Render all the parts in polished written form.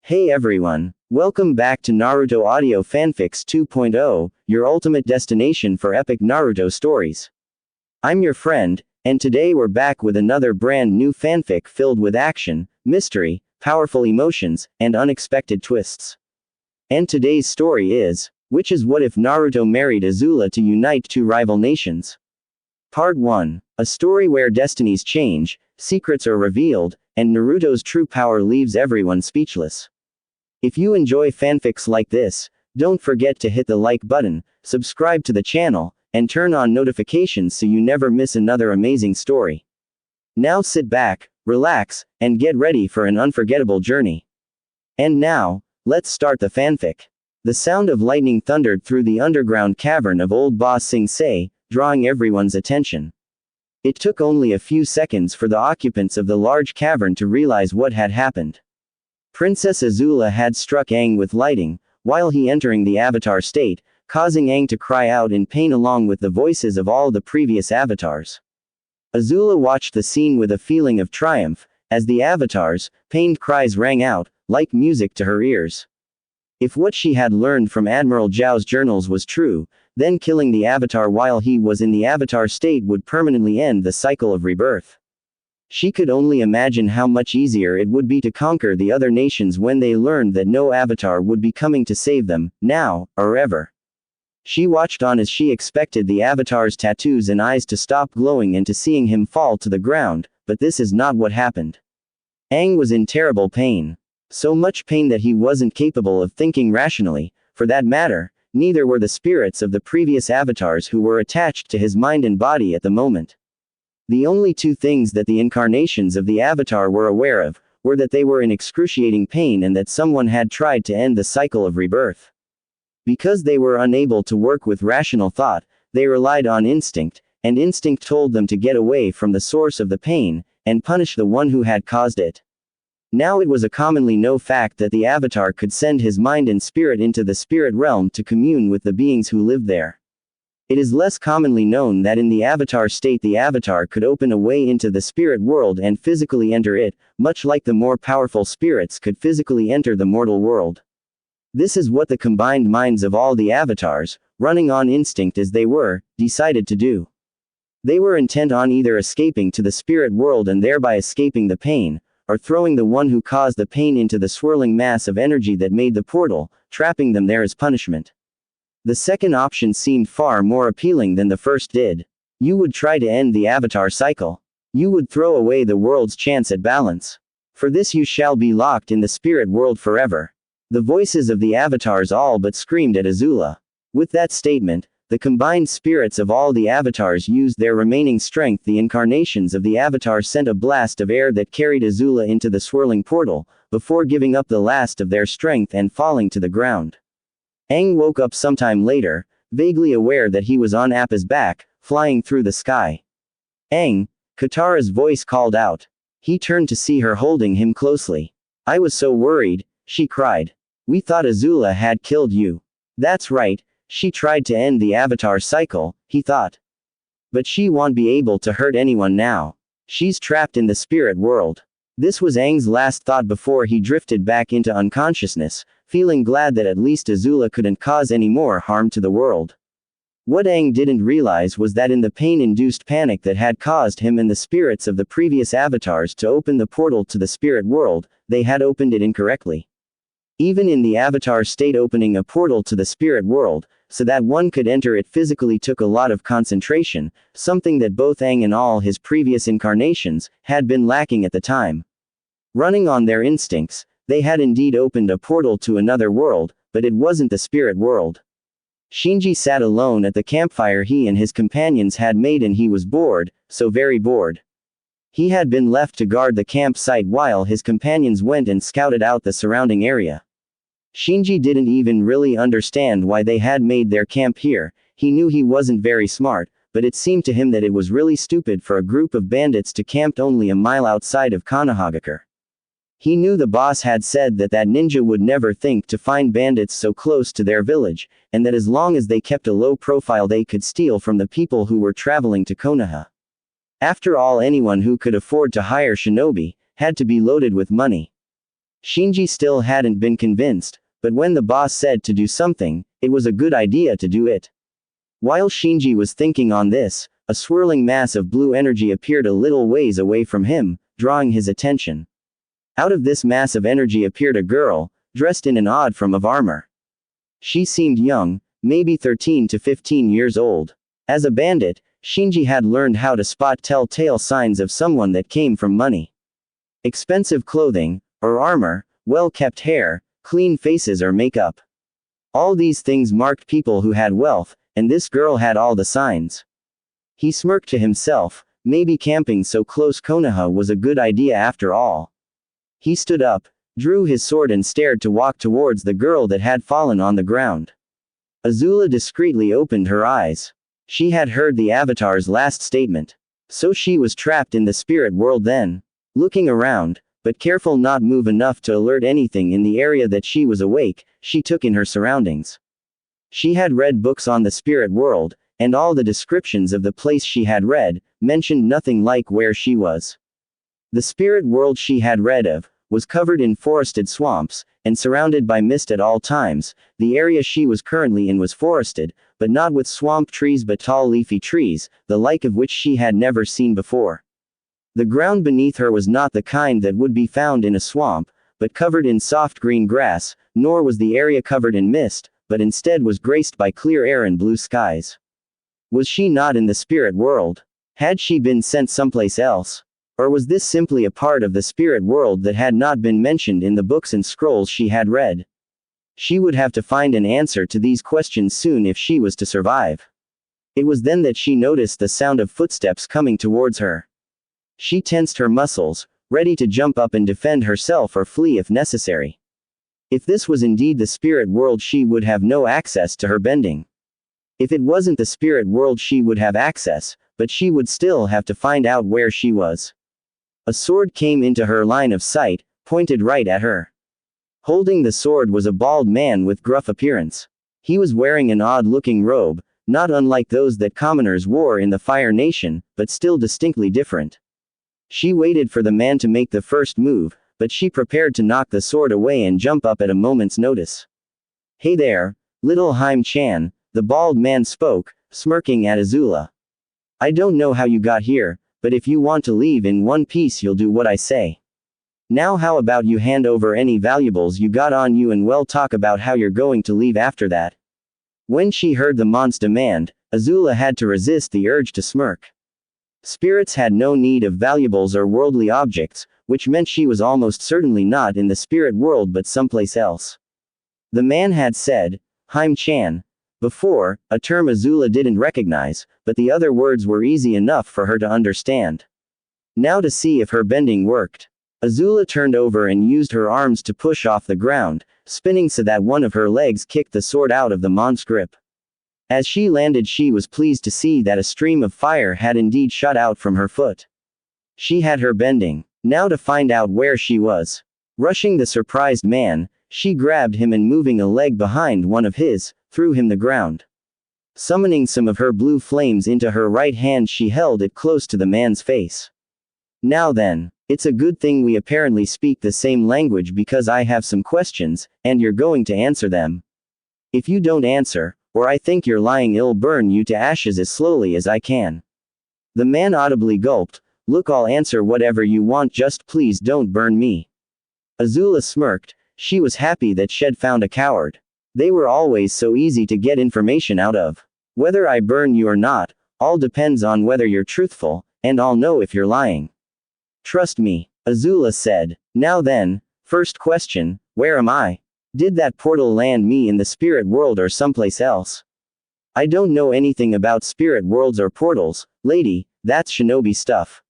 Hey everyone, welcome back to Naruto Audio Fanfics 2.0, your ultimate destination for epic Naruto stories. I'm your friend, and today we're back with another brand new fanfic filled with action, mystery, powerful emotions, and unexpected twists. And today's story is, which is what if Naruto married Azula to unite two rival nations? Part 1, a story where destinies change, secrets are revealed, and Naruto's true power leaves everyone speechless. If you enjoy fanfics like this, don't forget to hit the like button, subscribe to the channel, and turn on notifications so you never miss another amazing story. Now sit back, relax, and get ready for an unforgettable journey. And now, let's start the fanfic. The sound of lightning thundered through the underground cavern of Old Boss Sing Se, drawing everyone's attention. It took only a few seconds for the occupants of the large cavern to realize what had happened. Princess Azula had struck Aang with lightning, while he entering the avatar state, causing Aang to cry out in pain along with the voices of all the previous avatars. Azula watched the scene with a feeling of triumph, as the avatars' pained cries rang out, like music to her ears. If what she had learned from Admiral Zhao's journals was true, then killing the avatar while he was in the avatar state would permanently end the cycle of rebirth. She could only imagine how much easier it would be to conquer the other nations when they learned that no avatar would be coming to save them, now, or ever. She watched on as she expected the avatar's tattoos and eyes to stop glowing and to seeing him fall to the ground, but this is not what happened. Aang was in terrible pain. So much pain that he wasn't capable of thinking rationally, for that matter, neither were the spirits of the previous avatars who were attached to his mind and body at the moment. The only two things that the incarnations of the avatar were aware of, were that they were in excruciating pain and that someone had tried to end the cycle of rebirth. Because they were unable to work with rational thought, they relied on instinct, and instinct told them to get away from the source of the pain, and punish the one who had caused it. Now it was a commonly known fact that the avatar could send his mind and spirit into the spirit realm to commune with the beings who lived there. It is less commonly known that in the avatar state the avatar could open a way into the spirit world and physically enter it, much like the more powerful spirits could physically enter the mortal world. This is what the combined minds of all the avatars, running on instinct as they were, decided to do. They were intent on either escaping to the spirit world and thereby escaping the pain, or throwing the one who caused the pain into the swirling mass of energy that made the portal, trapping them there as punishment. The second option seemed far more appealing than the first did. You would try to end the avatar cycle. You would throw away the world's chance at balance. For this you shall be locked in the spirit world forever. The voices of the avatars all but screamed at Azula. With that statement, the combined spirits of all the avatars used their remaining strength. The incarnations of the avatar sent a blast of air that carried Azula into the swirling portal, before giving up the last of their strength and falling to the ground. Aang woke up sometime later, vaguely aware that he was on Appa's back, flying through the sky. Aang, Katara's voice called out. He turned to see her holding him closely. I was so worried, she cried. We thought Azula had killed you. That's right. She tried to end the avatar cycle, he thought. But she won't be able to hurt anyone now. She's trapped in the spirit world. This was Aang's last thought before he drifted back into unconsciousness, feeling glad that at least Azula couldn't cause any more harm to the world. What Aang didn't realize was that in the pain-induced panic that had caused him and the spirits of the previous avatars to open the portal to the spirit world, they had opened it incorrectly. Even in the avatar state, opening a portal to the spirit world, so that one could enter it physically, took a lot of concentration, something that both Aang and all his previous incarnations had been lacking at the time. Running on their instincts, they had indeed opened a portal to another world, but it wasn't the spirit world. Shinji sat alone at the campfire he and his companions had made, and he was bored, so very bored. He had been left to guard the campsite while his companions went and scouted out the surrounding area. Shinji didn't even really understand why they had made their camp here. He knew he wasn't very smart, but it seemed to him that it was really stupid for a group of bandits to camp only a mile outside of Konohagakure. He knew the boss had said that ninja would never think to find bandits so close to their village, and that as long as they kept a low profile they could steal from the people who were traveling to Konoha. After all, anyone who could afford to hire shinobi had to be loaded with money. Shinji still hadn't been convinced, but when the boss said to do something, it was a good idea to do it. While Shinji was thinking on this, a swirling mass of blue energy appeared a little ways away from him, drawing his attention. Out of this mass of energy appeared a girl, dressed in an odd form of armor. She seemed young, maybe 13 to 15 years old. As a bandit, Shinji had learned how to spot telltale signs of someone that came from money. Expensive clothing, or armor, well-kept hair, clean faces or makeup. All these things marked people who had wealth, and this girl had all the signs. He smirked to himself, maybe camping so close Konoha was a good idea after all. He stood up, drew his sword and stared to walk towards the girl that had fallen on the ground. Azula discreetly opened her eyes. She had heard the Avatar's last statement. So she was trapped in the spirit world then. Looking around, but careful not move enough to alert anything in the area that she was awake, she took in her surroundings. She had read books on the spirit world, and all the descriptions of the place she had read, mentioned nothing like where she was. The spirit world she had read of, was covered in forested swamps, and surrounded by mist at all times. The area she was currently in was forested, but not with swamp trees but tall leafy trees, the like of which she had never seen before. The ground beneath her was not the kind that would be found in a swamp, but covered in soft green grass, nor was the area covered in mist, but instead was graced by clear air and blue skies. Was she not in the spirit world? Had she been sent someplace else? Or was this simply a part of the spirit world that had not been mentioned in the books and scrolls she had read? She would have to find an answer to these questions soon if she was to survive. It was then that she noticed the sound of footsteps coming towards her. She tensed her muscles, ready to jump up and defend herself or flee if necessary. If this was indeed the spirit world, she would have no access to her bending. If it wasn't the spirit world, she would have access, but she would still have to find out where she was. A sword came into her line of sight, pointed right at her. Holding the sword was a bald man with gruff appearance. He was wearing an odd-looking robe, not unlike those that commoners wore in the Fire Nation, but still distinctly different. She waited for the man to make the first move, but she prepared to knock the sword away and jump up at a moment's notice. "Hey there, little Haim-chan," the bald man spoke, smirking at Azula. "I don't know how you got here, but if you want to leave in one piece you'll do what I say. Now how about you hand over any valuables you got on you and we'll talk about how you're going to leave after that." When she heard the man's demand, Azula had to resist the urge to smirk. Spirits had no need of valuables or worldly objects, which meant she was almost certainly not in the spirit world but someplace else. The man had said, Haim-chan, before, a term Azula didn't recognize, but the other words were easy enough for her to understand. Now to see if her bending worked. Azula turned over and used her arms to push off the ground, spinning so that one of her legs kicked the sword out of the man's grip. As she landed, she was pleased to see that a stream of fire had indeed shot out from her foot. She had her bending. Now to find out where she was. Rushing the surprised man, she grabbed him and moving a leg behind one of his, threw him the ground. Summoning some of her blue flames into her right hand, she held it close to the man's face. "Now then, it's a good thing we apparently speak the same language because I have some questions, and you're going to answer them. If you don't answer, or I think you're lying, I'll burn you to ashes as slowly as I can." The man audibly gulped. "Look, I'll answer whatever you want, just please don't burn me." Azula smirked. She was happy that she'd found a coward. They were always so easy to get information out of. "Whether I burn you or not, all depends on whether you're truthful, and I'll know if you're lying." "Trust me," Azula said. "Now then, first question, where am I? Did that portal land me in the spirit world or someplace else?" "I don't know anything about spirit worlds or portals, lady, that's shinobi stuff.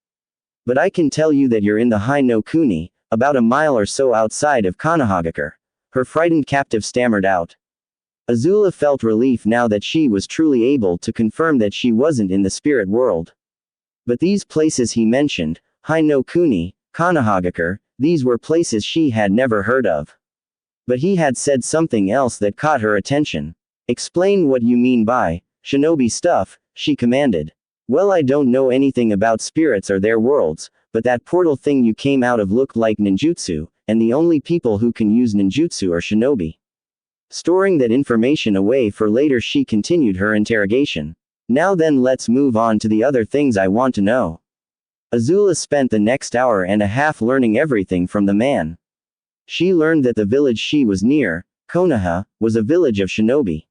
But I can tell you that you're in the Hai no Kuni, about a mile or so outside of Konohagakure," her frightened captive stammered out. Azula felt relief now that she was truly able to confirm that she wasn't in the spirit world. But these places he mentioned, Hai no Kuni, Konohagakure, these were places she had never heard of. But he had said something else that caught her attention. "Explain what you mean by shinobi stuff," she commanded. "Well, I don't know anything about spirits or their worlds, but that portal thing you came out of looked like ninjutsu, and the only people who can use ninjutsu are shinobi. Storing that information away for later, she continued her interrogation. Now then, let's move on to the other things I want to know. Azula spent the next hour and a half learning everything from the man. She learned that the village she was near, Konoha, was a village of shinobi.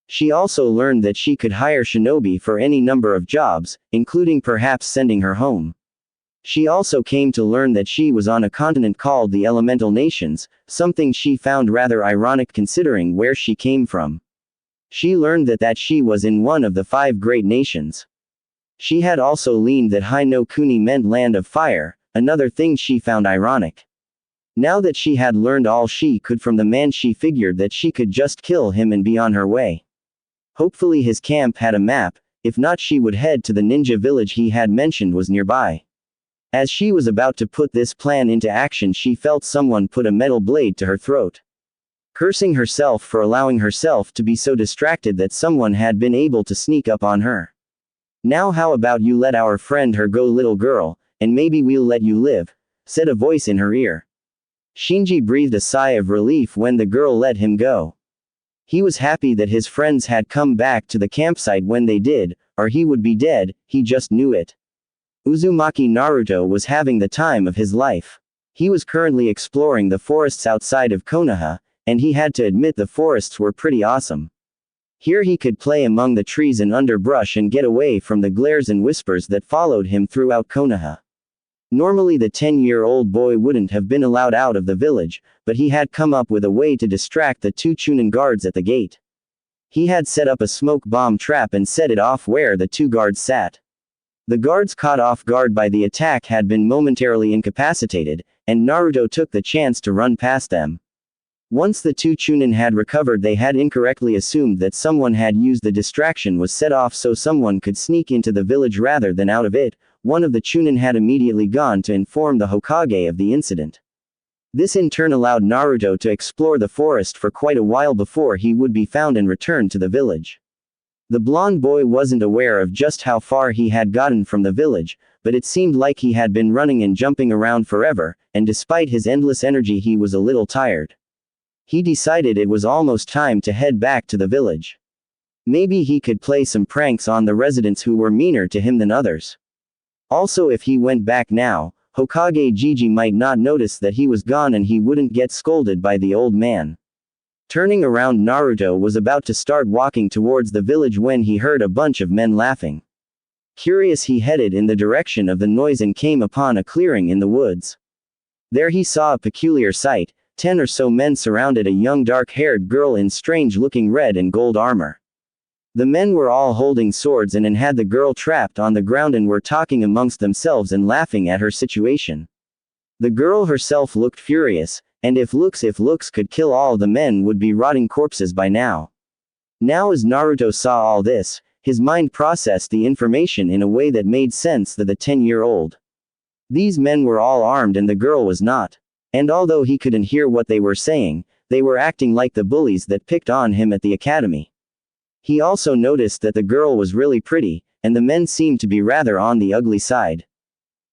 She also learned that she could hire shinobi for any number of jobs, including perhaps sending her home. She also came to learn that she was on a continent called the Elemental Nations, something she found rather ironic considering where she came from. She learned that she was in one of the 5 great nations. She had also learned that Hai no Kuni meant land of fire, another thing she found ironic. Now that she had learned all she could from the man, she figured that she could just kill him and be on her way. Hopefully his camp had a map, if not she would head to the ninja village he had mentioned was nearby. As she was about to put this plan into action, she felt someone put a metal blade to her throat. Cursing herself for allowing herself to be so distracted that someone had been able to sneak up on her. Now how about you let our friend her go, little girl, and maybe we'll let you live, said a voice in her ear. Shinji breathed a sigh of relief when the girl let him go. He was happy that his friends had come back to the campsite when they did, or he would be dead, he just knew it. Uzumaki Naruto was having the time of his life. He was currently exploring the forests outside of Konoha, and he had to admit the forests were pretty awesome. Here he could play among the trees and underbrush and get away from the glares and whispers that followed him throughout Konoha. Normally the 10-year-old boy wouldn't have been allowed out of the village, but he had come up with a way to distract the 2 Chunin guards at the gate. He had set up a smoke bomb trap and set it off where the 2 guards sat. The guards, caught off guard by the attack, had been momentarily incapacitated, and Naruto took the chance to run past them. Once the 2 Chunin had recovered, they had incorrectly assumed that someone had used the distraction was set off so someone could sneak into the village rather than out of it. One of the Chunin had immediately gone to inform the Hokage of the incident. This in turn allowed Naruto to explore the forest for quite a while before he would be found and returned to the village. The blonde boy wasn't aware of just how far he had gotten from the village, but it seemed like he had been running and jumping around forever, and despite his endless energy he was a little tired. He decided it was almost time to head back to the village. Maybe he could play some pranks on the residents who were meaner to him than others. Also, if he went back now, Hokage Gigi might not notice that he was gone and he wouldn't get scolded by the old man. Turning around, Naruto was about to start walking towards the village when he heard a bunch of men laughing. Curious, he headed in the direction of the noise and came upon a clearing in the woods. There he saw a peculiar sight. 10 or so men surrounded a young dark-haired girl in strange-looking red and gold armor. The men were all holding swords and had the girl trapped on the ground and were talking amongst themselves and laughing at her situation. The girl herself looked furious, and if looks could kill, all the men would be rotting corpses by now. Now as Naruto saw all this, his mind processed the information in a way that made sense to the 10-year-old. These men were all armed and the girl was not. And although he couldn't hear what they were saying, they were acting like the bullies that picked on him at the academy. He also noticed that the girl was really pretty, and the men seemed to be rather on the ugly side.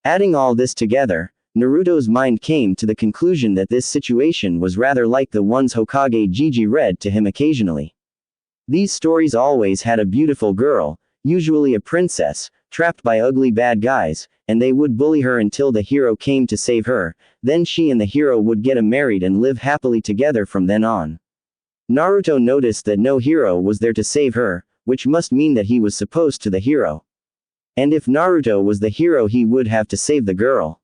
Adding all this together, Naruto's mind came to the conclusion that this situation was rather like the ones Hokage Gigi read to him occasionally. These stories always had a beautiful girl, usually a princess, trapped by ugly bad guys, and they would bully her until the hero came to save her, then she and the hero would get married and live happily together from then on. Naruto noticed that no hero was there to save her, which must mean that he was supposed to the hero. And if Naruto was the hero, he would have to save the girl.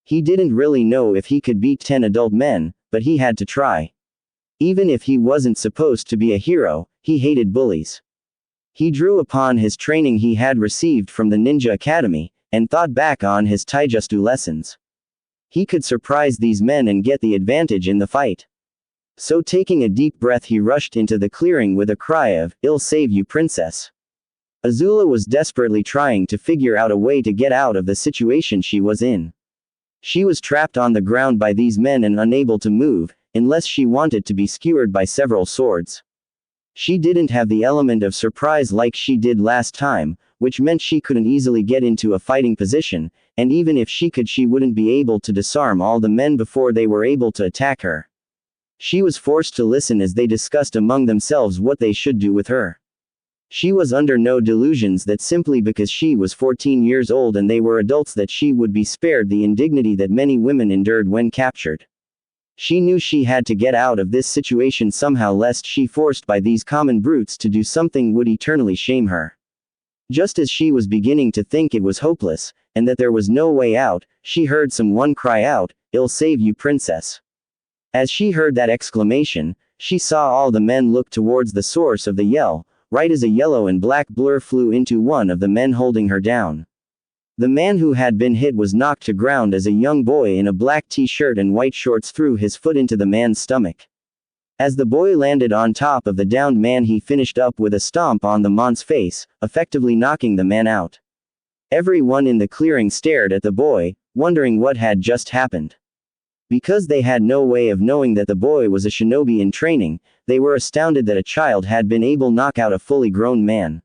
He didn't really know if he could beat 10 adult men, but he had to try. Even if he wasn't supposed to be a hero, he hated bullies. He drew upon his training he had received from the Ninja Academy, and thought back on his taijutsu lessons. He could surprise these men and get the advantage in the fight. So taking a deep breath, he rushed into the clearing with a cry of, "I'll save you, princess." Azula was desperately trying to figure out a way to get out of the situation she was in. She was trapped on the ground by these men and unable to move, unless she wanted to be skewered by several swords. She didn't have the element of surprise like she did last time, which meant she couldn't easily get into a fighting position, and even if she could, she wouldn't be able to disarm all the men before they were able to attack her. She was forced to listen as they discussed among themselves what they should do with her. She was under no delusions that simply because she was 14 years old and they were adults that she would be spared the indignity that many women endured when captured. She knew she had to get out of this situation somehow, lest she forced by these common brutes to do something would eternally shame her. Just as she was beginning to think it was hopeless, and that there was no way out, she heard someone cry out, "I'll save you, princess." As she heard that exclamation, she saw all the men look towards the source of the yell, right as a yellow and black blur flew into one of the men holding her down. The man who had been hit was knocked to ground as a young boy in a black t-shirt and white shorts threw his foot into the man's stomach. As the boy landed on top of the downed man, he finished up with a stomp on the man's face, effectively knocking the man out. Everyone in the clearing stared at the boy, wondering what had just happened. Because they had no way of knowing that the boy was a shinobi in training, they were astounded that a child had been able to knock out a fully grown man.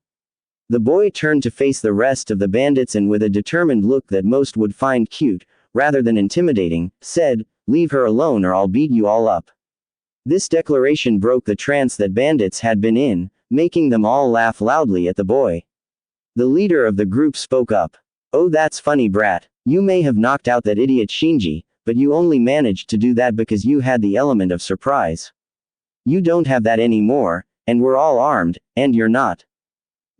The boy turned to face the rest of the bandits and with a determined look that most would find cute, rather than intimidating, said, "Leave her alone or I'll beat you all up." This declaration broke the trance that bandits had been in, making them all laugh loudly at the boy. The leader of the group spoke up. "Oh, that's funny, brat. You may have knocked out that idiot Shinji, but you only managed to do that because you had the element of surprise. You don't have that anymore, and we're all armed, and you're not.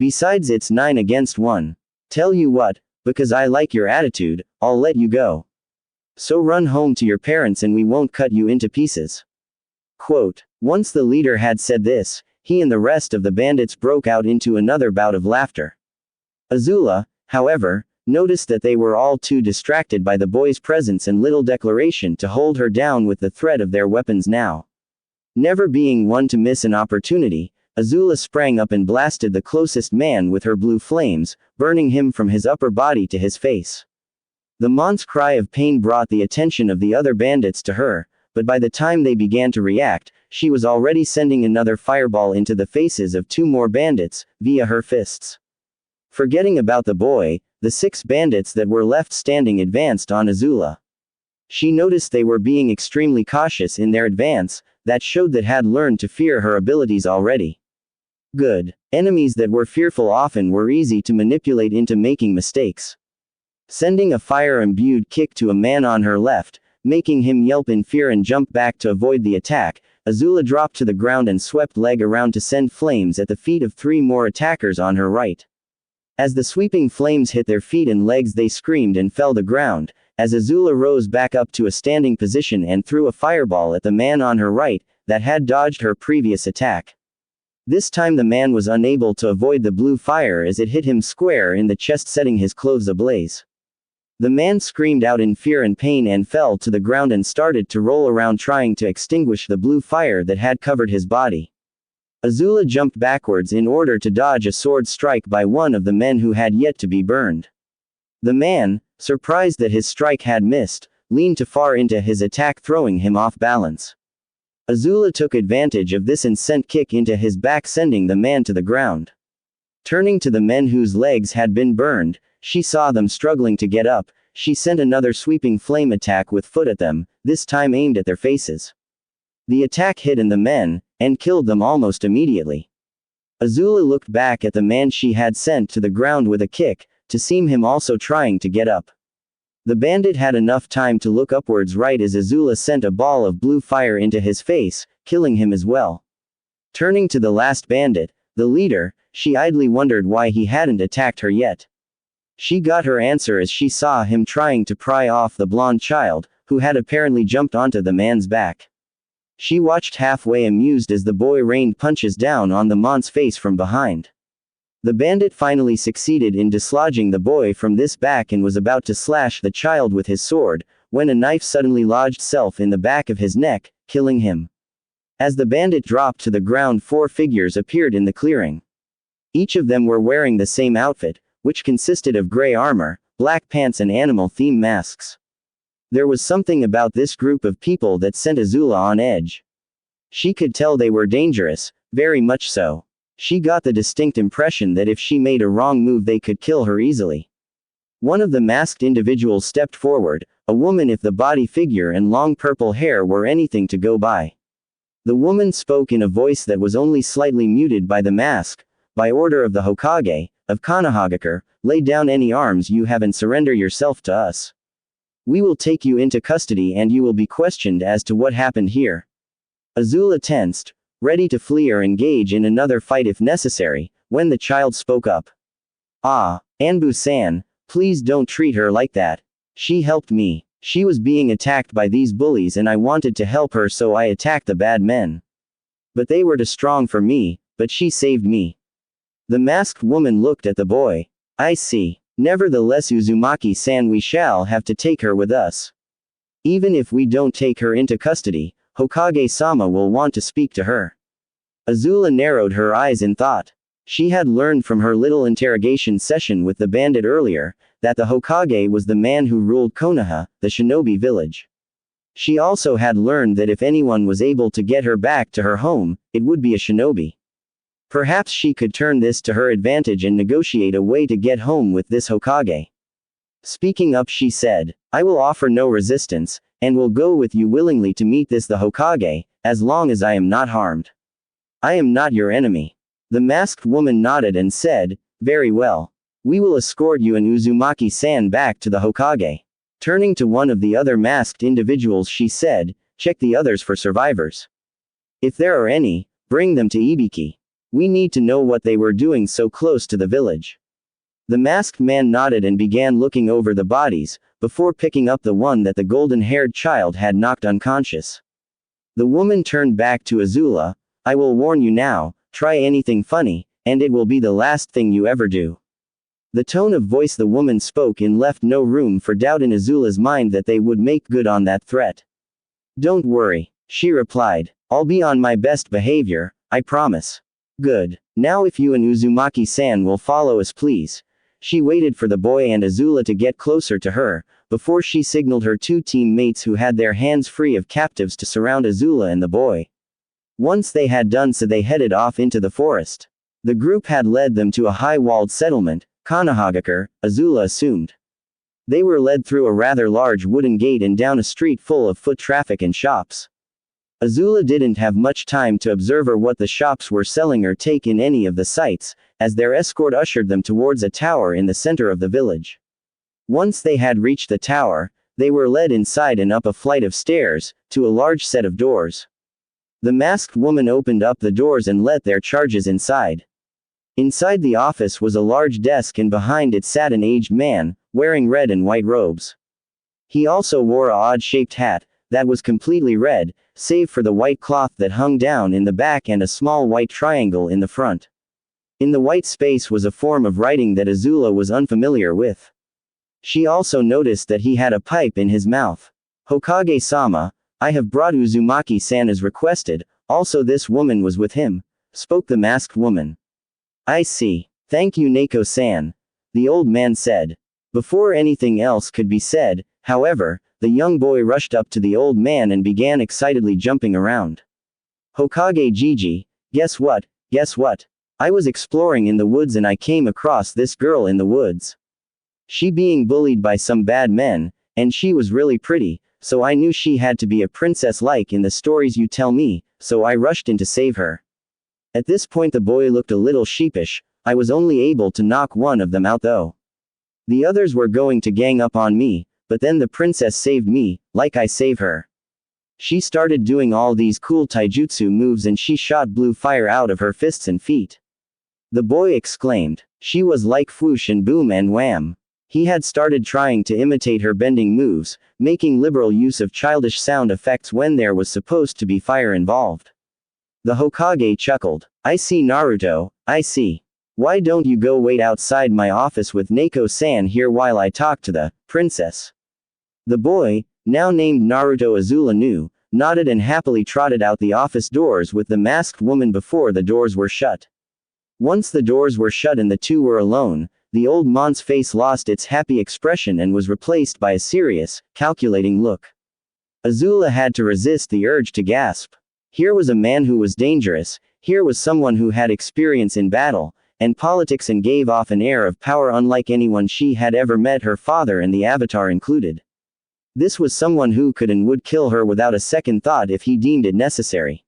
Besides, it's 9 against 1. Tell you what, because I like your attitude, I'll let you go. So run home to your parents and we won't cut you into pieces." Quote. Once the leader had said this, he and the rest of the bandits broke out into another bout of laughter. Azula, however, noticed that they were all too distracted by the boy's presence and little declaration to hold her down with the threat of their weapons now. Never being one to miss an opportunity, Azula sprang up and blasted the closest man with her blue flames, burning him from his upper body to his face. The man's cry of pain brought the attention of the other bandits to her, but by the time they began to react, she was already sending another fireball into the faces of 2 more bandits, via her fists. Forgetting about the boy, the 6 bandits that were left standing advanced on Azula. She noticed they were being extremely cautious in their advance, that showed that had learned to fear her abilities already. Good. Enemies that were fearful often were easy to manipulate into making mistakes. Sending a fire-imbued kick to a man on her left, making him yelp in fear and jump back to avoid the attack, Azula dropped to the ground and swept leg around to send flames at the feet of 3 more attackers on her right. As the sweeping flames hit their feet and legs, they screamed and fell to the ground, as Azula rose back up to a standing position and threw a fireball at the man on her right, that had dodged her previous attack. This time the man was unable to avoid the blue fire as it hit him square in the chest, setting his clothes ablaze. The man screamed out in fear and pain and fell to the ground and started to roll around trying to extinguish the blue fire that had covered his body. Azula jumped backwards in order to dodge a sword strike by one of the men who had yet to be burned. The man, surprised that his strike had missed, leaned too far into his attack, throwing him off balance. Azula took advantage of this and sent kick into his back, sending the man to the ground. Turning to the men whose legs had been burned, she saw them struggling to get up. She sent another sweeping flame attack with foot at them, this time aimed at their faces. The attack hit the men, and killed them almost immediately. Azula looked back at the man she had sent to the ground with a kick, to see him also trying to get up. The bandit had enough time to look upwards right as Azula sent a ball of blue fire into his face, killing him as well. Turning to the last bandit, the leader, she idly wondered why he hadn't attacked her yet. She got her answer as she saw him trying to pry off the blonde child, who had apparently jumped onto the man's back. She watched halfway amused as the boy rained punches down on the man's face from behind. The bandit finally succeeded in dislodging the boy from this back and was about to slash the child with his sword, when a knife suddenly lodged itself in the back of his neck, killing him. As the bandit dropped to the ground, 4 figures appeared in the clearing. Each of them were wearing the same outfit, which consisted of gray armor, black pants and animal-themed masks. There was something about this group of people that sent Azula on edge. She could tell they were dangerous, very much so. She got the distinct impression that if she made a wrong move they could kill her easily. One of the masked individuals stepped forward, a woman if the body figure and long purple hair were anything to go by. The woman spoke in a voice that was only slightly muted by the mask. By order of the Hokage, of Konohagakure, lay down any arms you have and surrender yourself to us. We will take you into custody and you will be questioned as to what happened here. Azula tensed, ready to flee or engage in another fight if necessary, when the child spoke up. Ah, Anbu-san, please don't treat her like that. She helped me. She was being attacked by these bullies and I wanted to help her so I attacked the bad men. But they were too strong for me, but she saved me. The masked woman looked at the boy. I see. Nevertheless Uzumaki-san, we shall have to take her with us. Even if we don't take her into custody, Hokage-sama will want to speak to her. Azula narrowed her eyes in thought. She had learned from her little interrogation session with the bandit earlier, that the Hokage was the man who ruled Konoha, the shinobi village. She also had learned that if anyone was able to get her back to her home, it would be a shinobi. Perhaps she could turn this to her advantage and negotiate a way to get home with this Hokage. Speaking up she said, I will offer no resistance, and will go with you willingly to meet the Hokage, as long as I am not harmed. I am not your enemy. The masked woman nodded and said, very well. We will escort you and Uzumaki-san back to the Hokage. Turning to one of the other masked individuals she said, check the others for survivors. If there are any, bring them to Ibiki. We need to know what they were doing so close to the village. The masked man nodded and began looking over the bodies, before picking up the one that the golden-haired child had knocked unconscious. The woman turned back to Azula, I will warn you now, try anything funny, and it will be the last thing you ever do. The tone of voice the woman spoke in left no room for doubt in Azula's mind that they would make good on that threat. Don't worry, she replied, I'll be on my best behavior, I promise. Good. Now if you and Uzumaki-san will follow us please. She waited for the boy and Azula to get closer to her, before she signaled her two teammates who had their hands free of captives to surround Azula and the boy. Once they had done so they headed off into the forest. The group had led them to a high-walled settlement, Konohagakure, Azula assumed. They were led through a rather large wooden gate and down a street full of foot traffic and shops. Azula didn't have much time to observe what the shops were selling or take in any of the sights, as their escort ushered them towards a tower in the center of the village. Once they had reached the tower, they were led inside and up a flight of stairs, to a large set of doors. The masked woman opened up the doors and let their charges inside. Inside the office was a large desk and behind it sat an aged man, wearing red and white robes. He also wore a odd-shaped hat, that was completely red, save for the white cloth that hung down in the back and a small white triangle in the front. In the white space was a form of writing that Azula was unfamiliar with. She also noticed that he had a pipe in his mouth. Hokage-sama, I have brought Uzumaki-san as requested, also this woman was with him, spoke the masked woman. I see. Thank you Neko-san, the old man said. Before anything else could be said, however, the young boy rushed up to the old man and began excitedly jumping around. Hokage Gigi, guess what? I was exploring in the woods and I came across this girl in the woods. She being bullied by some bad men, and she was really pretty, so I knew she had to be a princess like in the stories you tell me, so I rushed in to save her. At this point the boy looked a little sheepish, I was only able to knock one of them out though. The others were going to gang up on me, but then the princess saved me, like I save her. She started doing all these cool taijutsu moves and she shot blue fire out of her fists and feet. The boy exclaimed. She was like whoosh and boom and wham. He had started trying to imitate her bending moves, making liberal use of childish sound effects when there was supposed to be fire involved. The Hokage chuckled. I see Naruto, I see. Why don't you go wait outside my office with Neko-san here while I talk to the princess? The boy, now named Naruto Azula knew, nodded and happily trotted out the office doors with the masked woman before the doors were shut. Once the doors were shut and the two were alone, the old man's face lost its happy expression and was replaced by a serious, calculating look. Azula had to resist the urge to gasp. Here was a man who was dangerous, Here was someone who had experience in battle and politics and gave off an air of power unlike anyone she had ever met, her father and the Avatar included. This was someone who could and would kill her without a second thought if he deemed it necessary.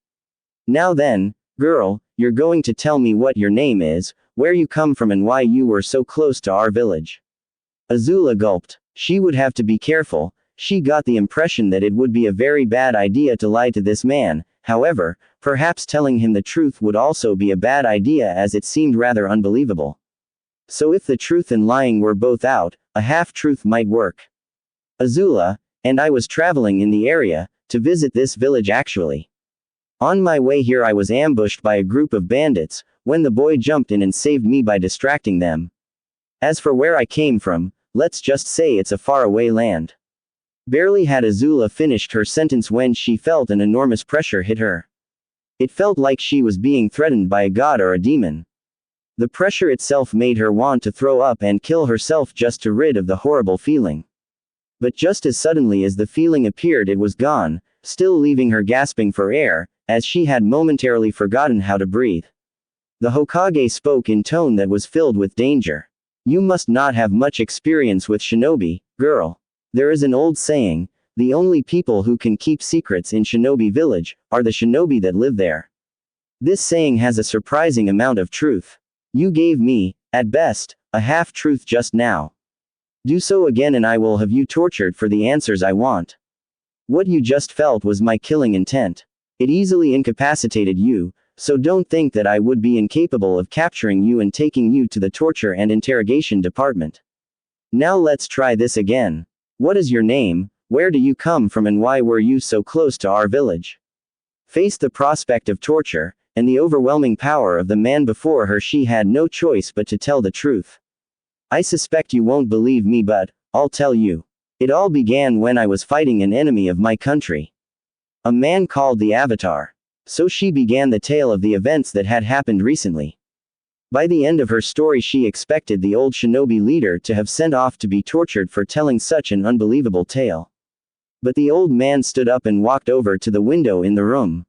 Now then, girl, you're going to tell me what your name is, where you come from and why you were so close to our village. Azula gulped. She would have to be careful. She got the impression that it would be a very bad idea to lie to this man. However, perhaps telling him the truth would also be a bad idea, as it seemed rather unbelievable. So if the truth and lying were both out, a half-truth might work. Azula, and I was traveling in the area to visit this village actually. On my way here I was ambushed by a group of bandits, when the boy jumped in and saved me by distracting them. As for where I came from, let's just say it's a faraway land. Barely had Azula finished her sentence when she felt an enormous pressure hit her. It felt like she was being threatened by a god or a demon. The pressure itself made her want to throw up and kill herself just to rid of the horrible feeling. But just as suddenly as the feeling appeared, it was gone, still leaving her gasping for air, as she had momentarily forgotten how to breathe. The Hokage spoke in tone that was filled with danger. You must not have much experience with shinobi, girl. There is an old saying, the only people who can keep secrets in Shinobi Village are the shinobi that live there. This saying has a surprising amount of truth. You gave me, at best, a half-truth just now. Do so again and I will have you tortured for the answers I want. What you just felt was my killing intent. It easily incapacitated you, so don't think that I would be incapable of capturing you and taking you to the torture and interrogation department. Now let's try this again. What is your name, where do you come from and why were you so close to our village? Faced the prospect of torture, and the overwhelming power of the man before her, she had no choice but to tell the truth. I suspect you won't believe me, but I'll tell you. It all began when I was fighting an enemy of my country. A man called the Avatar. So she began the tale of the events that had happened recently. By the end of her story she expected the old shinobi leader to have sent off to be tortured for telling such an unbelievable tale. But the old man stood up and walked over to the window in the room.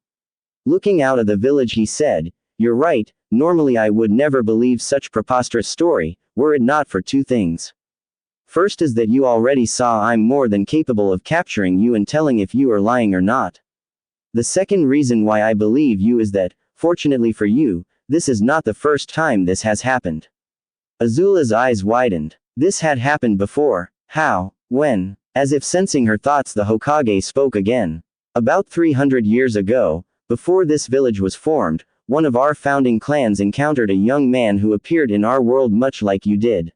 Looking out of the village he said, "You're right, normally I would never believe such preposterous story, were it not for two things. First is that you already saw I'm more than capable of capturing you and telling if you are lying or not. The second reason why I believe you is that, fortunately for you, this is not the first time this has happened." Azula's eyes widened. This had happened before. How? When? As if sensing her thoughts, the Hokage spoke again. About 300 years ago, before this village was formed, one of our founding clans encountered a young man who appeared in our world much like you did.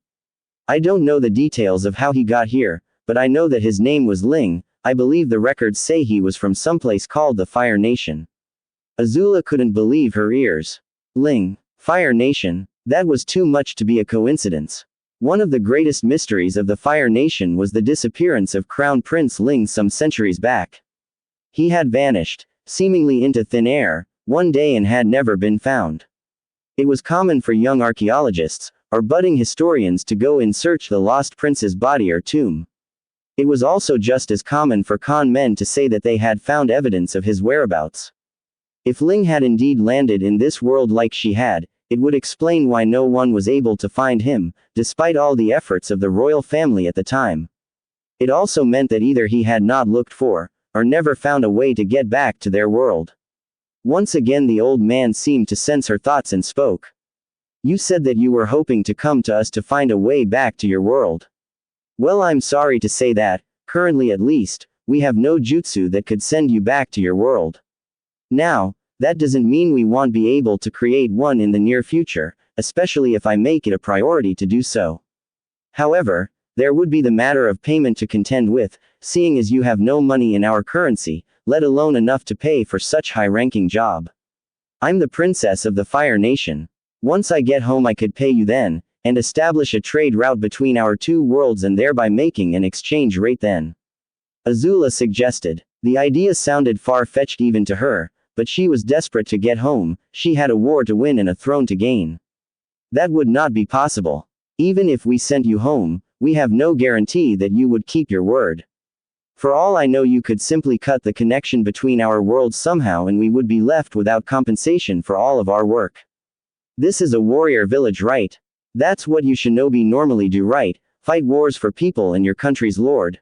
I don't know the details of how he got here, but I know that his name was Ling. I believe the records say he was from someplace called the Fire Nation. Azula couldn't believe her ears. Ling, Fire Nation? That was too much to be a coincidence. One of the greatest mysteries of the Fire Nation was the disappearance of Crown Prince Ling some centuries back. He had vanished, seemingly into thin air, one day and had never been found. It was common for young archaeologists, or budding historians, to go in search the lost prince's body or tomb. It was also just as common for con men to say that they had found evidence of his whereabouts. If Ling had indeed landed in this world like she had, it would explain why no one was able to find him, despite all the efforts of the royal family at the time. It also meant that either he had not looked for, or never found a way to get back to their world. Once again the old man seemed to sense her thoughts and spoke. You said that you were hoping to come to us to find a way back to your world. Well, I'm sorry to say that, currently at least, we have no jutsu that could send you back to your world. Now, that doesn't mean we won't be able to create one in the near future, especially if I make it a priority to do so. However, there would be the matter of payment to contend with, seeing as you have no money in our currency, let alone enough to pay for such high-ranking job. I'm the princess of the Fire Nation. Once I get home I could pay you then, and establish a trade route between our two worlds and thereby making an exchange rate then. Azula suggested. The idea sounded far-fetched even to her, but she was desperate to get home. She had a war to win and a throne to gain. That would not be possible. Even if we sent you home, we have no guarantee that you would keep your word. For all I know, you could simply cut the connection between our worlds somehow and we would be left without compensation for all of our work. This is a warrior village, right? That's what you shinobi normally do, right? Fight wars for people and your country's lord.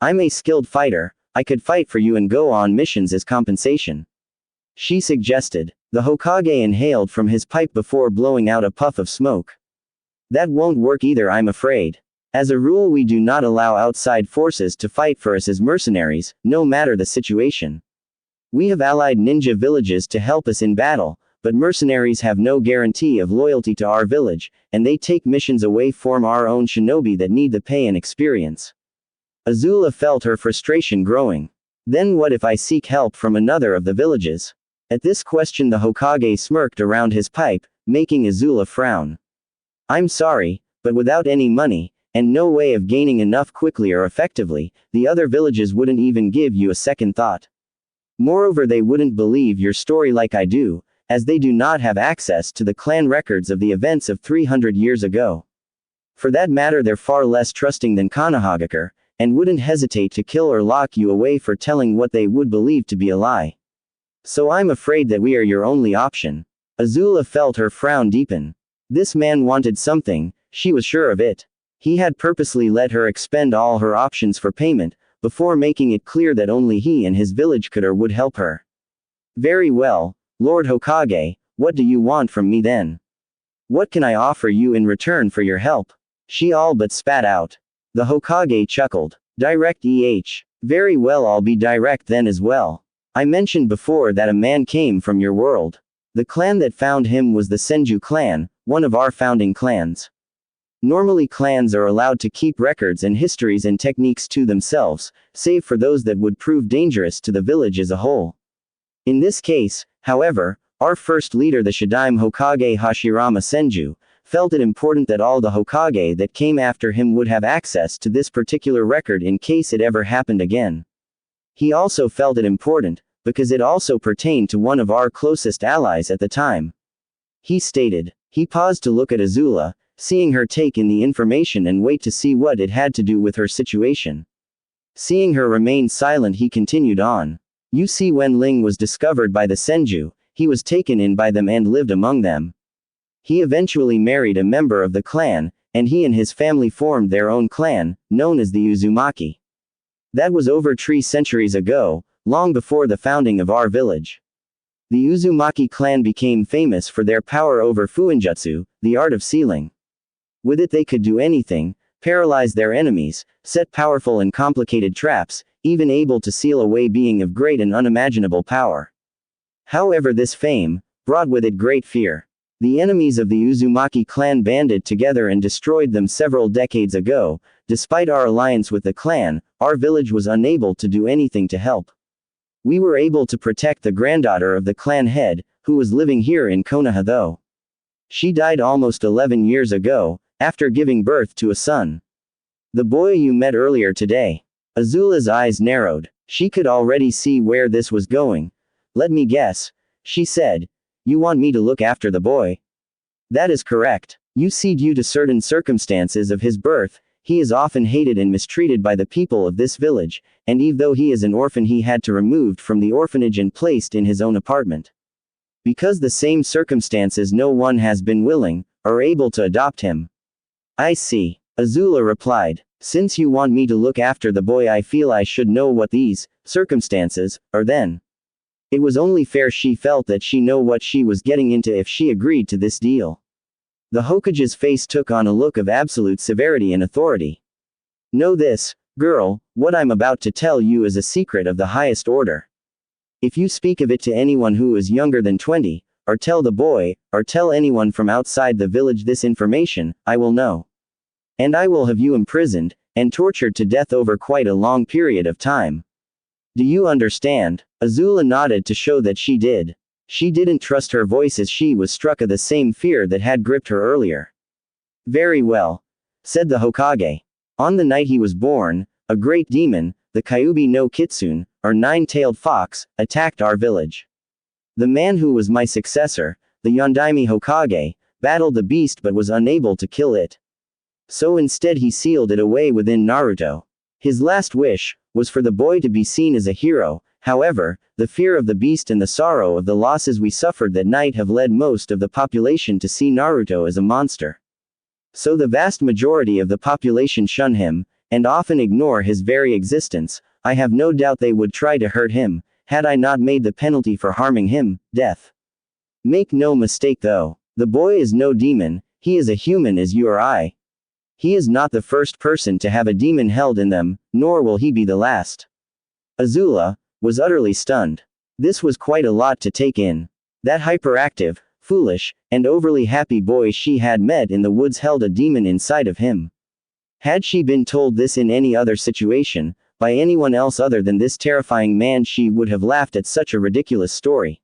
I'm a skilled fighter, I could fight for you and go on missions as compensation. She suggested. The Hokage inhaled from his pipe before blowing out a puff of smoke. That won't work either, I'm afraid. As a rule, we do not allow outside forces to fight for us as mercenaries, no matter the situation. We have allied ninja villages to help us in battle, but mercenaries have no guarantee of loyalty to our village, and they take missions away from our own shinobi that need the pay and experience. Azula felt her frustration growing. Then what if I seek help from another of the villages? At this question the Hokage smirked around his pipe, making Azula frown. I'm sorry, but without any money, and no way of gaining enough quickly or effectively, the other villages wouldn't even give you a second thought. Moreover, they wouldn't believe your story like I do, as they do not have access to the clan records of the events of 300 years ago. For that matter, they're far less trusting than Konohagakure, and wouldn't hesitate to kill or lock you away for telling what they would believe to be a lie. So I'm afraid that we are your only option. Azula felt her frown deepen. This man wanted something, she was sure of it. He had purposely let her expend all her options for payment, before making it clear that only he and his village could or would help her. Very well, Lord Hokage, what do you want from me then? What can I offer you in return for your help? She all but spat out. The Hokage chuckled. Direct Very well, I'll be direct then as well. I mentioned before that a man came from your world. The clan that found him was the Senju clan, one of our founding clans. Normally clans are allowed to keep records and histories and techniques to themselves, save for those that would prove dangerous to the village as a whole. In this case, however, our first leader, the Shadaime Hokage Hashirama Senju, felt it important that all the Hokage that came after him would have access to this particular record in case it ever happened again. He also felt it important, because it also pertained to one of our closest allies at the time. He stated. He paused to look at Azula, seeing her take in the information and wait to see what it had to do with her situation. Seeing her remain silent, he continued on. You see, when Ling was discovered by the Senju, he was taken in by them and lived among them. He eventually married a member of the clan, and he and his family formed their own clan, known as the Uzumaki. That was over 3 centuries ago, long before the founding of our village. The Uzumaki clan became famous for their power over Fuinjutsu, the art of sealing. With it they could do anything, paralyze their enemies, set powerful and complicated traps, even able to seal away being of great and unimaginable power. However, this fame brought with it great fear. The enemies of the Uzumaki clan banded together and destroyed them several decades ago. Despite our alliance with the clan, our village was unable to do anything to help. We were able to protect the granddaughter of the clan head, who was living here in Konoha though. She died almost 11 years ago, after giving birth to a son. The boy you met earlier today. Azula's eyes narrowed. She could already see where this was going. Let me guess, she said. You want me to look after the boy? That is correct. You see, due to certain circumstances of his birth, he is often hated and mistreated by the people of this village, and even though he is an orphan, he had to removed from the orphanage and placed in his own apartment. Because the same circumstances, no one has been willing, or able to adopt him. I see. Azula replied. Since you want me to look after the boy, I feel I should know what these circumstances are then. It was only fair she felt that she know what she was getting into if she agreed to this deal. The Hokage's face took on a look of absolute severity and authority. Know this, girl, what I'm about to tell you is a secret of the highest order. If you speak of it to anyone who is younger than 20, or tell the boy, or tell anyone from outside the village this information, I will know. And I will have you imprisoned, and tortured to death over quite a long period of time. Do you understand? Azula nodded to show that she did. She didn't trust her voice as she was struck of the same fear that had gripped her earlier. Very well, said the Hokage. On the night he was born, a great demon, the Kyubi no Kitsune, or 9-tailed fox, attacked our village. The man who was my successor, the Yondaime Hokage, battled the beast but was unable to kill it. So instead he sealed it away within Naruto. His last wish was for the boy to be seen as a hero. However, the fear of the beast and the sorrow of the losses we suffered that night have led most of the population to see Naruto as a monster. So the vast majority of the population shun him, and often ignore his very existence. I have no doubt they would try to hurt him, had I not made the penalty for harming him, death. Make no mistake though, the boy is no demon, he is a human as you or I. He is not the first person to have a demon held in them, nor will he be the last. Azula was utterly stunned. This was quite a lot to take in. That hyperactive, foolish, and overly happy boy she had met in the woods held a demon inside of him. Had she been told this in any other situation, by anyone else other than this terrifying man, she would have laughed at such a ridiculous story.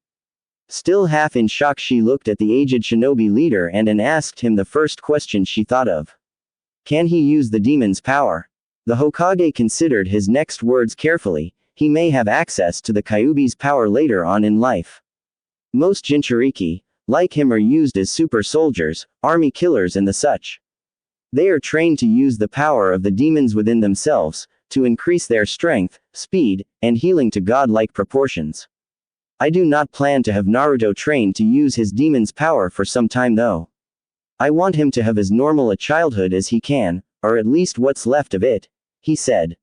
Still half in shock, she looked at the aged shinobi leader and asked him the first question she thought of. Can he use the demon's power? The Hokage considered his next words carefully. He may have access to the Kyuubi's power later on in life. Most Jinchuriki, like him, are used as super soldiers, army killers and the such. They are trained to use the power of the demons within themselves, to increase their strength, speed, and healing to godlike proportions. I do not plan to have Naruto trained to use his demon's power for some time though. I want him to have as normal a childhood as he can, or at least what's left of it, he said.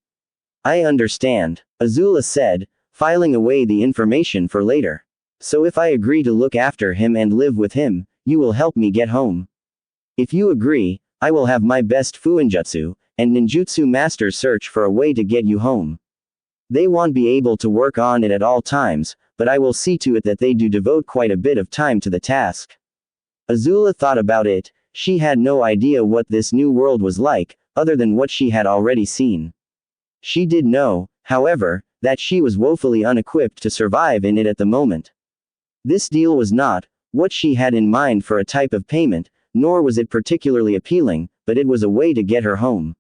I understand, Azula said, filing away the information for later. So if I agree to look after him and live with him, you will help me get home. If you agree, I will have my best fuinjutsu and ninjutsu masters search for a way to get you home. They won't be able to work on it at all times, but I will see to it that they do devote quite a bit of time to the task. Azula thought about it. She had no idea what this new world was like, other than what she had already seen. She did know, however, that she was woefully unequipped to survive in it at the moment. This deal was not what she had in mind for a type of payment, nor was it particularly appealing, but it was a way to get her home.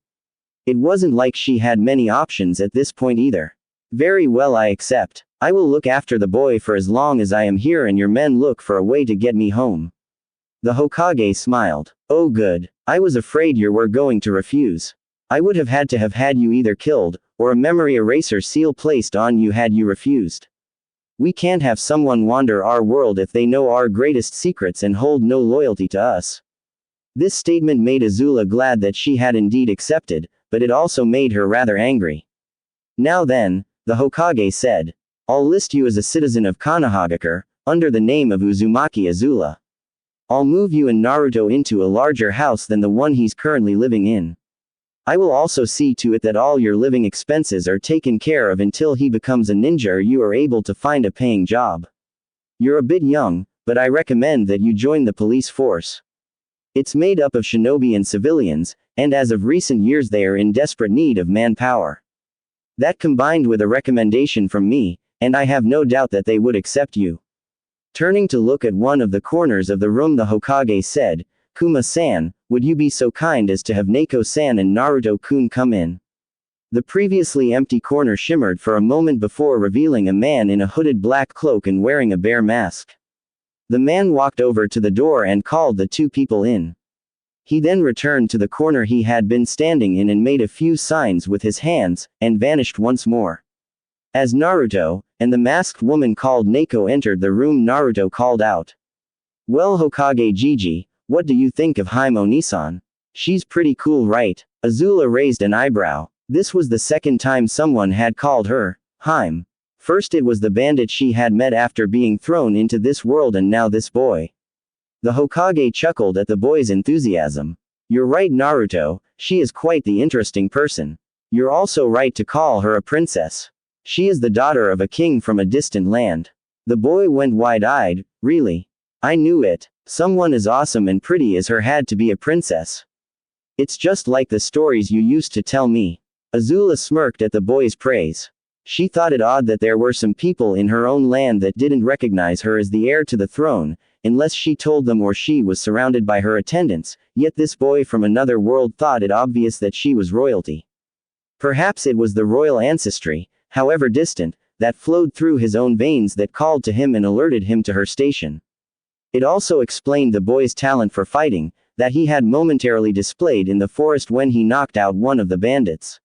It wasn't like she had many options at this point either. Very well, I accept. I will look after the boy for as long as I am here and your men look for a way to get me home. The Hokage smiled. Oh good. I was afraid you were going to refuse. I would have had you either killed, or a memory eraser seal placed on you had you refused. We can't have someone wander our world if they know our greatest secrets and hold no loyalty to us. This statement made Azula glad that she had indeed accepted, but it also made her rather angry. Now then, the Hokage said. I'll list you as a citizen of Konohagakure, under the name of Uzumaki Azula. I'll move you and Naruto into a larger house than the one he's currently living in. I will also see to it that all your living expenses are taken care of until he becomes a ninja or you are able to find a paying job. You're a bit young, but I recommend that you join the police force. It's made up of shinobi and civilians, and as of recent years they are in desperate need of manpower. That combined with a recommendation from me, and I have no doubt that they would accept you. Turning to look at one of the corners of the room, the Hokage said, Kuma-san, would you be so kind as to have Neko-san and Naruto-kun come in? The previously empty corner shimmered for a moment before revealing a man in a hooded black cloak and wearing a bear mask. The man walked over to the door and called the two people in. He then returned to the corner he had been standing in and made a few signs with his hands, and vanished once more. As Naruto and the masked woman called Neko entered the room, Naruto called out. Well, Hokage Gigi, what do you think of Hime Onisan? She's pretty cool, right? Azula raised an eyebrow. This was the second time someone had called her Hime. First it was the bandit she had met after being thrown into this world, and now this boy. The Hokage chuckled at the boy's enthusiasm. You're right, Naruto, she is quite the interesting person. You're also right to call her a princess. She is the daughter of a king from a distant land. The boy went wide-eyed. Really? I knew it. Someone as awesome and pretty as her had to be a princess. It's just like the stories you used to tell me. Azula smirked at the boy's praise. She thought it odd that there were some people in her own land that didn't recognize her as the heir to the throne, unless she told them or she was surrounded by her attendants, yet this boy from another world thought it obvious that she was royalty. Perhaps it was the royal ancestry, however distant, that flowed through his own veins that called to him and alerted him to her station. It also explained the boy's talent for fighting, that he had momentarily displayed in the forest when he knocked out one of the bandits.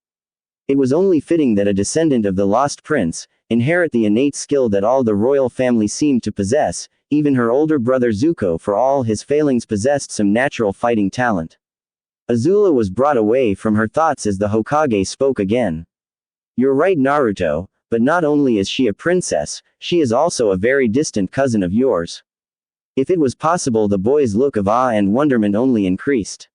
It was only fitting that a descendant of the lost prince inherit the innate skill that all the royal family seemed to possess. Even her older brother Zuko, for all his failings, possessed some natural fighting talent. Azula was brought away from her thoughts as the Hokage spoke again. You're right, Naruto, but not only is she a princess, she is also a very distant cousin of yours. If it was possible, the boy's look of awe and wonderment only increased.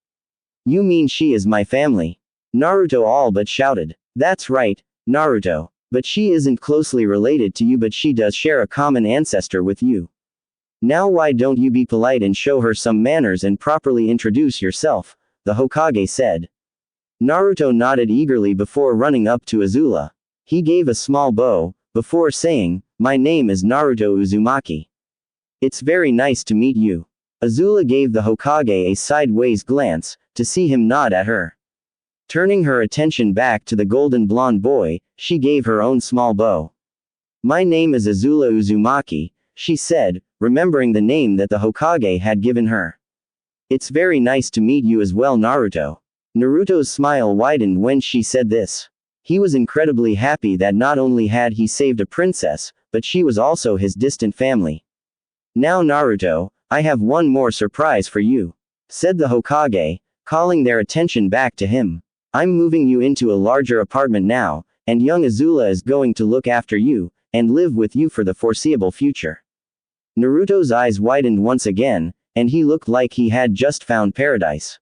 You mean she is my family? Naruto all but shouted. That's right, Naruto. But she isn't closely related to you, but she does share a common ancestor with you. Now why don't you be polite and show her some manners and properly introduce yourself, the Hokage said. Naruto nodded eagerly before running up to Azula. He gave a small bow, before saying, my name is Naruto Uzumaki. It's very nice to meet you. Azula gave the Hokage a sideways glance, to see him nod at her. Turning her attention back to the golden blonde boy, she gave her own small bow. My name is Azula Uzumaki, she said, remembering the name that the Hokage had given her. It's very nice to meet you as well, Naruto. Naruto's smile widened when she said this. He was incredibly happy that not only had he saved a princess, but she was also his distant family. Now Naruto, I have one more surprise for you, said the Hokage, calling their attention back to him. I'm moving you into a larger apartment now, and young Azula is going to look after you, and live with you for the foreseeable future. Naruto's eyes widened once again, and he looked like he had just found paradise.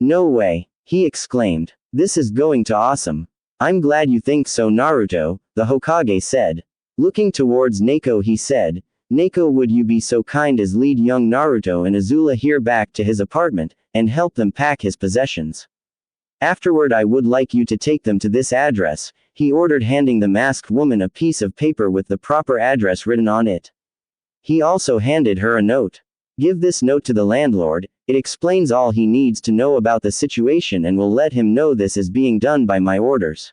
No way, he exclaimed. This is going to awesome. I'm glad you think so, Naruto, the Hokage said. Looking towards Neko, he said, Neko, would you be so kind as lead young Naruto and Azula here back to his apartment, and help them pack his possessions? Afterward I would like you to take them to this address, he ordered, handing the masked woman a piece of paper with the proper address written on it. He also handed her a note. Give this note to the landlord, it explains all he needs to know about the situation and will let him know this is being done by my orders.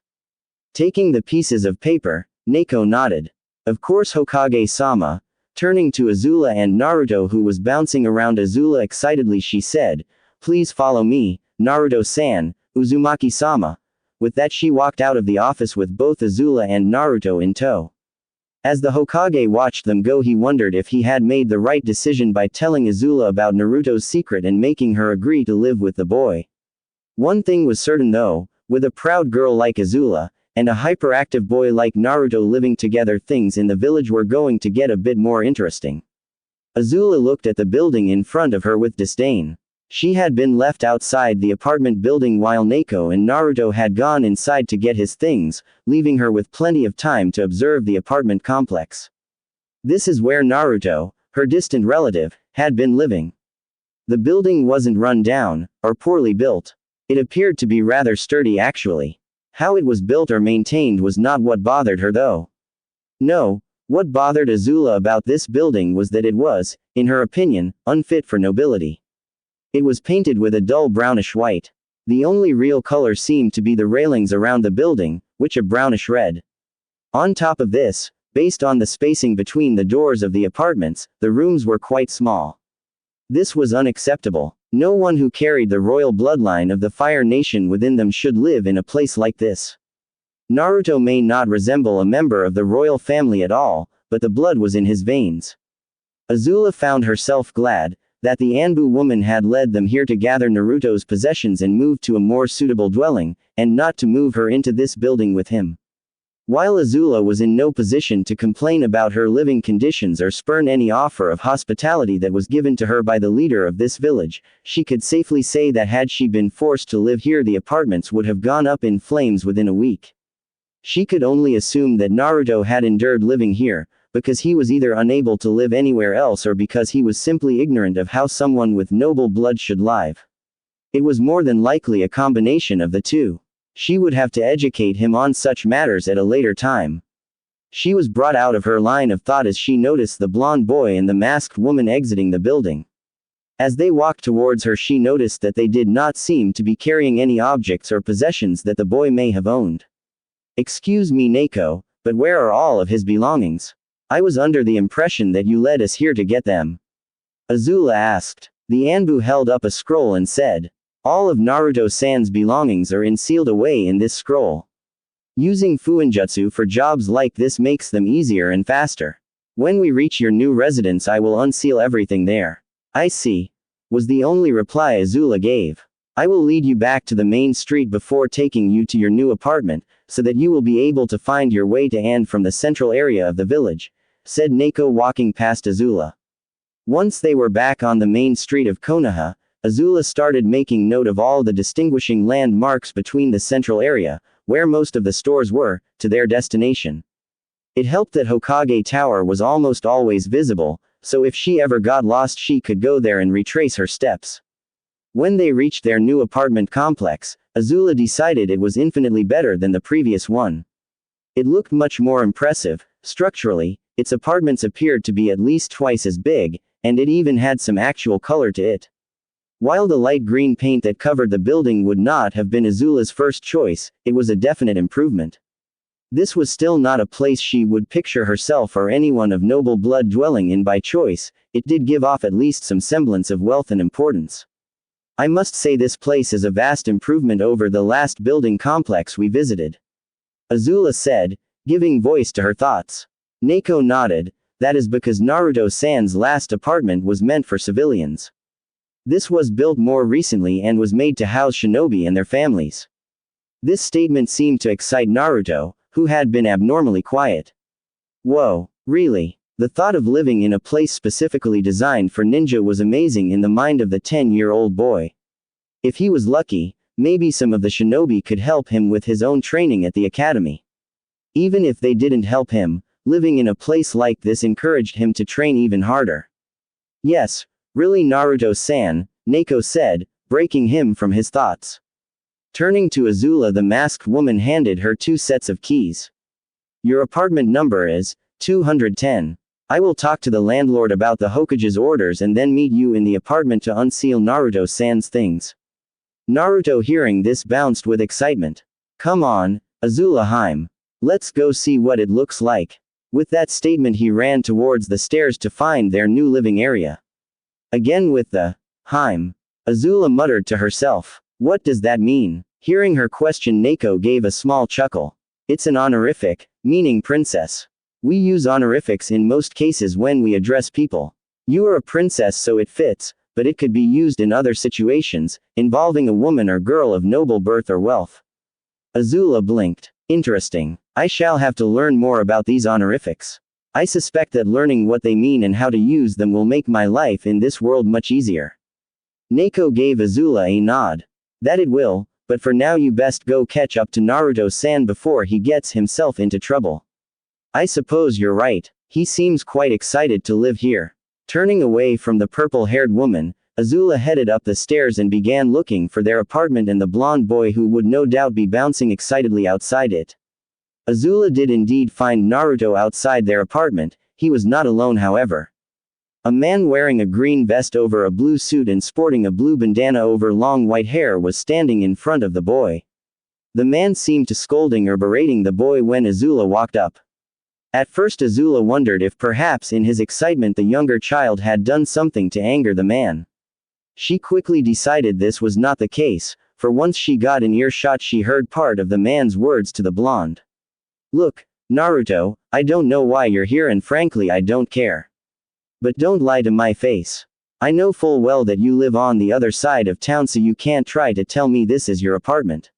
Taking the pieces of paper, Neko nodded. Of course, Hokage-sama. Turning to Azula and Naruto, who was bouncing around Azula excitedly, she said, please follow me, Naruto-san, Uzumaki-sama. With that she walked out of the office with both Azula and Naruto in tow. As the Hokage watched them go, he wondered if he had made the right decision by telling Azula about Naruto's secret and making her agree to live with the boy. One thing was certain though, with a proud girl like Azula, and a hyperactive boy like Naruto living together, things in the village were going to get a bit more interesting. Azula looked at the building in front of her with disdain. She had been left outside the apartment building while Neko and Naruto had gone inside to get his things, leaving her with plenty of time to observe the apartment complex. This is where Naruto, her distant relative, had been living. The building wasn't run down, or poorly built. It appeared to be rather sturdy actually. How it was built or maintained was not what bothered her though. No, what bothered Azula about this building was that it was, in her opinion, unfit for nobility. It was painted with a dull brownish white. The only real color seemed to be the railings around the building, which a brownish red. On top of this, based on the spacing between the doors of the apartments, the rooms were quite small. This was unacceptable. No one who carried the royal bloodline of the Fire Nation within them should live in a place like this. Naruto may not resemble a member of the royal family at all, but the blood was in his veins. Azula found herself glad that the Anbu woman had led them here to gather Naruto's possessions and move to a more suitable dwelling, and not to move her into this building with him. While Azula was in no position to complain about her living conditions or spurn any offer of hospitality that was given to her by the leader of this village, she could safely say that had she been forced to live here, the apartments would have gone up in flames within a week. She could only assume that Naruto had endured living here, because he was either unable to live anywhere else or because he was simply ignorant of how someone with noble blood should live. It was more than likely a combination of the two. She would have to educate him on such matters at a later time. She was brought out of her line of thought as she noticed the blonde boy and the masked woman exiting the building. As they walked towards her, she noticed that they did not seem to be carrying any objects or possessions that the boy may have owned. Excuse me, Neko, but where are all of his belongings? I was under the impression that you led us here to get them. Azula asked. The Anbu held up a scroll and said, all of Naruto-san's belongings are sealed away in this scroll. Using fuinjutsu for jobs like this makes them easier and faster. When we reach your new residence I will unseal everything there. I see, was the only reply Azula gave. I will lead you back to the main street before taking you to your new apartment, so that you will be able to find your way to and from the central area of the village, said Neko walking past Azula. Once they were back on the main street of Konoha, Azula started making note of all the distinguishing landmarks between the central area, where most of the stores were, to their destination. It helped that Hokage Tower was almost always visible, so if she ever got lost she could go there and retrace her steps. When they reached their new apartment complex, Azula decided it was infinitely better than the previous one. It looked much more impressive. Structurally, its apartments appeared to be at least twice as big, and it even had some actual color to it. While the light green paint that covered the building would not have been Azula's first choice, it was a definite improvement. This was still not a place she would picture herself or anyone of noble blood dwelling in by choice. It did give off at least some semblance of wealth and importance. I must say this place is a vast improvement over the last building complex we visited, Azula said, giving voice to her thoughts. Neko nodded. That is because Naruto-san's last apartment was meant for civilians. This was built more recently and was made to house shinobi and their families. This statement seemed to excite Naruto, who had been abnormally quiet. Whoa, really? The thought of living in a place specifically designed for ninja was amazing in the mind of the 10-year-old boy. If he was lucky, maybe some of the shinobi could help him with his own training at the academy. Even if they didn't help him, living in a place like this encouraged him to train even harder. Yes, really Naruto-san, Neko said, breaking him from his thoughts. Turning to Azula, the masked woman handed her 2 sets of keys. Your apartment number is 210. I will talk to the landlord about the Hokage's orders and then meet you in the apartment to unseal Naruto-san's things. Naruto hearing this bounced with excitement. Come on, Azula-hime. Let's go see what it looks like. With that statement he ran towards the stairs to find their new living area. Again with the hime. Azula muttered to herself. What does that mean? Hearing her question Neko gave a small chuckle. It's an honorific, meaning princess. We use honorifics in most cases when we address people. You are a princess so it fits, but it could be used in other situations, involving a woman or girl of noble birth or wealth. Azula blinked. Interesting. I shall have to learn more about these honorifics. I suspect that learning what they mean and how to use them will make my life in this world much easier. Neko gave Azula a nod. That it will, but for now you best go catch up to Naruto-san before he gets himself into trouble. I suppose you're right. He seems quite excited to live here. Turning away from the purple-haired woman, Azula headed up the stairs and began looking for their apartment and the blonde boy who would no doubt be bouncing excitedly outside it. Azula did indeed find Naruto outside their apartment. He was not alone however. A man wearing a green vest over a blue suit and sporting a blue bandana over long white hair was standing in front of the boy. The man seemed to scolding or berating the boy when Azula walked up. At first Azula wondered if perhaps in his excitement the younger child had done something to anger the man. She quickly decided this was not the case, for once she got in earshot she heard part of the man's words to the blonde. Look, Naruto, I don't know why you're here and frankly I don't care. But don't lie to my face. I know full well that you live on the other side of town so you can't try to tell me this is your apartment.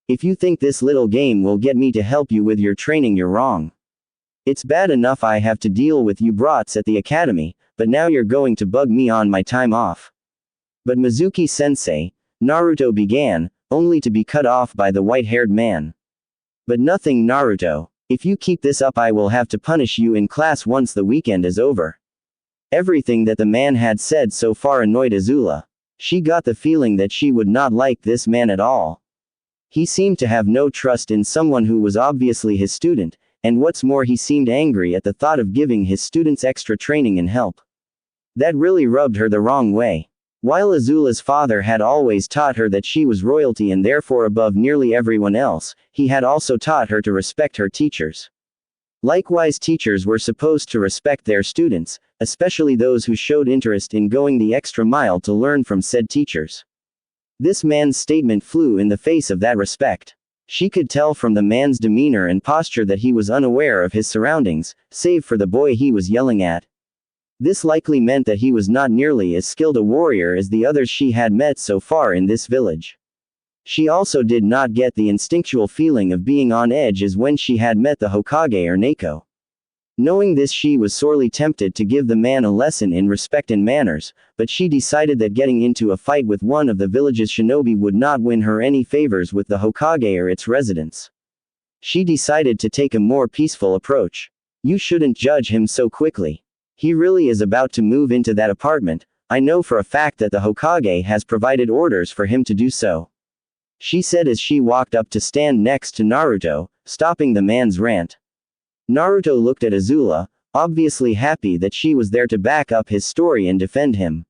If you think this little game will get me to help you with your training you're wrong. It's bad enough I have to deal with you brats at the academy, but now you're going to bug me on my time off. But Mizuki-sensei, Naruto began, only to be cut off by the white-haired man. But nothing Naruto. If you keep this up I will have to punish you in class once the weekend is over. Everything that the man had said so far annoyed Azula. She got the feeling that she would not like this man at all. He seemed to have no trust in someone who was obviously his student, and what's more he seemed angry at the thought of giving his students extra training and help. That really rubbed her the wrong way. While Azula's father had always taught her that she was royalty and therefore above nearly everyone else, he had also taught her to respect her teachers. Likewise teachers were supposed to respect their students, especially those who showed interest in going the extra mile to learn from said teachers. This man's statement flew in the face of that respect. She could tell from the man's demeanor and posture that he was unaware of his surroundings, save for the boy he was yelling at. This likely meant that he was not nearly as skilled a warrior as the others she had met so far in this village. She also did not get the instinctual feeling of being on edge as when she had met the Hokage or Neko. Knowing this, she was sorely tempted to give the man a lesson in respect and manners, but she decided that getting into a fight with one of the village's shinobi would not win her any favors with the Hokage or its residents. She decided to take a more peaceful approach. You shouldn't judge him so quickly. He really is about to move into that apartment. I know for a fact that the Hokage has provided orders for him to do so, she said as she walked up to stand next to Naruto, stopping the man's rant. Naruto looked at Azula, obviously happy that she was there to back up his story and defend him.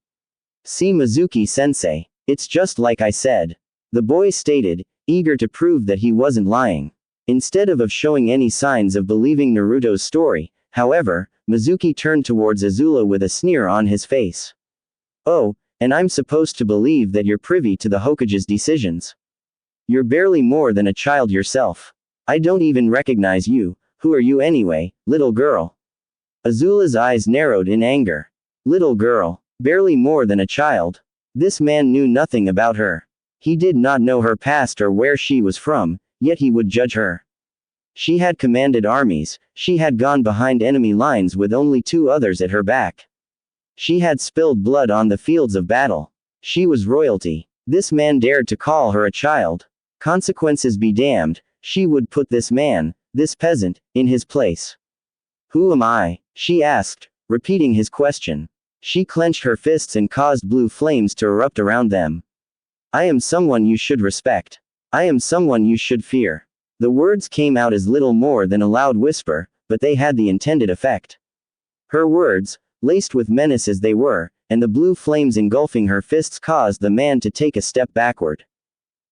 See Mizuki-sensei. It's just like I said, the boy stated, eager to prove that he wasn't lying. Instead of showing any signs of believing Naruto's story, however, Mizuki turned towards Azula with a sneer on his face. Oh, and I'm supposed to believe that you're privy to the Hokage's decisions? You're barely more than a child yourself. I don't even recognize you. Who are you anyway, little girl? Azula's eyes narrowed in anger. Little girl. Barely more than a child. This man knew nothing about her. He did not know her past or where she was from, yet he would judge her. She had commanded armies, she had gone behind enemy lines with only 2 others at her back. She had spilled blood on the fields of battle. She was royalty. This man dared to call her a child. Consequences be damned, she would put this man, this peasant, in his place. Who am I? She asked, repeating his question. She clenched her fists and caused blue flames to erupt around them. I am someone you should respect. I am someone you should fear. The words came out as little more than a loud whisper, but they had the intended effect. Her words, laced with menace as they were, and the blue flames engulfing her fists caused the man to take a step backward.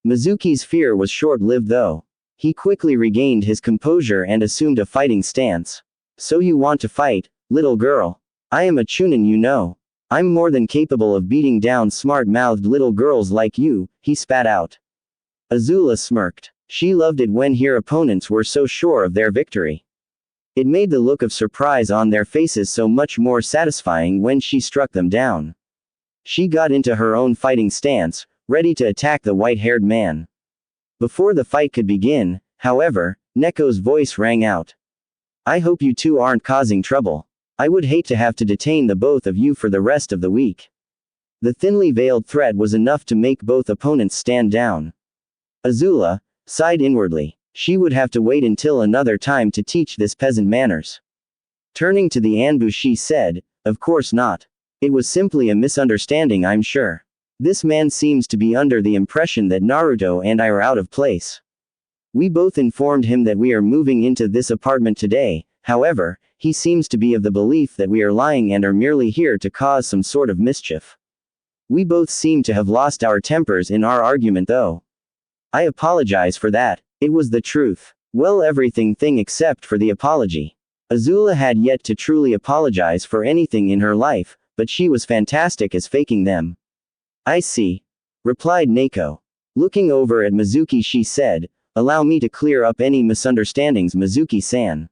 Mizuki's fear was short-lived though. He quickly regained his composure and assumed a fighting stance. So you want to fight, little girl? I am a chunin, you know. I'm more than capable of beating down smart-mouthed little girls like you, he spat out. Azula smirked. She loved it when her opponents were so sure of their victory. It made the look of surprise on their faces so much more satisfying when she struck them down. She got into her own fighting stance, ready to attack the white-haired man. Before the fight could begin, however, Neko's voice rang out. I hope you two aren't causing trouble. I would hate to have to detain the both of you for the rest of the week. The thinly veiled threat was enough to make both opponents stand down. Azula sighed inwardly. She would have to wait until another time to teach this peasant manners. Turning to the Anbu, she said, of course not. It was simply a misunderstanding, I'm sure. This man seems to be under the impression that Naruto and I are out of place. We both informed him that we are moving into this apartment today, however, he seems to be of the belief that we are lying and are merely here to cause some sort of mischief. We both seem to have lost our tempers in our argument though. I apologize for that, it was the truth. Well, everything except for the apology. Azula had yet to truly apologize for anything in her life, but she was fantastic as faking them. I see, replied Neko. Looking over at Mizuki, she said, allow me to clear up any misunderstandings, Mizuki-san.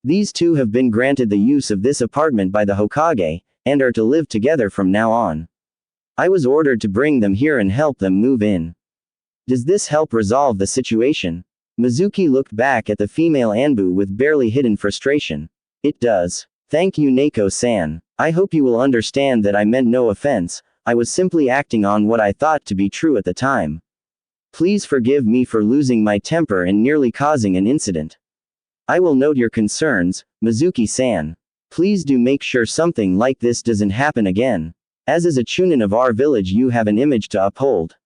These two have been granted the use of this apartment by the Hokage, and are to live together from now on. I was ordered to bring them here and help them move in. Does this help resolve the situation? Mizuki looked back at the female Anbu with barely hidden frustration. It does. Thank you, Neko-san. I hope you will understand that I meant no offense. I was simply acting on what I thought to be true at the time. Please forgive me for losing my temper and nearly causing an incident. I will note your concerns, Mizuki-san. Please do make sure something like this doesn't happen again. As is a chunin of our village, you have an image to uphold.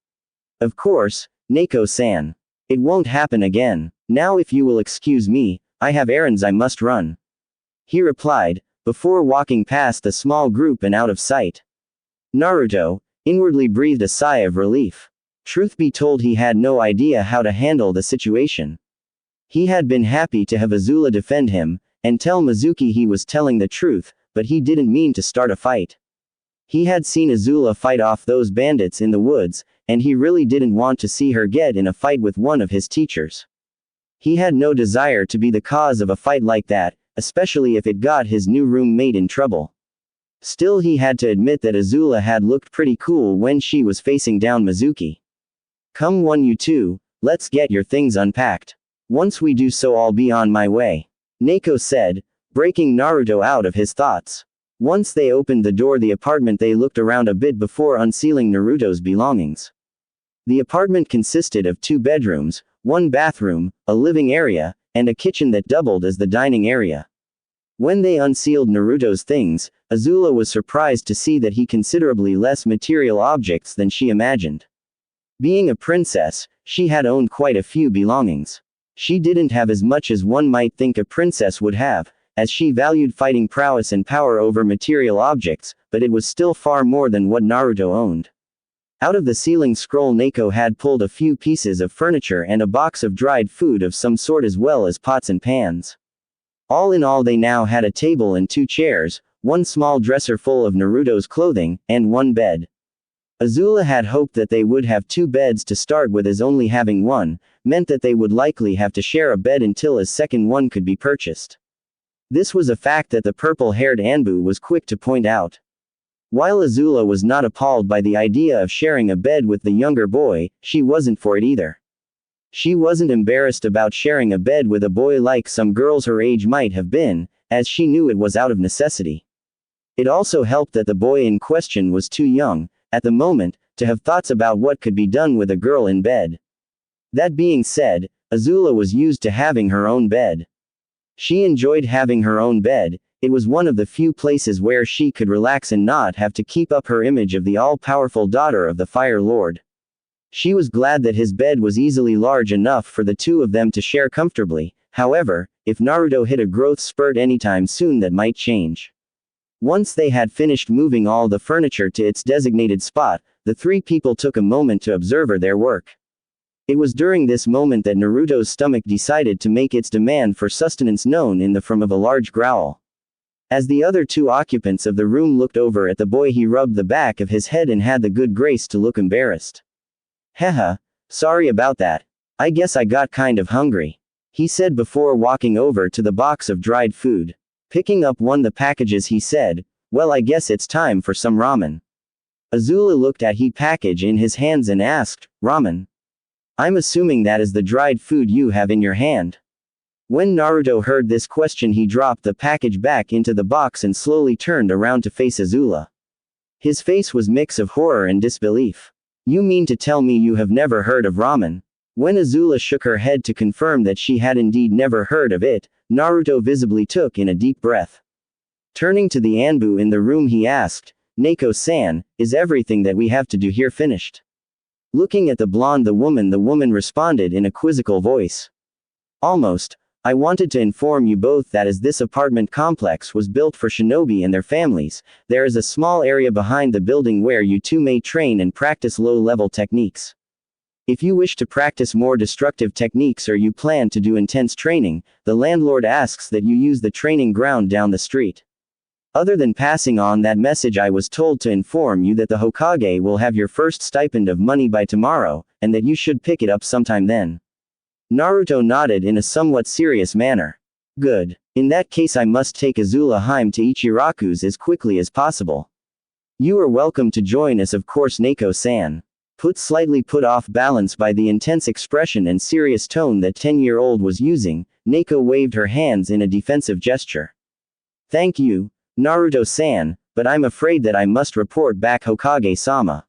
Of course, Neko-san. It won't happen again. Now if you will excuse me, I have errands I must run. He replied, before walking past the small group and out of sight. Naruto inwardly breathed a sigh of relief. Truth be told, he had no idea how to handle the situation. He had been happy to have Azula defend him, and tell Mizuki he was telling the truth, but he didn't mean to start a fight. He had seen Azula fight off those bandits in the woods, and he really didn't want to see her get in a fight with one of his teachers. He had no desire to be the cause of a fight like that, especially if it got his new roommate in trouble. Still, he had to admit that Azula had looked pretty cool when she was facing down Mizuki. Come on you two, let's get your things unpacked. Once we do so I'll be on my way. Neko said, breaking Naruto out of his thoughts. Once they opened the door the apartment they looked around a bit before unsealing Naruto's belongings. The apartment consisted of 2 bedrooms, 1 bathroom, a living area, and a kitchen that doubled as the dining area. When they unsealed Naruto's things, Azula was surprised to see that he considerably less material objects than she imagined. Being a princess, she had owned quite a few belongings. She didn't have as much as one might think a princess would have, as she valued fighting prowess and power over material objects, but it was still far more than what Naruto owned. Out of the ceiling scroll Neko had pulled a few pieces of furniture and a box of dried food of some sort as well as pots and pans. All in all they now had a table and 2 chairs, 1 small dresser full of Naruto's clothing, and 1 bed. Azula had hoped that they would have 2 beds to start with, as only having 1 meant that they would likely have to share a bed until a second one could be purchased. This was a fact that the purple-haired Anbu was quick to point out. While Azula was not appalled by the idea of sharing a bed with the younger boy, she wasn't for it either. She wasn't embarrassed about sharing a bed with a boy like some girls her age might have been, as she knew it was out of necessity. It also helped that the boy in question was too young, at the moment, to have thoughts about what could be done with a girl in bed. That being said, Azula was used to having her own bed. She enjoyed having her own bed. It was one of the few places where she could relax and not have to keep up her image of the all-powerful daughter of the Fire Lord. She was glad that his bed was easily large enough for the 2 of them to share comfortably. However, if Naruto hit a growth spurt anytime soon that might change. Once they had finished moving all the furniture to its designated spot, the 3 people took a moment to observe their work. It was during this moment that Naruto's stomach decided to make its demand for sustenance known in the form of a large growl. As the other 2 occupants of the room looked over at the boy, he rubbed the back of his head and had the good grace to look embarrassed. Haha, sorry about that. I guess I got kind of hungry, he said before walking over to the box of dried food. Picking up one of the packages he said, well, I guess it's time for some ramen. Azula looked at the package in his hands and asked, ramen? I'm assuming that is the dried food you have in your hand. When Naruto heard this question he dropped the package back into the box and slowly turned around to face Azula. His face was a mix of horror and disbelief. You mean to tell me you have never heard of ramen? When Azula shook her head to confirm that she had indeed never heard of it, Naruto visibly took in a deep breath. Turning to the Anbu in the room he asked, Neko-san, is everything that we have to do here finished? Looking at the woman responded in a quizzical voice. Almost. I wanted to inform you both that as this apartment complex was built for shinobi and their families, there is a small area behind the building where you 2 may train and practice low-level techniques. If you wish to practice more destructive techniques or you plan to do intense training, the landlord asks that you use the training ground down the street. Other than passing on that message, I was told to inform you that the Hokage will have your first stipend of money by tomorrow, and that you should pick it up sometime then. Naruto nodded in a somewhat serious manner. Good. In that case I must take Azula home to Ichiraku's as quickly as possible. You are welcome to join us, of course, Neko-san. Slightly put off balance by the intense expression and serious tone that 10-year-old was using, Neko waved her hands in a defensive gesture. Thank you, Naruto-san, but I'm afraid that I must report back, Hokage-sama.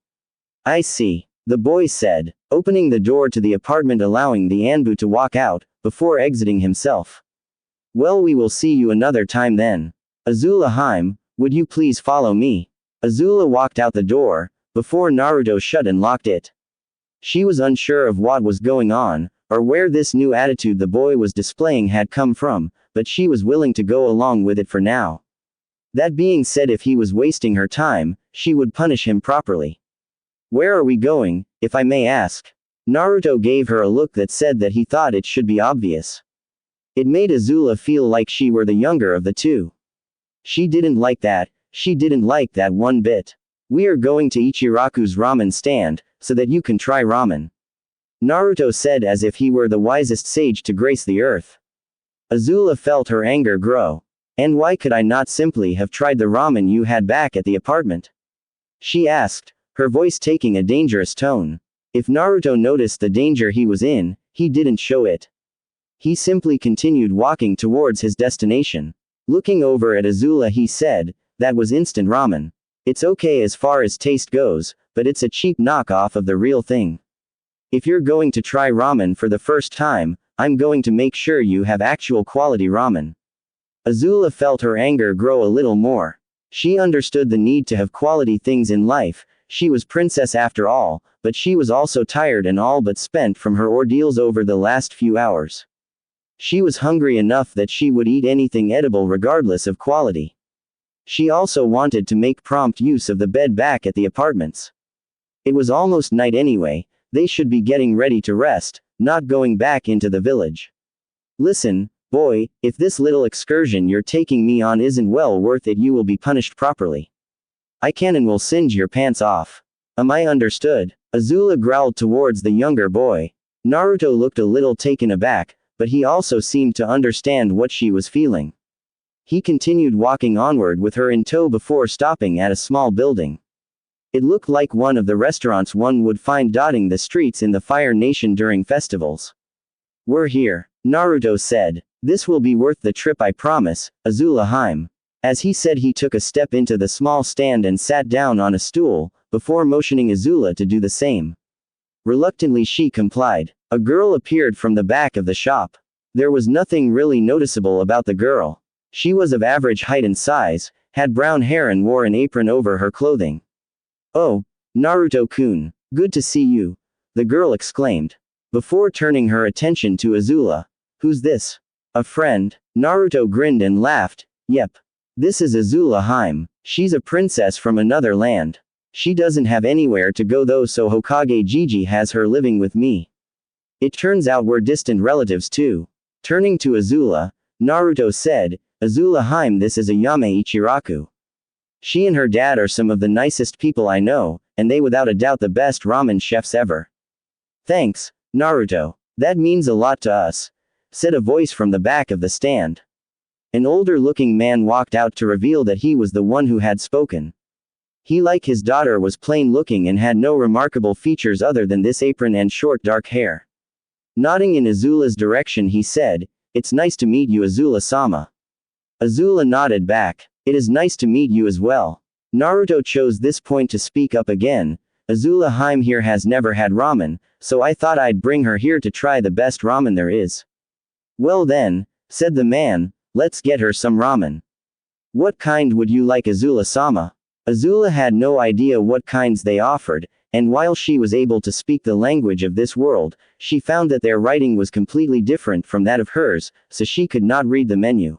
I see, the boy said, opening the door to the apartment allowing the Anbu to walk out, before exiting himself. Well, we will see you another time then. Azula, would you please follow me? Azula walked out the door, before Naruto shut and locked it. She was unsure of what was going on, or where this new attitude the boy was displaying had come from, but she was willing to go along with it for now. That being said, if he was wasting her time, she would punish him properly. Where are we going, if I may ask? Naruto gave her a look that said that he thought it should be obvious. It made Azula feel like she were the younger of the 2. She didn't like that one bit. We are going to Ichiraku's ramen stand, so that you can try ramen. Naruto said as if he were the wisest sage to grace the earth. Azula felt her anger grow. And why could I not simply have tried the ramen you had back at the apartment? She asked, her voice taking a dangerous tone. If Naruto noticed the danger he was in, he didn't show it. He simply continued walking towards his destination. Looking over at Azula he said, that was instant ramen. It's okay as far as taste goes, but it's a cheap knockoff of the real thing. If you're going to try ramen for the first time, I'm going to make sure you have actual quality ramen. Azula felt her anger grow a little more. She understood the need to have quality things in life. She was princess after all, but she was also tired and all but spent from her ordeals over the last few hours. She was hungry enough that she would eat anything edible regardless of quality. She also wanted to make prompt use of the bed back at the apartments. It was almost night anyway, they should be getting ready to rest, not going back into the village. Listen, boy, if this little excursion you're taking me on isn't well worth it, you will be punished properly. I can and will singe your pants off. Am I understood? Azula growled towards the younger boy. Naruto looked a little taken aback, but he also seemed to understand what she was feeling. He continued walking onward with her in tow before stopping at a small building. It looked like one of the restaurants one would find dotting the streets in the Fire Nation during festivals. We're here, Naruto said. This will be worth the trip, I promise, Azula Haim. As he said, he took a step into the small stand and sat down on a stool, before motioning Azula to do the same. Reluctantly she complied. A girl appeared from the back of the shop. There was nothing really noticeable about the girl. She was of average height and size, had brown hair and wore an apron over her clothing. Oh, Naruto-kun, good to see you, the girl exclaimed, before turning her attention to Azula. Who's this? A friend? Naruto grinned and laughed. Yep. This is Azula Haim. She's a princess from another land. She doesn't have anywhere to go though, so Hokage Gigi has her living with me. It turns out we're distant relatives too. Turning to Azula, Naruto said, Azula Haim, this is Ayame Ichiraku. She and her dad are some of the nicest people I know, and they without a doubt the best ramen chefs ever. Thanks, Naruto. That means a lot to us, said a voice from the back of the stand. An older-looking man walked out to reveal that he was the one who had spoken. He, like his daughter, was plain-looking and had no remarkable features other than this apron and short dark hair. Nodding in Azula's direction he said, It's nice to meet you, Azula-sama. Azula nodded back. It is nice to meet you as well. Naruto chose this point to speak up again. Azula Haim here has never had ramen, so I thought I'd bring her here to try the best ramen there is. Well then, said the man, let's get her some ramen. What kind would you like, Azula-sama? Azula had no idea what kinds they offered, and while she was able to speak the language of this world, she found that their writing was completely different from that of hers, so she could not read the menu.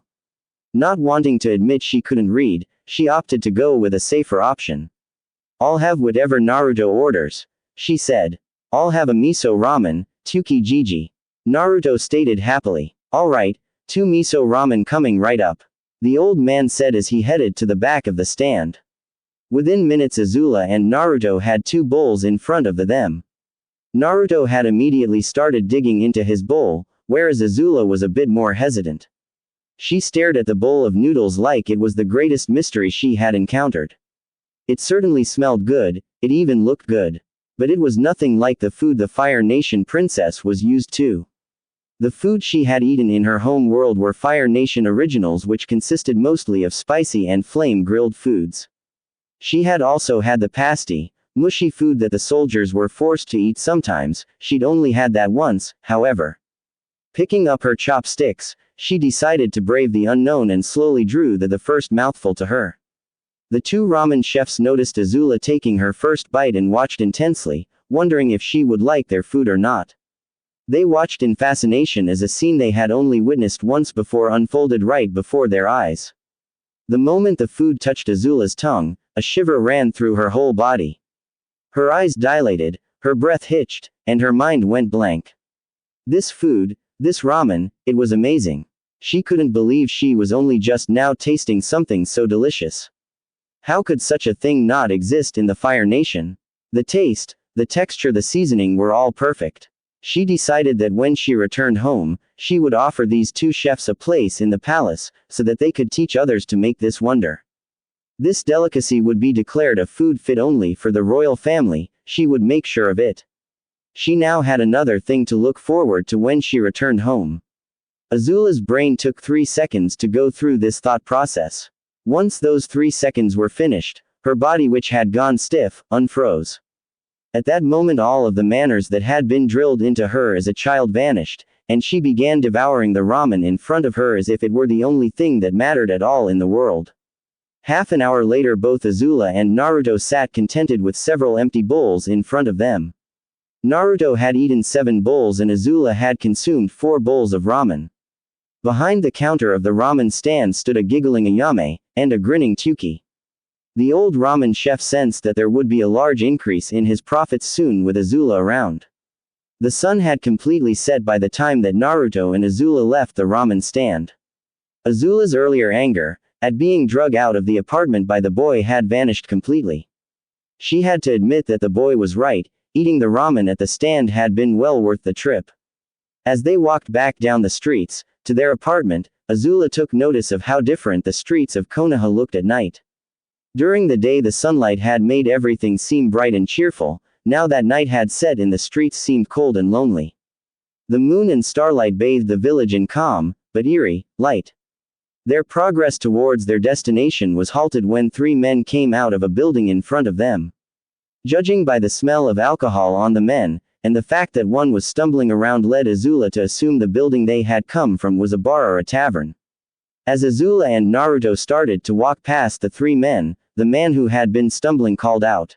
Not wanting to admit she couldn't read, she opted to go with a safer option. I'll have whatever Naruto orders, she said. I'll have a miso ramen, Tuki Gigi. Naruto stated happily. Alright, 2 miso ramen coming right up, the old man said as he headed to the back of the stand. Within minutes Azula and Naruto had 2 bowls in front of them. Naruto had immediately started digging into his bowl, whereas Azula was a bit more hesitant. She stared at the bowl of noodles like it was the greatest mystery she had encountered. It certainly smelled good, it even looked good. But it was nothing like the food the Fire Nation princess was used to. The food she had eaten in her home world were Fire Nation originals, which consisted mostly of spicy and flame-grilled foods. She had also had the pasty, mushy food that the soldiers were forced to eat sometimes. She'd only had that once, however. Picking up her chopsticks, she decided to brave the unknown and slowly drew the first mouthful to her. The 2 ramen chefs noticed Azula taking her first bite and watched intensely, wondering if she would like their food or not. They watched in fascination as a scene they had only witnessed once before unfolded right before their eyes. The moment the food touched Azula's tongue, a shiver ran through her whole body. Her eyes dilated, her breath hitched, and her mind went blank. This food, this ramen, it was amazing. She couldn't believe she was only just now tasting something so delicious. How could such a thing not exist in the Fire Nation? The taste, The texture, the seasoning were all perfect. She decided that when she returned home, she would offer these two chefs a place in the palace, so that they could teach others to make this wonder. This delicacy would be declared a food fit only for the royal family, she would make sure of it. She now had another thing to look forward to when she returned home. Azula's brain took 3 seconds to go through this thought process. Once those 3 seconds were finished, her body, which had gone stiff, unfroze. At that moment all of the manners that had been drilled into her as a child vanished, and she began devouring the ramen in front of her as if it were the only thing that mattered at all in the world. Half an hour later both Azula and Naruto sat contented with several empty bowls in front of them. Naruto had eaten 7 bowls and Azula had consumed 4 bowls of ramen. Behind the counter of the ramen stand stood a giggling Ayame, and a grinning Tyuki. The old ramen chef sensed that there would be a large increase in his profits soon with Azula around. The sun had completely set by the time that Naruto and Azula left the ramen stand. Azula's earlier anger, at being dragged out of the apartment by the boy, had vanished completely. She had to admit that the boy was right, eating the ramen at the stand had been well worth the trip. As they walked back down the streets, to their apartment, Azula took notice of how different the streets of Konoha looked at night. During the day the sunlight had made everything seem bright and cheerful, now that night had set in the streets seemed cold and lonely. The moon and starlight bathed the village in calm, but eerie, light. Their progress towards their destination was halted when 3 men came out of a building in front of them. Judging by the smell of alcohol on the men, and the fact that one was stumbling around led Azula to assume the building they had come from was a bar or a tavern. As Azula and Naruto started to walk past the 3 men, the man who had been stumbling called out,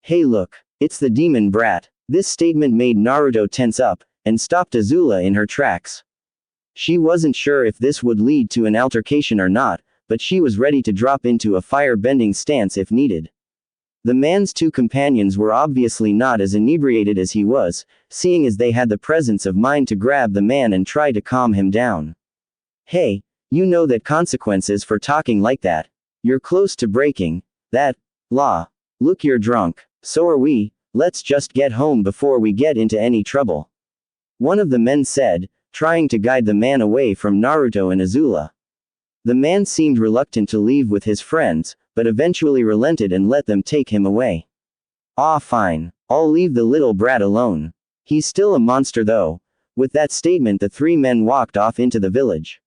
"Hey look, it's the demon brat." This statement made Naruto tense up, and stopped Azula in her tracks. She wasn't sure if this would lead to an altercation or not, but she was ready to drop into a fire-bending stance if needed. The man's 2 companions were obviously not as inebriated as he was, seeing as they had the presence of mind to grab the man and try to calm him down. "Hey, you know that consequences for talking like that. You're close to breaking that law. Look, you're drunk. So are we. Let's just get home before we get into any trouble," one of the men said, trying to guide the man away from Naruto and Azula. The man seemed reluctant to leave with his friends, but eventually relented and let them take him away. "Ah, fine. I'll leave the little brat alone. He's still a monster though." With that statement the 3 men walked off into the village.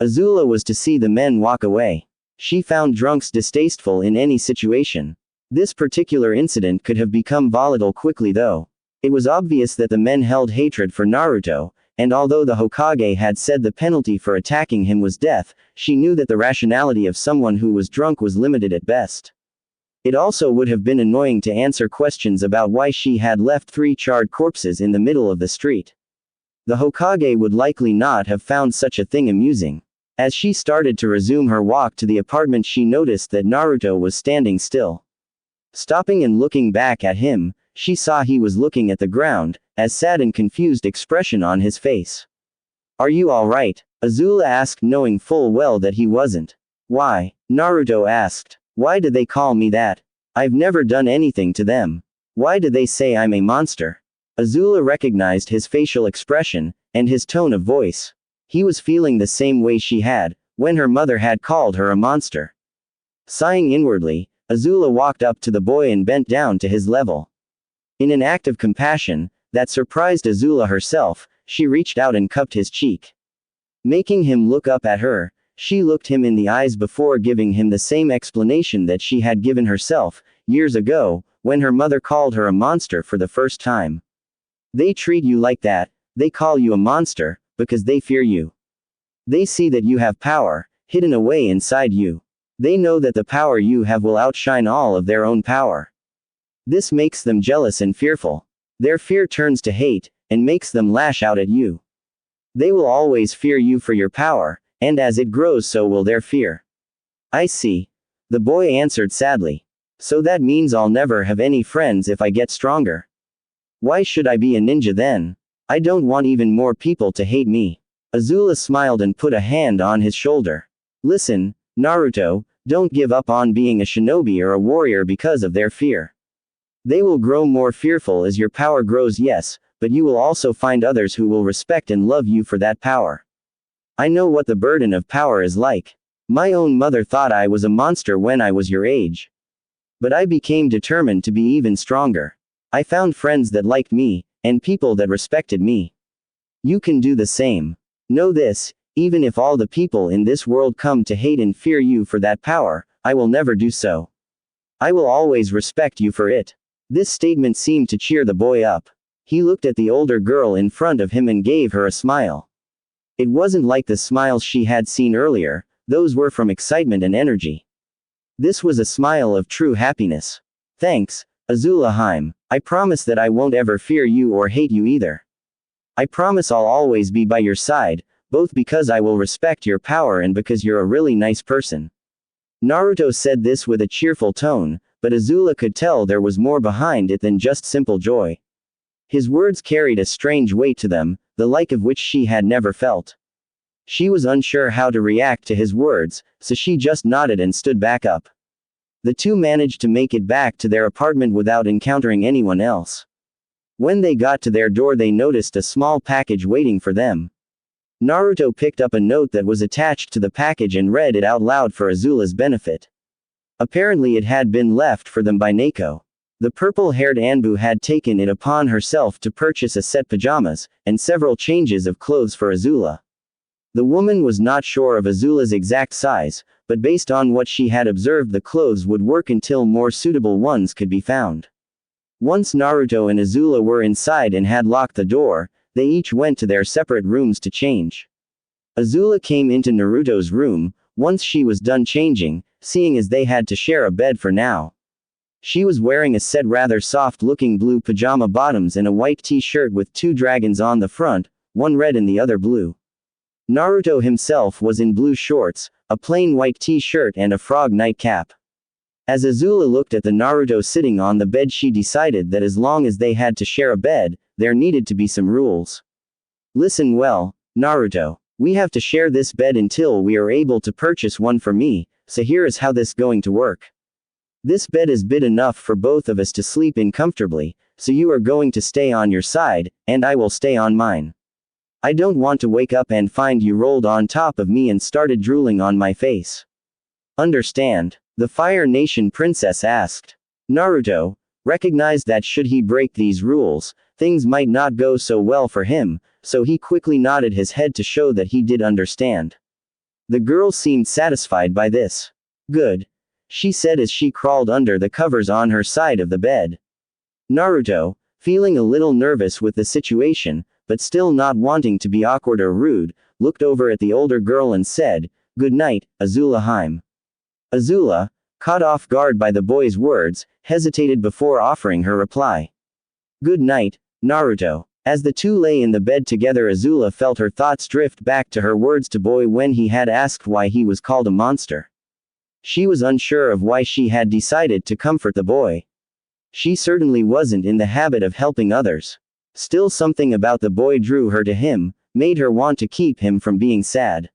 Azula was to see the men walk away. She found drunks distasteful in any situation. This particular incident could have become volatile quickly though. It was obvious that the men held hatred for Naruto, and although the Hokage had said the penalty for attacking him was death, she knew that the rationality of someone who was drunk was limited at best. It also would have been annoying to answer questions about why she had left 3 charred corpses in the middle of the street. The Hokage would likely not have found such a thing amusing. As she started to resume her walk to the apartment she noticed that Naruto was standing still. Stopping and looking back at him, she saw he was looking at the ground, a sad and confused expression on his face. "Are you alright?" Azula asked, knowing full well that he wasn't. "Why?" Naruto asked. "Why do they call me that? I've never done anything to them. Why do they say I'm a monster?" Azula recognized his facial expression, and his tone of voice. He was feeling the same way she had, when her mother had called her a monster. Sighing inwardly, Azula walked up to the boy and bent down to his level. In an act of compassion, that surprised Azula herself, she reached out and cupped his cheek. Making him look up at her, she looked him in the eyes before giving him the same explanation that she had given herself, years ago, when her mother called her a monster for the first time. "They treat you like that, they call you a monster, because they fear you. They see that you have power, hidden away inside you. They know that the power you have will outshine all of their own power. This makes them jealous and fearful. Their fear turns to hate, and makes them lash out at you. They will always fear you for your power, and as it grows so will their fear." "I see," the boy answered sadly. "So that means I'll never have any friends if I get stronger. Why should I be a ninja then? I don't want even more people to hate me." Azula smiled and put a hand on his shoulder. "Listen, Naruto, don't give up on being a shinobi or a warrior because of their fear. They will grow more fearful as your power grows, yes, but you will also find others who will respect and love you for that power. I know what the burden of power is like. My own mother thought I was a monster when I was your age. But I became determined to be even stronger. I found friends that liked me, and people that respected me. You can do the same. Know this, even if all the people in this world come to hate and fear you for that power, I will never do so. I will always respect you for it. This statement seemed to cheer the boy up. He looked at the older girl in front of him and gave her a smile. It wasn't like the smiles she had seen earlier, those were from excitement and energy. This was a smile of true happiness. Thanks, Azula. I promise that I won't ever fear you or hate you either. I promise I'll always be by your side, both because I will respect your power and because you're a really nice person. Naruto said this with a cheerful tone, but Azula could tell there was more behind it than just simple joy. His words carried a strange weight to them, the like of which she had never felt. She was unsure how to react to his words, so she just nodded and stood back up. The two managed to make it back to their apartment without encountering anyone else. When they got to their door, they noticed a small package waiting for them. Naruto picked up a note that was attached to the package and read it out loud for Azula's benefit. Apparently it had been left for them by Neko. The purple-haired Anbu had taken it upon herself to purchase a set pajamas, and several changes of clothes for Azula. The woman was not sure of Azula's exact size, but based on what she had observed, the clothes would work until more suitable ones could be found. Once Naruto and Azula were inside and had locked the door, they each went to their separate rooms to change. Azula came into Naruto's room, once she was done changing, seeing as they had to share a bed for now. She was wearing a set rather soft-looking blue pajama bottoms and a white t-shirt with two dragons on the front, one red and the other blue. Naruto himself was in blue shorts, a plain white t-shirt and a frog nightcap. As Azula looked at the Naruto sitting on the bed, she decided that as long as they had to share a bed, there needed to be some rules. Listen well, Naruto. We have to share this bed until we are able to purchase one for me, so here is how this going to work. This bed is big enough for both of us to sleep in comfortably, so you are going to stay on your side, and I will stay on mine. I don't want to wake up and find you rolled on top of me and started drooling on my face. Understand? The Fire Nation princess asked. Naruto recognized that should he break these rules, things might not go so well for him, so he quickly nodded his head to show that he did understand. The girl seemed satisfied by this. Good, she said as she crawled under the covers on her side of the bed. Naruto, feeling a little nervous with the situation, but still not wanting to be awkward or rude, looked over at the older girl and said, "Good night, Azula." Azula, caught off guard by the boy's words, hesitated before offering her reply. Good night, Naruto. As the two lay in the bed together, Azula felt her thoughts drift back to her words to boy when he had asked why he was called a monster. She was unsure of why she had decided to comfort the boy. She certainly wasn't in the habit of helping others. Still, something about the boy drew her to him, made her want to keep him from being sad.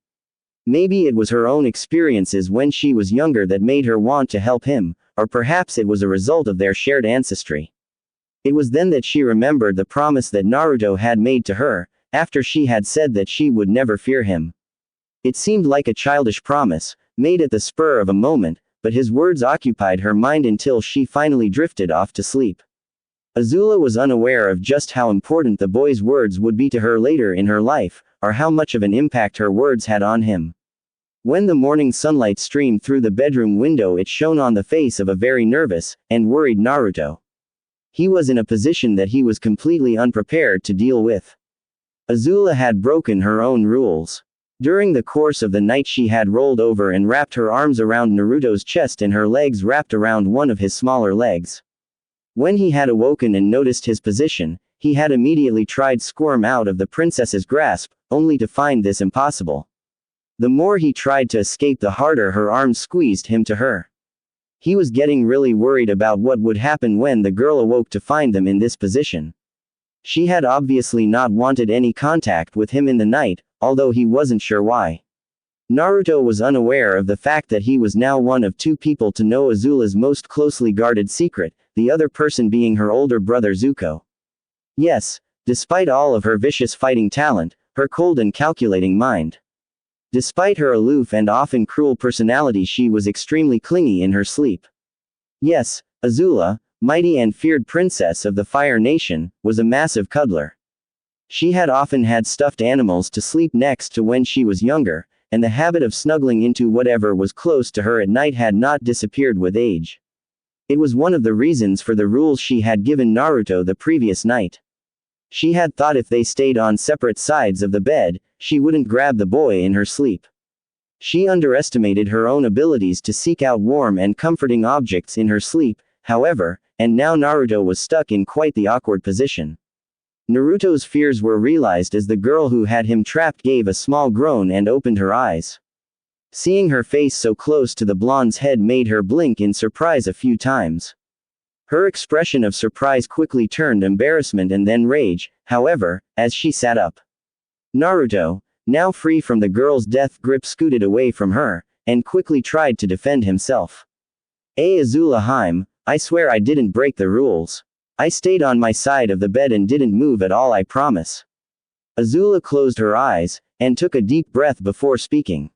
Maybe it was her own experiences when she was younger that made her want to help him, or perhaps it was a result of their shared ancestry. It was then that she remembered the promise that Naruto had made to her, after she had said that she would never fear him. It seemed like a childish promise, made at the spur of a moment, but his words occupied her mind until she finally drifted off to sleep. Azula was unaware of just how important the boy's words would be to her later in her life, or how much of an impact her words had on him. When the morning sunlight streamed through the bedroom window, it shone on the face of a very nervous and worried Naruto. He was in a position that he was completely unprepared to deal with. Azula had broken her own rules. During the course of the night, she had rolled over and wrapped her arms around Naruto's chest and her legs wrapped around one of his smaller legs. When he had awoken and noticed his position, he had immediately tried to squirm out of the princess's grasp, only to find this impossible. The more he tried to escape, the harder her arms squeezed him to her. He was getting really worried about what would happen when the girl awoke to find them in this position. She had obviously not wanted any contact with him in the night, although he wasn't sure why. Naruto was unaware of the fact that he was now one of two people to know Azula's most closely guarded secret, the other person being her older brother Zuko. Yes, despite all of her vicious fighting talent, her cold and calculating mind. Despite her aloof and often cruel personality, she was extremely clingy in her sleep. Yes, Azula, mighty and feared princess of the Fire Nation, was a massive cuddler. She had often had stuffed animals to sleep next to when she was younger, and the habit of snuggling into whatever was close to her at night had not disappeared with age. It was one of the reasons for the rules she had given Naruto the previous night. She had thought if they stayed on separate sides of the bed, she wouldn't grab the boy in her sleep. She underestimated her own abilities to seek out warm and comforting objects in her sleep, however, and now Naruto was stuck in quite the awkward position. Naruto's fears were realized as the girl who had him trapped gave a small groan and opened her eyes. Seeing her face so close to the blonde's head made her blink in surprise a few times. Her expression of surprise quickly turned embarrassment and then rage, however, as she sat up. Naruto, now free from the girl's death grip, scooted away from her, and quickly tried to defend himself. Azula, I swear I didn't break the rules. I stayed on my side of the bed and didn't move at all, I promise. Azula closed her eyes, and took a deep breath before speaking.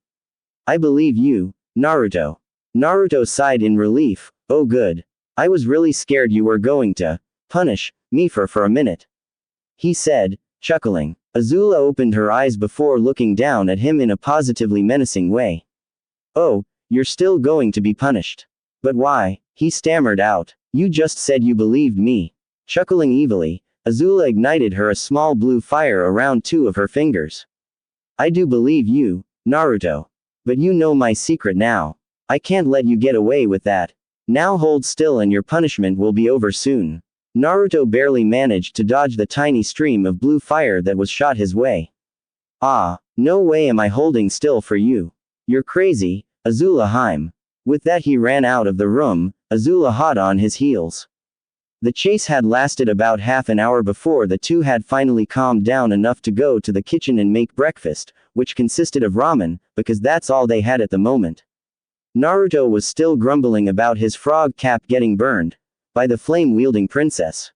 I believe you, Naruto. Naruto sighed in relief. Oh good. I was really scared you were going to punish me for a minute. He said, chuckling. Azula opened her eyes before looking down at him in a positively menacing way. Oh, you're still going to be punished. But why? He stammered out. You just said you believed me. Chuckling evilly, Azula ignited a small blue fire around two of her fingers. I do believe you, Naruto. But you know my secret now. I can't let you get away with that. Now hold still and your punishment will be over soon. Naruto barely managed to dodge the tiny stream of blue fire that was shot his way. Ah, no way am I holding still for you. You're crazy, Azula. With that he ran out of the room, Azula hot on his heels. The chase had lasted about half an hour before the two had finally calmed down enough to go to the kitchen and make breakfast, which consisted of ramen, because that's all they had at the moment. Naruto was still grumbling about his frog cap getting burned by the flame-wielding princess.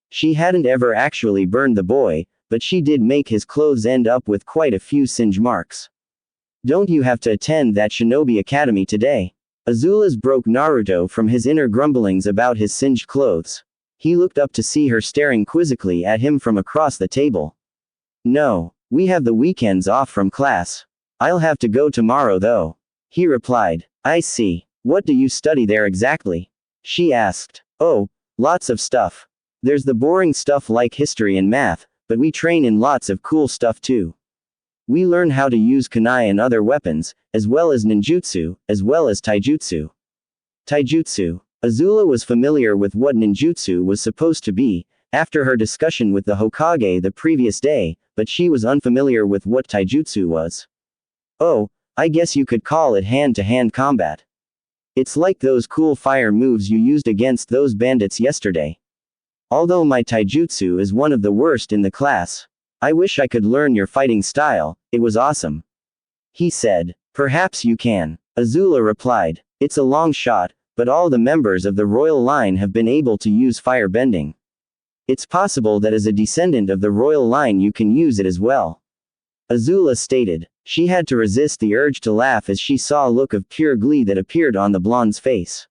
She hadn't ever actually burned the boy, but she did make his clothes end up with quite a few singe marks. Don't you have to attend that shinobi academy today? Azula's broke Naruto from his inner grumblings about his singed clothes. He looked up to see her staring quizzically at him from across the table. No, we have the weekends off from class. I'll have to go tomorrow though. He replied. I see. What do you study there exactly? She asked. Oh, lots of stuff. There's the boring stuff like history and math, but we train in lots of cool stuff too. We learn how to use kunai and other weapons, as well as ninjutsu, as well as taijutsu. Taijutsu. Azula was familiar with what ninjutsu was supposed to be, after her discussion with the Hokage the previous day, but she was unfamiliar with what taijutsu was. Oh, I guess you could call it hand-to-hand combat. It's like those cool fire moves you used against those bandits yesterday. Although my taijutsu is one of the worst in the class. I wish I could learn your fighting style, it was awesome. He said. Perhaps you can. Azula replied. It's a long shot, but all the members of the royal line have been able to use firebending. It's possible that as a descendant of the royal line you can use it as well. Azula stated. She had to resist the urge to laugh as she saw a look of pure glee that appeared on the blonde's face.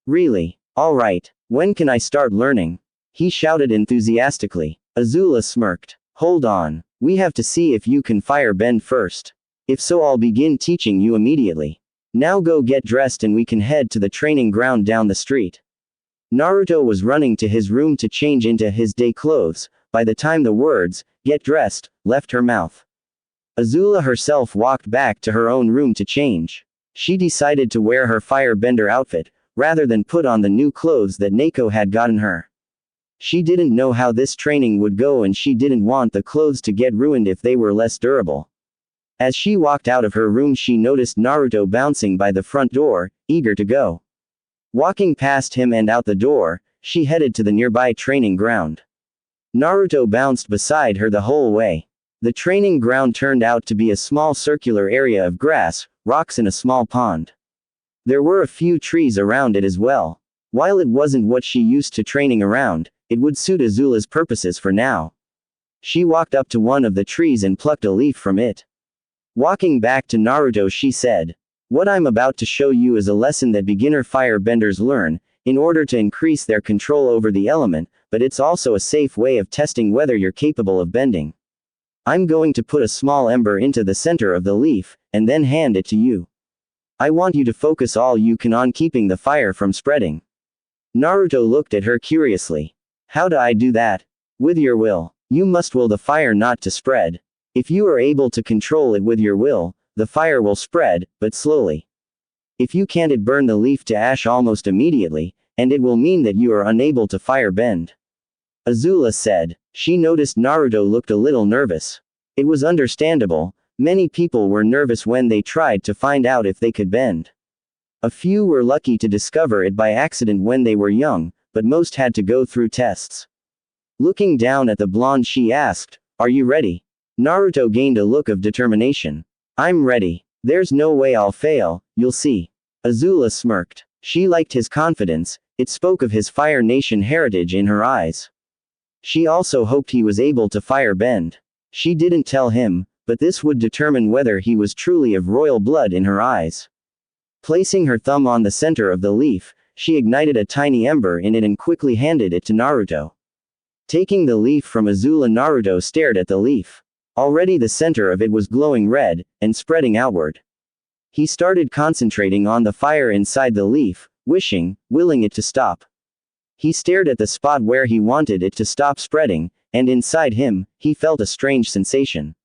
Really? Alright, when can I start learning? He shouted enthusiastically. Azula smirked. Hold on, we have to see if you can firebend first. If so, I'll begin teaching you immediately. Now go get dressed and we can head to the training ground down the street. Naruto was running to his room to change into his day clothes, by the time the words, get dressed, left her mouth. Azula herself walked back to her own room to change. She decided to wear her firebender outfit, rather than put on the new clothes that Neko had gotten her. She didn't know how this training would go and she didn't want the clothes to get ruined if they were less durable. As she walked out of her room she noticed Naruto bouncing by the front door, eager to go. Walking past him and out the door, she headed to the nearby training ground. Naruto bounced beside her the whole way. The training ground turned out to be a small circular area of grass, rocks and a small pond. There were a few trees around it as well. While it wasn't what she used to training around, it would suit Azula's purposes for now. She walked up to one of the trees and plucked a leaf from it. Walking back to Naruto, she said, "What I'm about to show you is a lesson that beginner firebenders learn, in order to increase their control over the element, but it's also a safe way of testing whether you're capable of bending. I'm going to put a small ember into the center of the leaf, and then hand it to you. I want you to focus all you can on keeping the fire from spreading." Naruto looked at her curiously. "How do I do that?" "With your will. You must will the fire not to spread. If you are able to control it with your will, the fire will spread, but slowly. If you can't, it burn the leaf to ash almost immediately, and it will mean that you are unable to fire bend," Azula said. She noticed Naruto looked a little nervous. It was understandable. Many people were nervous when they tried to find out if they could bend. A few were lucky to discover it by accident when they were young, but most had to go through tests. Looking down at the blonde, she asked, "Are you ready?" Naruto gained a look of determination. "I'm ready. There's no way I'll fail, you'll see." Azula smirked. She liked his confidence, it spoke of his Fire Nation heritage in her eyes. She also hoped he was able to fire bend. She didn't tell him, but this would determine whether he was truly of royal blood in her eyes. Placing her thumb on the center of the leaf, she ignited a tiny ember in it and quickly handed it to Naruto. Taking the leaf from Azula, Naruto stared at the leaf. Already the center of it was glowing red, and spreading outward. He started concentrating on the fire inside the leaf, willing it to stop. He stared at the spot where he wanted it to stop spreading, and inside him, he felt a strange sensation.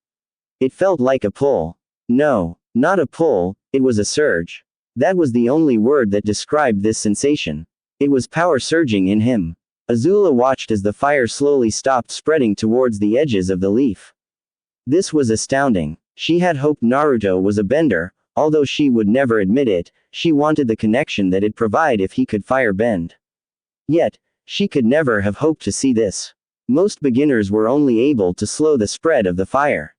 It felt like a pull. No, not a pull, it was a surge. That was the only word that described this sensation. It was power surging in him. Azula watched as the fire slowly stopped spreading towards the edges of the leaf. This was astounding. She had hoped Naruto was a bender, although she would never admit it. She wanted the connection that it'd provide if he could fire bend. Yet, she could never have hoped to see this. Most beginners were only able to slow the spread of the fire.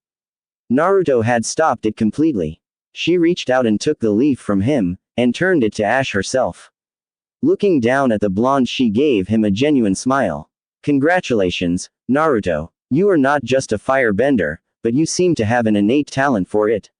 Naruto had stopped it completely. She reached out and took the leaf from him, and turned it to ash herself. Looking down at the blonde, she gave him a genuine smile. "Congratulations, Naruto. You are not just a firebender, but you seem to have an innate talent for it.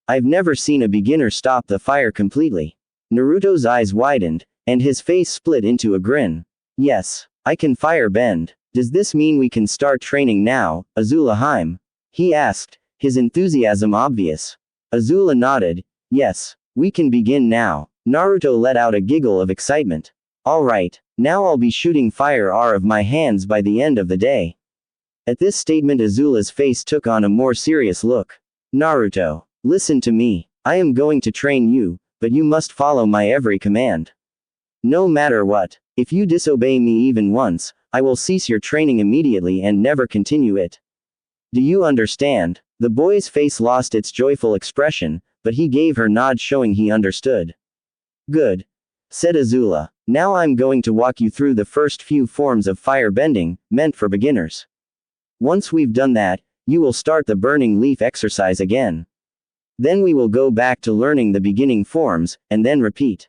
I've never seen a beginner stop the fire completely." Naruto's eyes widened, and his face split into a grin. "Yes, I can fire bend. Does this mean we can start training now, Azula-hime?" he asked, his enthusiasm obvious. Azula nodded. "Yes, we can begin now." Naruto let out a giggle of excitement. "All right, now I'll be shooting fire out of my hands by the end of the day." At this statement, Azula's face took on a more serious look. "Naruto, listen to me. I am going to train you, but you must follow my every command. No matter what. If you disobey me even once, I will cease your training immediately and never continue it. Do you understand?" The boy's face lost its joyful expression, but he gave her nod showing he understood. "Good," said Azula. "Now I'm going to walk you through the first few forms of firebending, meant for beginners. Once we've done that, you will start the burning leaf exercise again. Then we will go back to learning the beginning forms, and then repeat."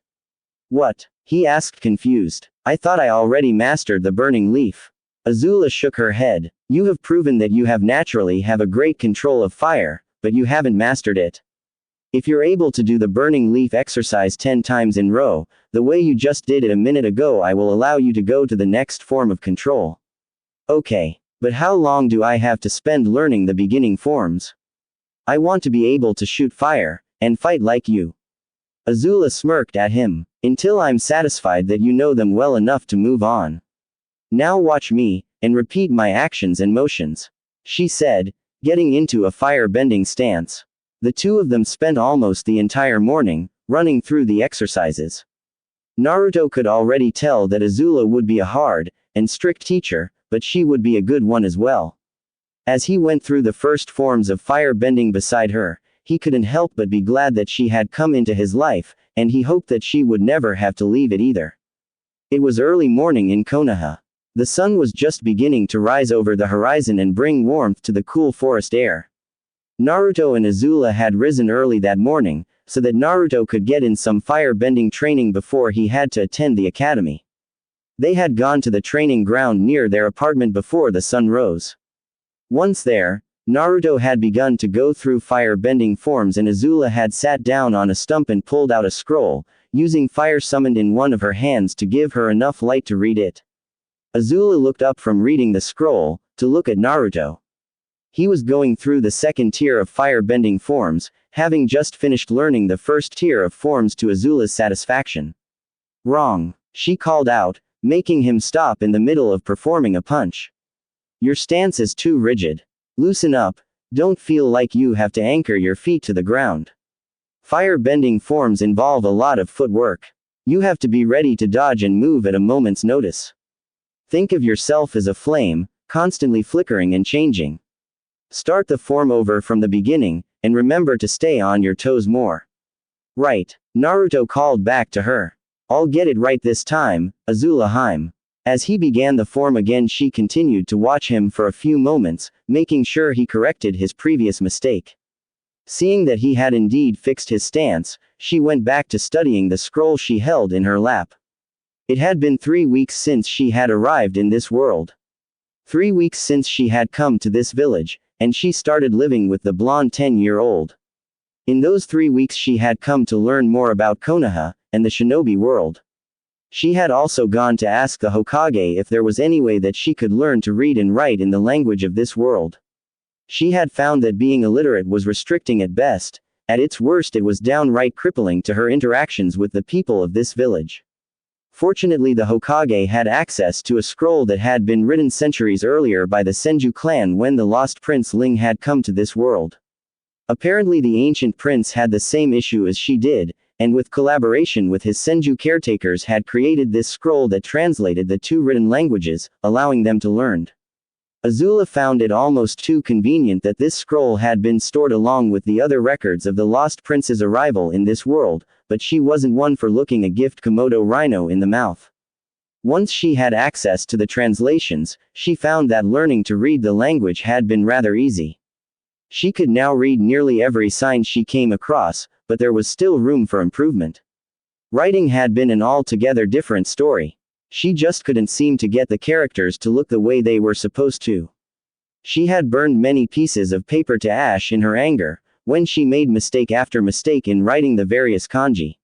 "What?" he asked confused. "I thought I already mastered the burning leaf." Azula shook her head. "You have proven that you naturally have a great control of fire, but you haven't mastered it. If you're able to do the burning leaf exercise 10 times in a row, the way you just did it a minute ago, I will allow you to go to the next form of control." "Okay. But how long do I have to spend learning the beginning forms? I want to be able to shoot fire, and fight like you." Azula smirked at him. "Until I'm satisfied that you know them well enough to move on. Now watch me, and repeat my actions and motions," she said, getting into a fire-bending stance. The two of them spent almost the entire morning, running through the exercises. Naruto could already tell that Azula would be a hard and strict teacher, but she would be a good one as well. As he went through the first forms of fire-bending beside her, he couldn't help but be glad that she had come into his life, and he hoped that she would never have to leave it either. It was early morning in Konoha. The sun was just beginning to rise over the horizon and bring warmth to the cool forest air. Naruto and Azula had risen early that morning, so that Naruto could get in some firebending training before he had to attend the academy. They had gone to the training ground near their apartment before the sun rose. Once there, Naruto had begun to go through firebending forms and Azula had sat down on a stump and pulled out a scroll, using fire summoned in one of her hands to give her enough light to read it. Azula looked up from reading the scroll, to look at Naruto. He was going through the second tier of firebending forms, having just finished learning the first tier of forms to Azula's satisfaction. Wrong, she called out, making him stop in the middle of performing a punch. Your stance is too rigid. Loosen up, don't feel like you have to anchor your feet to the ground. Firebending forms involve a lot of footwork. You have to be ready to dodge and move at a moment's notice. Think of yourself as a flame, constantly flickering and changing. Start the form over from the beginning, and remember to stay on your toes more. Right, Naruto called back to her. I'll get it right this time, Azula Haim. As he began the form again, she continued to watch him for a few moments, making sure he corrected his previous mistake. Seeing that he had indeed fixed his stance, she went back to studying the scroll she held in her lap. It had been 3 weeks since she had arrived in this world. 3 weeks since she had come to this village, and she started living with the blonde 10-year-old. In those 3 weeks she had come to learn more about Konoha, and the shinobi world. She had also gone to ask the Hokage if there was any way that she could learn to read and write in the language of this world. She had found that being illiterate was restricting at best, at its worst it was downright crippling to her interactions with the people of this village. Fortunately the Hokage had access to a scroll that had been written centuries earlier by the Senju clan when the lost prince Ling had come to this world. Apparently the ancient prince had the same issue as she did, and with collaboration with his Senju caretakers had created this scroll that translated the two written languages, allowing them to learn. Azula found it almost too convenient that this scroll had been stored along with the other records of the lost prince's arrival in this world, but she wasn't one for looking a gift Komodo rhino in the mouth. Once she had access to the translations, she found that learning to read the language had been rather easy. She could now read nearly every sign she came across, but there was still room for improvement. Writing had been an altogether different story. She just couldn't seem to get the characters to look the way they were supposed to. She had burned many pieces of paper to ash in her anger, when she made mistake after mistake in writing the various kanji.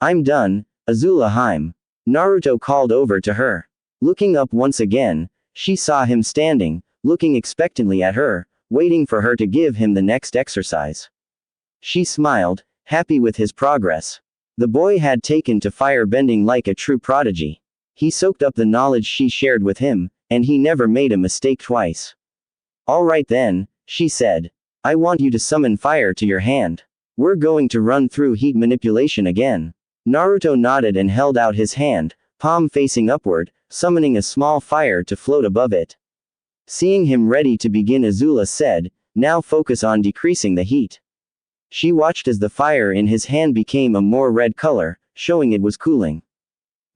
I'm done, Azula Haim. Naruto called over to her. Looking up once again, she saw him standing, looking expectantly at her, waiting for her to give him the next exercise. She smiled, happy with his progress. The boy had taken to firebending like a true prodigy. He soaked up the knowledge she shared with him, and he never made a mistake twice. All right then, she said. I want you to summon fire to your hand. We're going to run through heat manipulation again. Naruto nodded and held out his hand, palm facing upward, summoning a small fire to float above it. Seeing him ready to begin, Azula said, now focus on decreasing the heat. She watched as the fire in his hand became a more red color, showing it was cooling.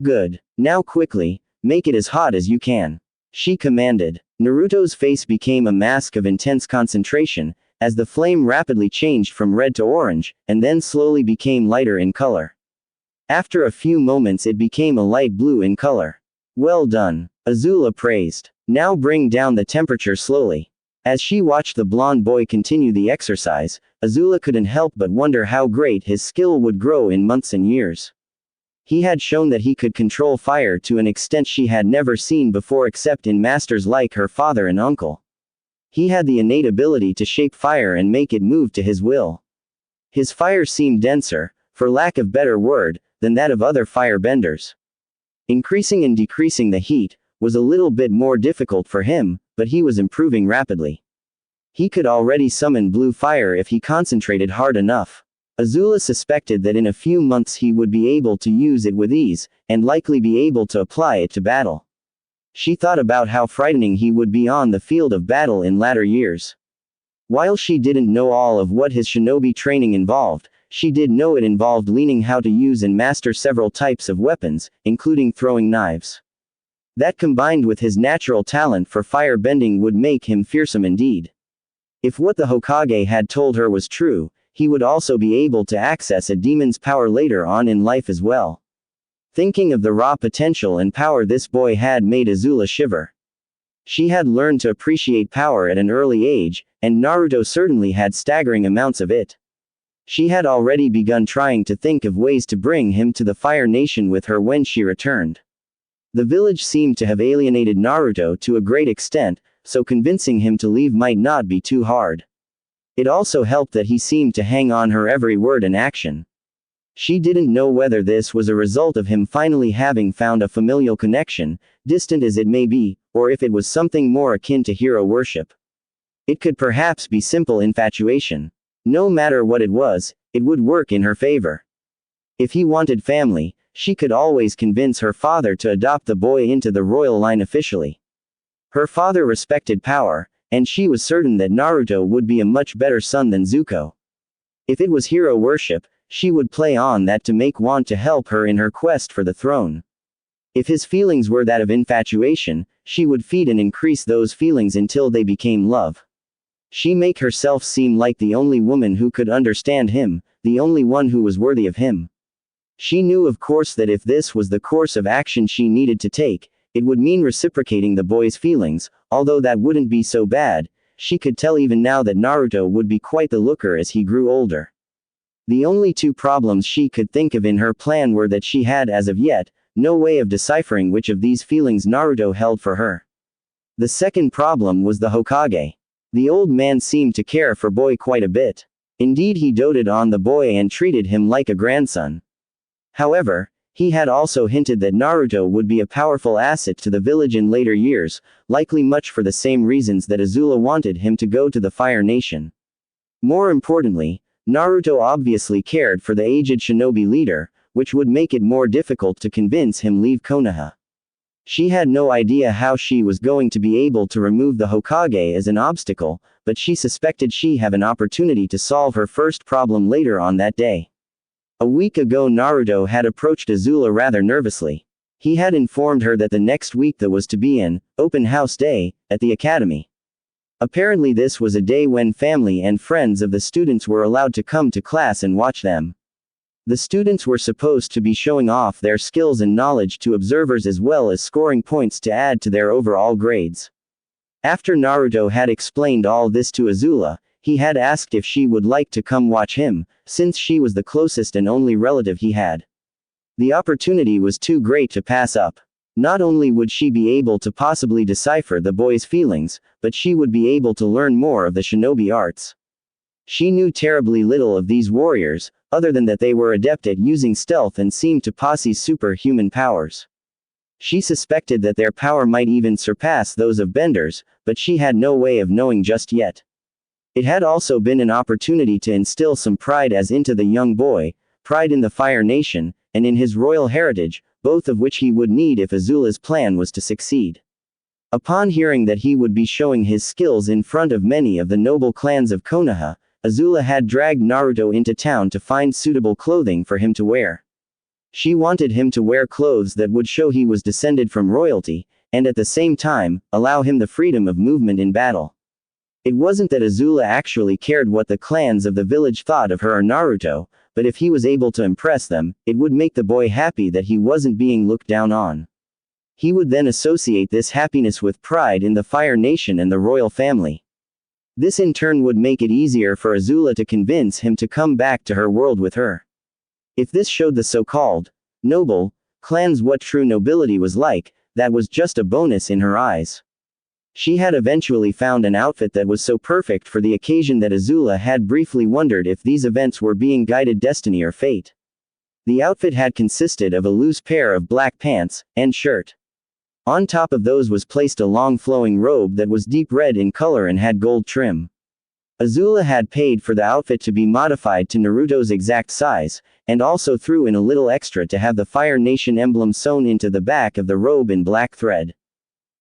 Good. Now quickly, make it as hot as you can. She commanded. Naruto's face became a mask of intense concentration, as the flame rapidly changed from red to orange, and then slowly became lighter in color. After a few moments it became a light blue in color. Well done, Azula praised. Now bring down the temperature slowly. As she watched the blonde boy continue the exercise, Azula couldn't help but wonder how great his skill would grow in months and years. He had shown that he could control fire to an extent she had never seen before except in masters like her father and uncle. He had the innate ability to shape fire and make it move to his will. His fire seemed denser, for lack of better word, than that of other firebenders. Increasing and decreasing the heat was a little bit more difficult for him, but he was improving rapidly. He could already summon blue fire if he concentrated hard enough. Azula suspected that in a few months he would be able to use it with ease, and likely be able to apply it to battle. She thought about how frightening he would be on the field of battle in latter years. While she didn't know all of what his shinobi training involved, she did know it involved learning how to use and master several types of weapons, including throwing knives. That combined with his natural talent for firebending would make him fearsome indeed. If what the Hokage had told her was true, he would also be able to access a demon's power later on in life as well. Thinking of the raw potential and power this boy had made Azula shiver. She had learned to appreciate power at an early age, and Naruto certainly had staggering amounts of it. She had already begun trying to think of ways to bring him to the Fire Nation with her when she returned. The village seemed to have alienated Naruto to a great extent, so convincing him to leave might not be too hard. It also helped that he seemed to hang on her every word and action. She didn't know whether this was a result of him finally having found a familial connection, distant as it may be, or if it was something more akin to hero worship. It could perhaps be simple infatuation. No matter what it was, it would work in her favor. If he wanted family, she could always convince her father to adopt the boy into the royal line officially. Her father respected power, and she was certain that Naruto would be a much better son than Zuko. If it was hero worship, she would play on that to make want to help her in her quest for the throne. If his feelings were that of infatuation, she would feed and increase those feelings until they became love. She make herself seem like the only woman who could understand him, the only one who was worthy of him. She knew of course that if this was the course of action she needed to take, it would mean reciprocating the boy's feelings, although that wouldn't be so bad. She could tell even now that Naruto would be quite the looker as he grew older. The only two problems she could think of in her plan were that she had as of yet, no way of deciphering which of these feelings Naruto held for her. The second problem was the Hokage. The old man seemed to care for boy quite a bit. Indeed he doted on the boy and treated him like a grandson. However, he had also hinted that Naruto would be a powerful asset to the village in later years, likely much for the same reasons that Azula wanted him to go to the Fire Nation. More importantly, Naruto obviously cared for the aged shinobi leader, which would make it more difficult to convince him leave Konoha. She had no idea how she was going to be able to remove the Hokage as an obstacle, but she suspected she have an opportunity to solve her first problem later on that day. A week ago Naruto had approached Azula rather nervously. He had informed her that the next week there was to be an open house day at the academy. Apparently this was a day when family and friends of the students were allowed to come to class and watch them. The students were supposed to be showing off their skills and knowledge to observers as well as scoring points to add to their overall grades. After Naruto had explained all this to Azula, he had asked if she would like to come watch him, since she was the closest and only relative he had. The opportunity was too great to pass up. Not only would she be able to possibly decipher the boy's feelings, but she would be able to learn more of the shinobi arts. She knew terribly little of these warriors, other than that they were adept at using stealth and seemed to possess superhuman powers. She suspected that their power might even surpass those of benders, but she had no way of knowing just yet. It had also been an opportunity to instill some pride as into the young boy, pride in the Fire Nation, and in his royal heritage, both of which he would need if Azula's plan was to succeed. Upon hearing that he would be showing his skills in front of many of the noble clans of Konoha, Azula had dragged Naruto into town to find suitable clothing for him to wear. She wanted him to wear clothes that would show he was descended from royalty, and at the same time, allow him the freedom of movement in battle. It wasn't that Azula actually cared what the clans of the village thought of her or Naruto, but if he was able to impress them, it would make the boy happy that he wasn't being looked down on. He would then associate this happiness with pride in the Fire Nation and the royal family. This in turn would make it easier for Azula to convince him to come back to her world with her. If this showed the so-called noble clans what true nobility was like, that was just a bonus in her eyes. She had eventually found an outfit that was so perfect for the occasion that Azula had briefly wondered if these events were being guided destiny or fate. The outfit had consisted of a loose pair of black pants and shirt. On top of those was placed a long flowing robe that was deep red in color and had gold trim. Azula had paid for the outfit to be modified to Naruto's exact size, and also threw in a little extra to have the Fire Nation emblem sewn into the back of the robe in black thread.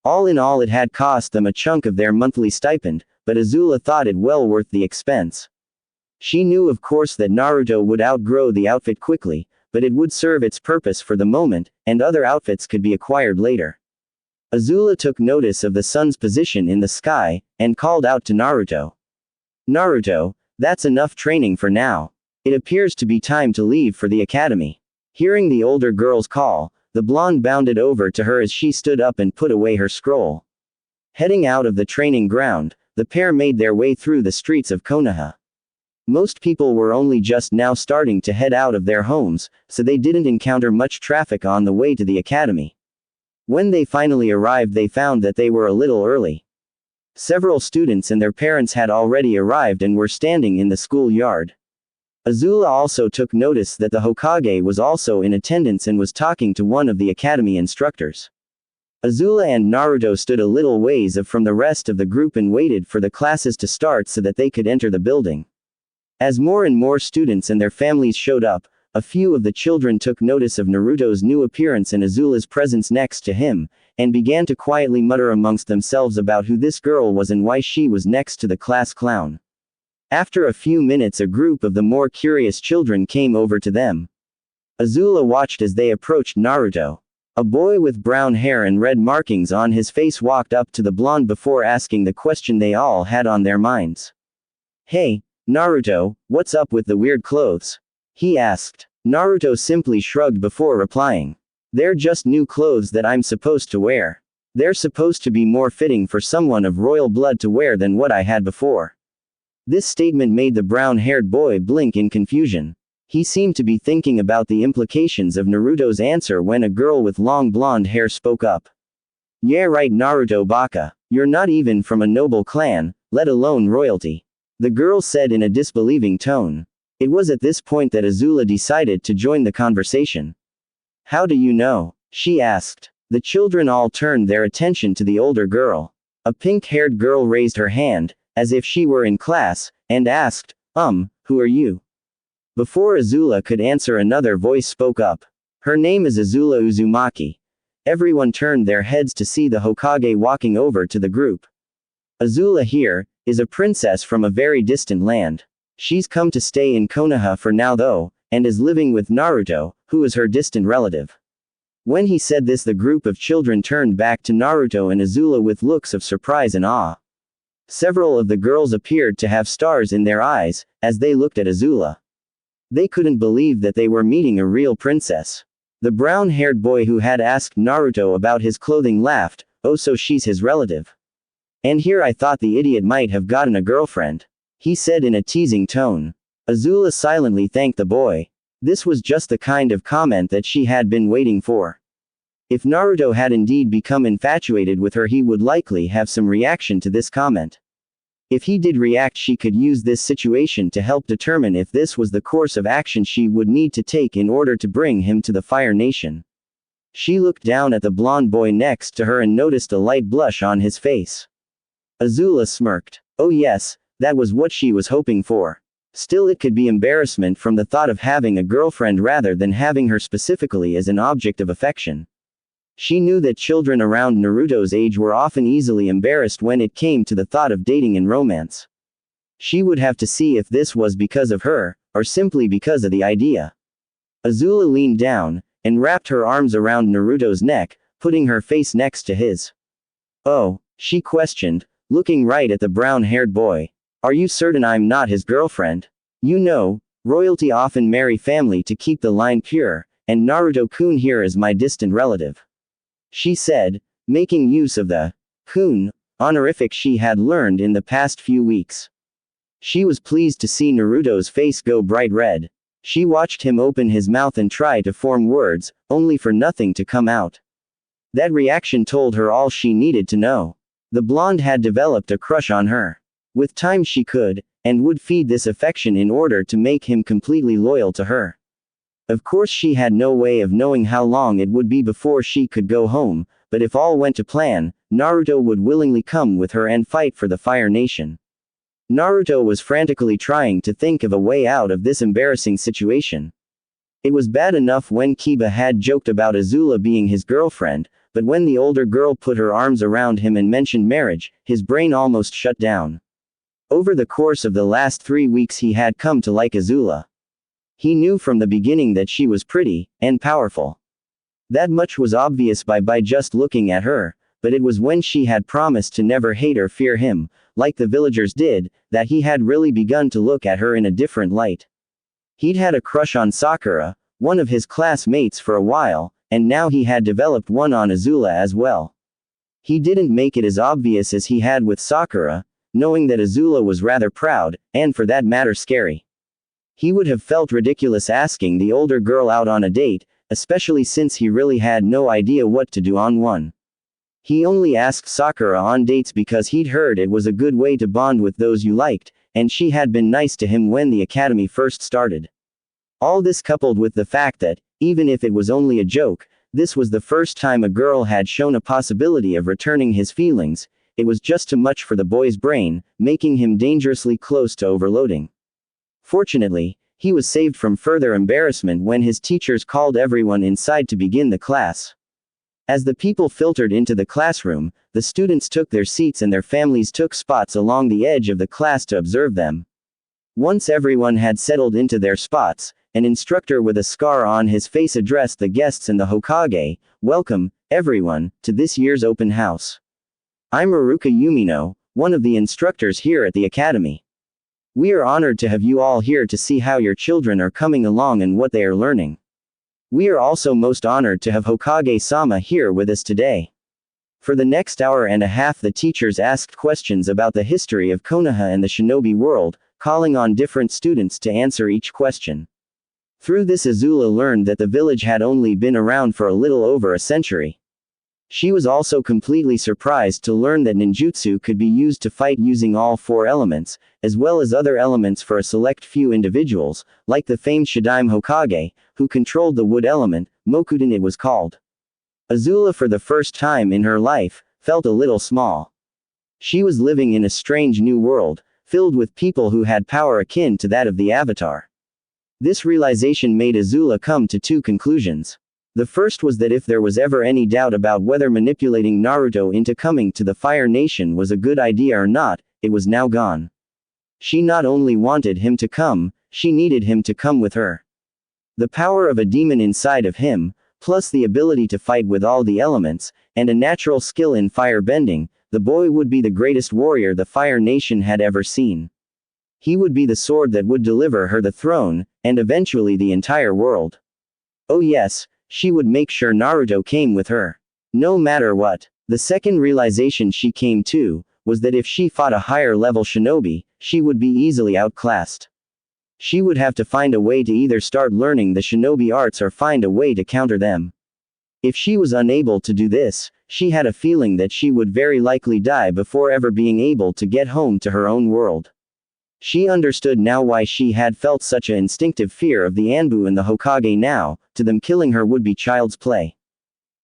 All in all it had cost them a chunk of their monthly stipend, but Azula thought it well worth the expense. She knew of course that Naruto would outgrow the outfit quickly, but it would serve its purpose for the moment, and other outfits could be acquired later. Azula took notice of the sun's position in the sky, and called out to Naruto. Naruto, that's enough training for now. It appears to be time to leave for the academy. Hearing the older girl's call, the blonde bounded over to her as she stood up and put away her scroll. Heading out of the training ground, the pair made their way through the streets of Konoha. Most people were only just now starting to head out of their homes, so they didn't encounter much traffic on the way to the academy. When they finally arrived, they found that they were a little early. Several students and their parents had already arrived and were standing in the schoolyard. Azula also took notice that the Hokage was also in attendance and was talking to one of the academy instructors. Azula and Naruto stood a little ways from the rest of the group and waited for the classes to start so that they could enter the building. As more and more students and their families showed up, a few of the children took notice of Naruto's new appearance and Azula's presence next to him, and began to quietly mutter amongst themselves about who this girl was and why she was next to the class clown. After a few minutes, a group of the more curious children came over to them. Azula watched as they approached Naruto. A boy with brown hair and red markings on his face walked up to the blonde before asking the question they all had on their minds. "Hey, Naruto, what's up with the weird clothes?" he asked. Naruto simply shrugged before replying. "They're just new clothes that I'm supposed to wear. They're supposed to be more fitting for someone of royal blood to wear than what I had before." This statement made the brown-haired boy blink in confusion. He seemed to be thinking about the implications of Naruto's answer when a girl with long blonde hair spoke up. "Yeah right, Naruto Baka. You're not even from a noble clan, let alone royalty," the girl said in a disbelieving tone. It was at this point that Azula decided to join the conversation. "How do you know?" she asked. The children all turned their attention to the older girl. A pink-haired girl raised her hand, as if she were in class, and asked, "Who are you?" Before Azula could answer, another voice spoke up. "Her name is Azula Uzumaki." Everyone turned their heads to see the Hokage walking over to the group. "Azula here is a princess from a very distant land. She's come to stay in Konoha for now though, and is living with Naruto, who is her distant relative." When he said this, the group of children turned back to Naruto and Azula with looks of surprise and awe. Several of the girls appeared to have stars in their eyes, as they looked at Azula. They couldn't believe that they were meeting a real princess. The brown-haired boy who had asked Naruto about his clothing laughed, "Oh, so she's his relative. And here I thought the idiot might have gotten a girlfriend," he said in a teasing tone. Azula silently thanked the boy. This was just the kind of comment that she had been waiting for. If Naruto had indeed become infatuated with her, he would likely have some reaction to this comment. If he did react, she could use this situation to help determine if this was the course of action she would need to take in order to bring him to the Fire Nation. She looked down at the blonde boy next to her and noticed a light blush on his face. Azula smirked. Oh yes, that was what she was hoping for. Still, it could be embarrassment from the thought of having a girlfriend rather than having her specifically as an object of affection. She knew that children around Naruto's age were often easily embarrassed when it came to the thought of dating and romance. She would have to see if this was because of her, or simply because of the idea. Azula leaned down, and wrapped her arms around Naruto's neck, putting her face next to his. "Oh," she questioned, looking right at the brown-haired boy. "Are you certain I'm not his girlfriend? You know, royalty often marry family to keep the line pure, and Naruto-kun here is my distant relative," she said, making use of the kun honorific she had learned in the past few weeks. She was pleased to see Naruto's face go bright red. She watched him open his mouth and try to form words, only for nothing to come out. That reaction told her all she needed to know. The blonde had developed a crush on her. With time she could, and would feed this affection in order to make him completely loyal to her. Of course she had no way of knowing how long it would be before she could go home, but if all went to plan, Naruto would willingly come with her and fight for the Fire Nation. Naruto was frantically trying to think of a way out of this embarrassing situation. It was bad enough when Kiba had joked about Azula being his girlfriend, but when the older girl put her arms around him and mentioned marriage, his brain almost shut down. Over the course of the last 3 weeks he had come to like Azula. He knew from the beginning that she was pretty, and powerful. That much was obvious by just looking at her, but it was when she had promised to never hate or fear him, like the villagers did, that he had really begun to look at her in a different light. He'd had a crush on Sakura, one of his classmates, for a while, and now he had developed one on Azula as well. He didn't make it as obvious as he had with Sakura, knowing that Azula was rather proud, and for that matter scary. He would have felt ridiculous asking the older girl out on a date, especially since he really had no idea what to do on one. He only asked Sakura on dates because he'd heard it was a good way to bond with those you liked, and she had been nice to him when the academy first started. All this coupled with the fact that, even if it was only a joke, this was the first time a girl had shown a possibility of returning his feelings, it was just too much for the boy's brain, making him dangerously close to overloading. Fortunately, he was saved from further embarrassment when his teachers called everyone inside to begin the class. As the people filtered into the classroom, the students took their seats and their families took spots along the edge of the class to observe them. Once everyone had settled into their spots, an instructor with a scar on his face addressed the guests and the Hokage, "Welcome, everyone, to this year's open house. I'm Haruka Yumino, one of the instructors here at the academy. We are honored to have you all here to see how your children are coming along and what they are learning. We are also most honored to have Hokage-sama here with us today." For the next hour and a half the teachers asked questions about the history of Konoha and the shinobi world, calling on different students to answer each question. Through this Azula learned that the village had only been around for a little over a century. She was also completely surprised to learn that ninjutsu could be used to fight using all four elements, as well as other elements for a select few individuals, like the famed Shadaime Hokage, who controlled the wood element, Mokuden it was called. Azula for the first time in her life, felt a little small. She was living in a strange new world, filled with people who had power akin to that of the Avatar. This realization made Azula come to two conclusions. The first was that if there was ever any doubt about whether manipulating Naruto into coming to the Fire Nation was a good idea or not, it was now gone. She not only wanted him to come, she needed him to come with her. The power of a demon inside of him, plus the ability to fight with all the elements, and a natural skill in firebending, the boy would be the greatest warrior the Fire Nation had ever seen. He would be the sword that would deliver her the throne, and eventually the entire world. Oh yes, she would make sure Naruto came with her. No matter what. The second realization she came to, was that if she fought a higher level shinobi, she would be easily outclassed. She would have to find a way to either start learning the shinobi arts or find a way to counter them. If she was unable to do this, she had a feeling that she would very likely die before ever being able to get home to her own world. She understood now why she had felt such an instinctive fear of the Anbu and the Hokage now, to them killing her would be child's play.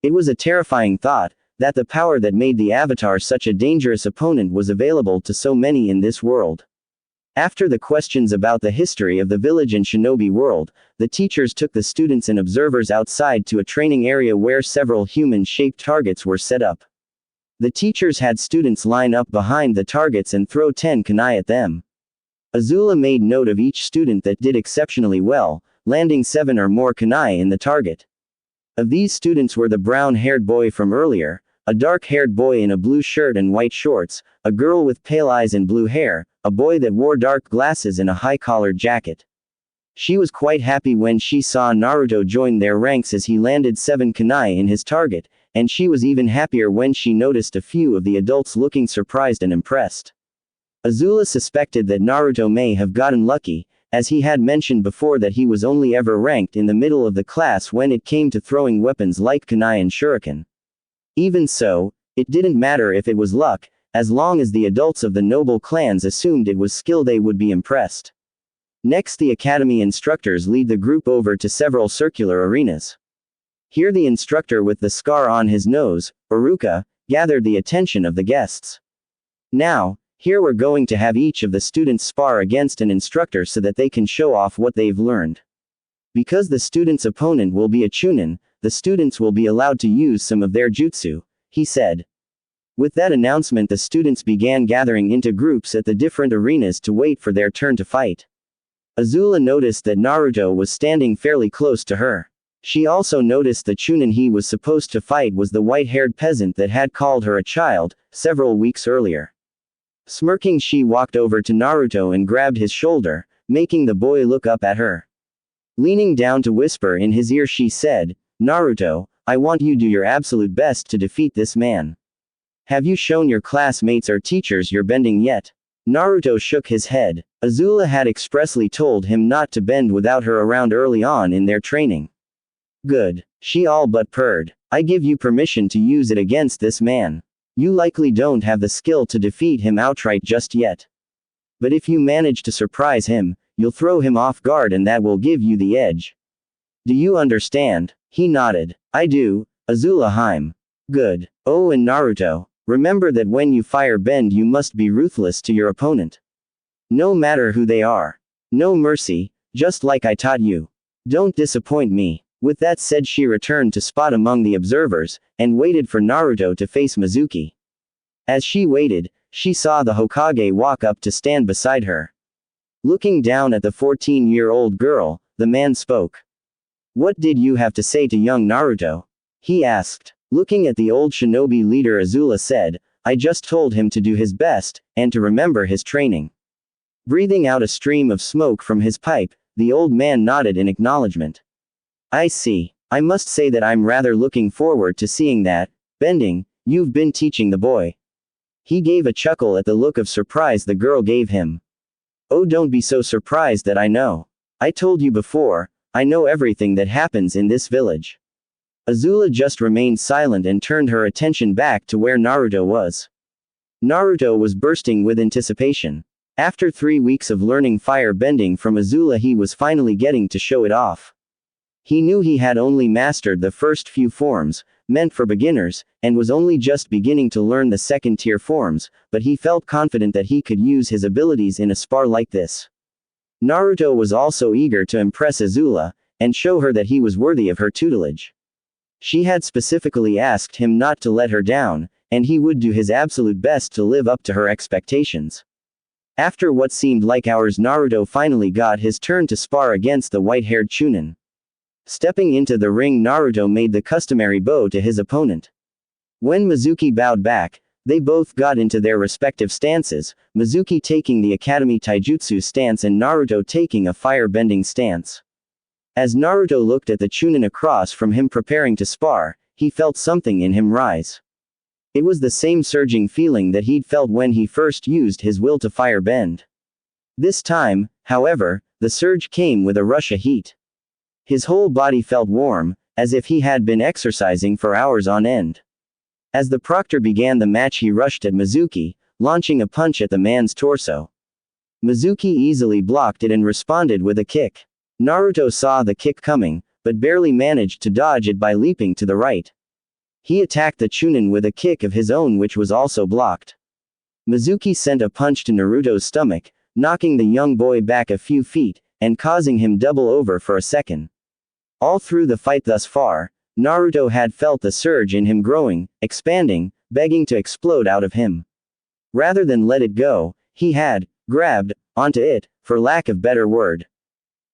It was a terrifying thought, that the power that made the Avatar such a dangerous opponent was available to so many in this world. After the questions about the history of the village and shinobi world, the teachers took the students and observers outside to a training area where several human-shaped targets were set up. The teachers had students line up behind the targets and throw 10 kunai at them. Azula made note of each student that did exceptionally well, landing 7 or more kunai in the target. Of these students were the brown-haired boy from earlier, a dark-haired boy in a blue shirt and white shorts, a girl with pale eyes and blue hair, a boy that wore dark glasses and a high-collared jacket. She was quite happy when she saw Naruto join their ranks as he landed 7 kunai in his target, and she was even happier when she noticed a few of the adults looking surprised and impressed. Azula suspected that Naruto may have gotten lucky, as he had mentioned before that he was only ever ranked in the middle of the class when it came to throwing weapons like kunai and shuriken. Even so, it didn't matter if it was luck, as long as the adults of the noble clans assumed it was skill they would be impressed. Next the academy instructors lead the group over to several circular arenas. Here the instructor with the scar on his nose, Haruka, gathered the attention of the guests. Now, here we're going to have each of the students spar against an instructor so that they can show off what they've learned. Because the student's opponent will be a chunin, the students will be allowed to use some of their jutsu, he said. With that announcement the students began gathering into groups at the different arenas to wait for their turn to fight. Azula noticed that Naruto was standing fairly close to her. She also noticed the Chunin he was supposed to fight was the white-haired peasant that had called her a child, several weeks earlier. Smirking, she walked over to Naruto and grabbed his shoulder, making the boy look up at her. Leaning down to whisper in his ear, she said, "Naruto, I want you to do your absolute best to defeat this man. Have you shown your classmates or teachers your bending yet?" Naruto shook his head. Azula had expressly told him not to bend without her around early on in their training. "Good," she all but purred. "I give you permission to use it against this man. You likely don't have the skill to defeat him outright just yet. But if you manage to surprise him, you'll throw him off guard and that will give you the edge. Do you understand?" He nodded. "I do, Azula. Good. Oh, and Naruto, remember that when you firebend you must be ruthless to your opponent. No matter who they are. No mercy, just like I taught you. Don't disappoint me." With that said, she returned to spot among the observers, and waited for Naruto to face Mizuki. As she waited, she saw the Hokage walk up to stand beside her. Looking down at the 14-year-old girl, the man spoke. "What did you have to say to young Naruto?" he asked. Looking at the old shinobi leader, Azula said, "I just told him to do his best, and to remember his training." Breathing out a stream of smoke from his pipe, the old man nodded in acknowledgement. "I see. I must say that I'm rather looking forward to seeing that bending you've been teaching the boy." He gave a chuckle at the look of surprise the girl gave him. "Oh, don't be so surprised that I know. I told you before, I know everything that happens in this village." Azula just remained silent and turned her attention back to where Naruto was. Naruto was bursting with anticipation. After 3 weeks of learning fire bending from Azula, he was finally getting to show it off. He knew he had only mastered the first few forms, meant for beginners, and was only just beginning to learn the second-tier forms, but he felt confident that he could use his abilities in a spar like this. Naruto was also eager to impress Azula, and show her that he was worthy of her tutelage. She had specifically asked him not to let her down, and he would do his absolute best to live up to her expectations. After what seemed like hours, Naruto finally got his turn to spar against the white-haired Chunin. Stepping into the ring, Naruto made the customary bow to his opponent. When Mizuki bowed back, they both got into their respective stances, Mizuki taking the Academy Taijutsu stance and Naruto taking a fire-bending stance. As Naruto looked at the Chunin across from him preparing to spar, he felt something in him rise. It was the same surging feeling that he'd felt when he first used his will to fire-bend. This time, however, the surge came with a rush of heat. His whole body felt warm, as if he had been exercising for hours on end. As the proctor began the match, he rushed at Mizuki, launching a punch at the man's torso. Mizuki easily blocked it and responded with a kick. Naruto saw the kick coming, but barely managed to dodge it by leaping to the right. He attacked the Chunin with a kick of his own, which was also blocked. Mizuki sent a punch to Naruto's stomach, knocking the young boy back a few feet, and causing him double over for a second. All through the fight thus far, Naruto had felt the surge in him growing, expanding, begging to explode out of him. Rather than let it go, he had grabbed onto it, for lack of better word.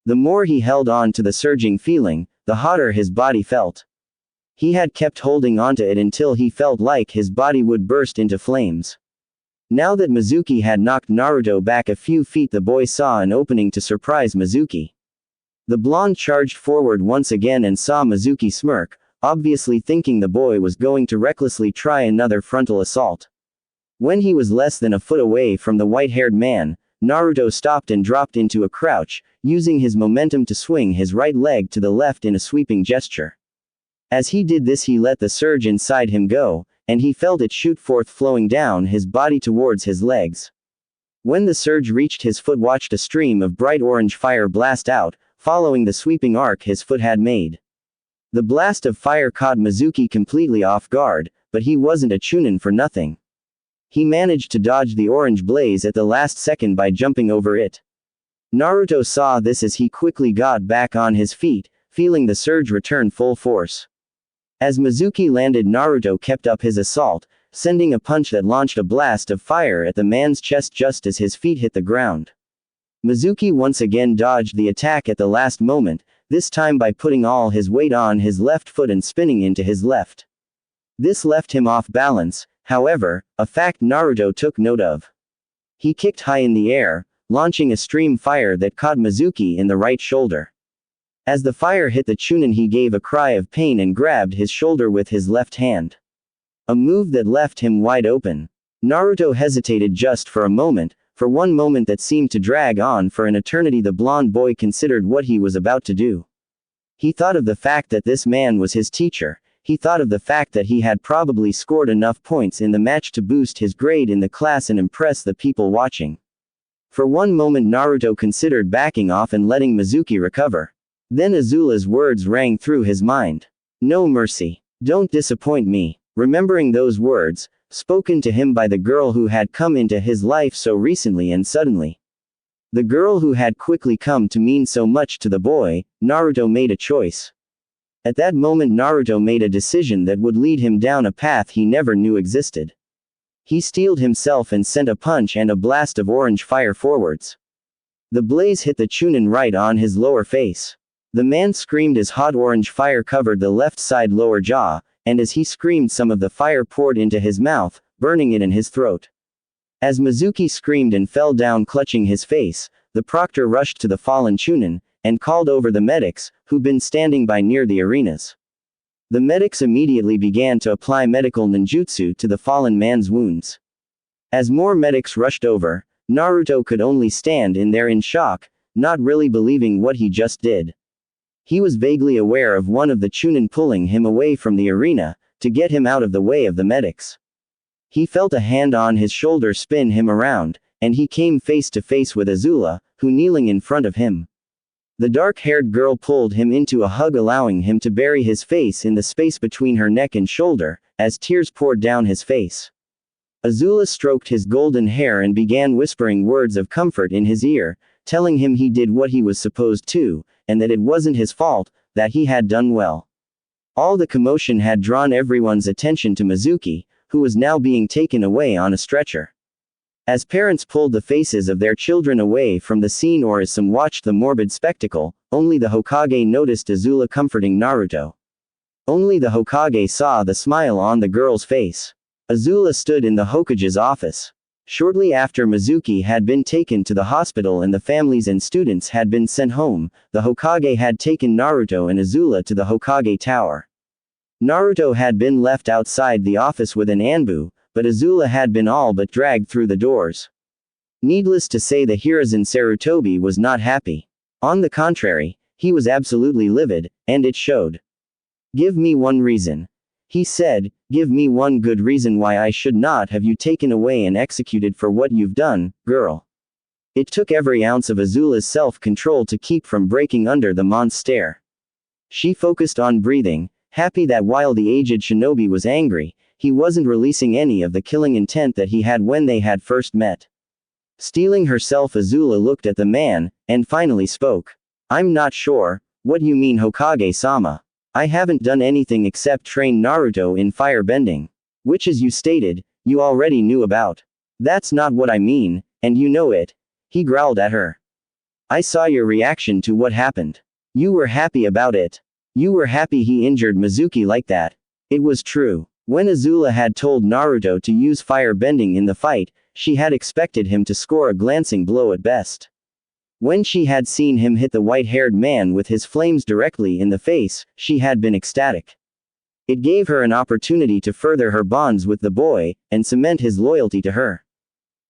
The more he held on to the surging feeling, the hotter his body felt. He had kept holding onto it until he felt like his body would burst into flames. Now that Mizuki had knocked Naruto back a few feet, the boy saw an opening to surprise Mizuki. The blonde charged forward once again and saw Mizuki smirk, obviously thinking the boy was going to recklessly try another frontal assault. When he was less than a foot away from the white-haired man, Naruto stopped and dropped into a crouch, using his momentum to swing his right leg to the left in a sweeping gesture. As he did this, he let the surge inside him go, and he felt it shoot forth, flowing down his body towards his legs. When the surge reached his foot, watched a stream of bright orange fire blast out, following the sweeping arc his foot had made. The blast of fire caught Mizuki completely off guard, but he wasn't a Chunin for nothing. He managed to dodge the orange blaze at the last second by jumping over it. Naruto saw this as he quickly got back on his feet, feeling the surge return full force. As Mizuki landed, Naruto kept up his assault, sending a punch that launched a blast of fire at the man's chest just as his feet hit the ground. Mizuki once again dodged the attack at the last moment, this time by putting all his weight on his left foot and spinning into his left. This left him off balance, however, a fact Naruto took note of. He kicked high in the air, launching a stream fire that caught Mizuki in the right shoulder. As the fire hit the Chunin, he gave a cry of pain and grabbed his shoulder with his left hand. A move that left him wide open. Naruto hesitated just for a moment, for one moment that seemed to drag on for an eternity. The blonde boy considered what he was about to do. He thought of the fact that this man was his teacher. He thought of the fact that he had probably scored enough points in the match to boost his grade in the class and impress the people watching. For one moment Naruto considered backing off and letting Mizuki recover. Then Azula's words rang through his mind. No mercy. Don't disappoint me. Remembering those words, spoken to him by the girl who had come into his life so recently and suddenly. The girl who had quickly come to mean so much to the boy, Naruto made a choice. At that moment Naruto made a decision that would lead him down a path he never knew existed. He steeled himself and sent a punch and a blast of orange fire forwards. The blaze hit the Chunin right on his lower face. The man screamed as hot orange fire covered the left side lower jaw, and as he screamed some of the fire poured into his mouth, burning it in his throat. As Mizuki screamed and fell down clutching his face, the proctor rushed to the fallen Chunin, and called over the medics, who'd been standing by near the arenas. The medics immediately began to apply medical ninjutsu to the fallen man's wounds. As more medics rushed over, Naruto could only stand in there in shock, not really believing what he just did. He was vaguely aware of one of the Chunin pulling him away from the arena, to get him out of the way of the medics. He felt a hand on his shoulder spin him around, and he came face to face with Azula, who kneeling in front of him. The dark-haired girl pulled him into a hug, allowing him to bury his face in the space between her neck and shoulder, as tears poured down his face. Azula stroked his golden hair and began whispering words of comfort in his ear, telling him he did what he was supposed to, and that it wasn't his fault, that he had done well. All the commotion had drawn everyone's attention to Mizuki, who was now being taken away on a stretcher. As parents pulled the faces of their children away from the scene or as some watched the morbid spectacle, only the Hokage noticed Azula comforting Naruto. Only the Hokage saw the smile on the girl's face. Azula stood in the Hokage's office. Shortly after Mizuki had been taken to the hospital and the families and students had been sent home, the Hokage had taken Naruto and Azula to the Hokage Tower. Naruto had been left outside the office with an Anbu, but Azula had been all but dragged through the doors. Needless to say, the Hiruzen Sarutobi was not happy. On the contrary, he was absolutely livid, and it showed. Give me one reason. He said, give me one good reason why I should not have you taken away and executed for what you've done, girl. It took every ounce of Azula's self-control to keep from breaking under the Mon's stare. She focused on breathing, happy that while the aged shinobi was angry, he wasn't releasing any of the killing intent that he had when they had first met. Steeling herself, Azula looked at the man, and finally spoke. I'm not sure, what you mean, Hokage-sama? I haven't done anything except train Naruto in firebending. Which, as you stated, you already knew about. That's not what I mean, and you know it. He growled at her. I saw your reaction to what happened. You were happy about it. You were happy he injured Mizuki like that. It was true. When Azula had told Naruto to use firebending in the fight, she had expected him to score a glancing blow at best. When she had seen him hit the white-haired man with his flames directly in the face, she had been ecstatic. It gave her an opportunity to further her bonds with the boy, and cement his loyalty to her.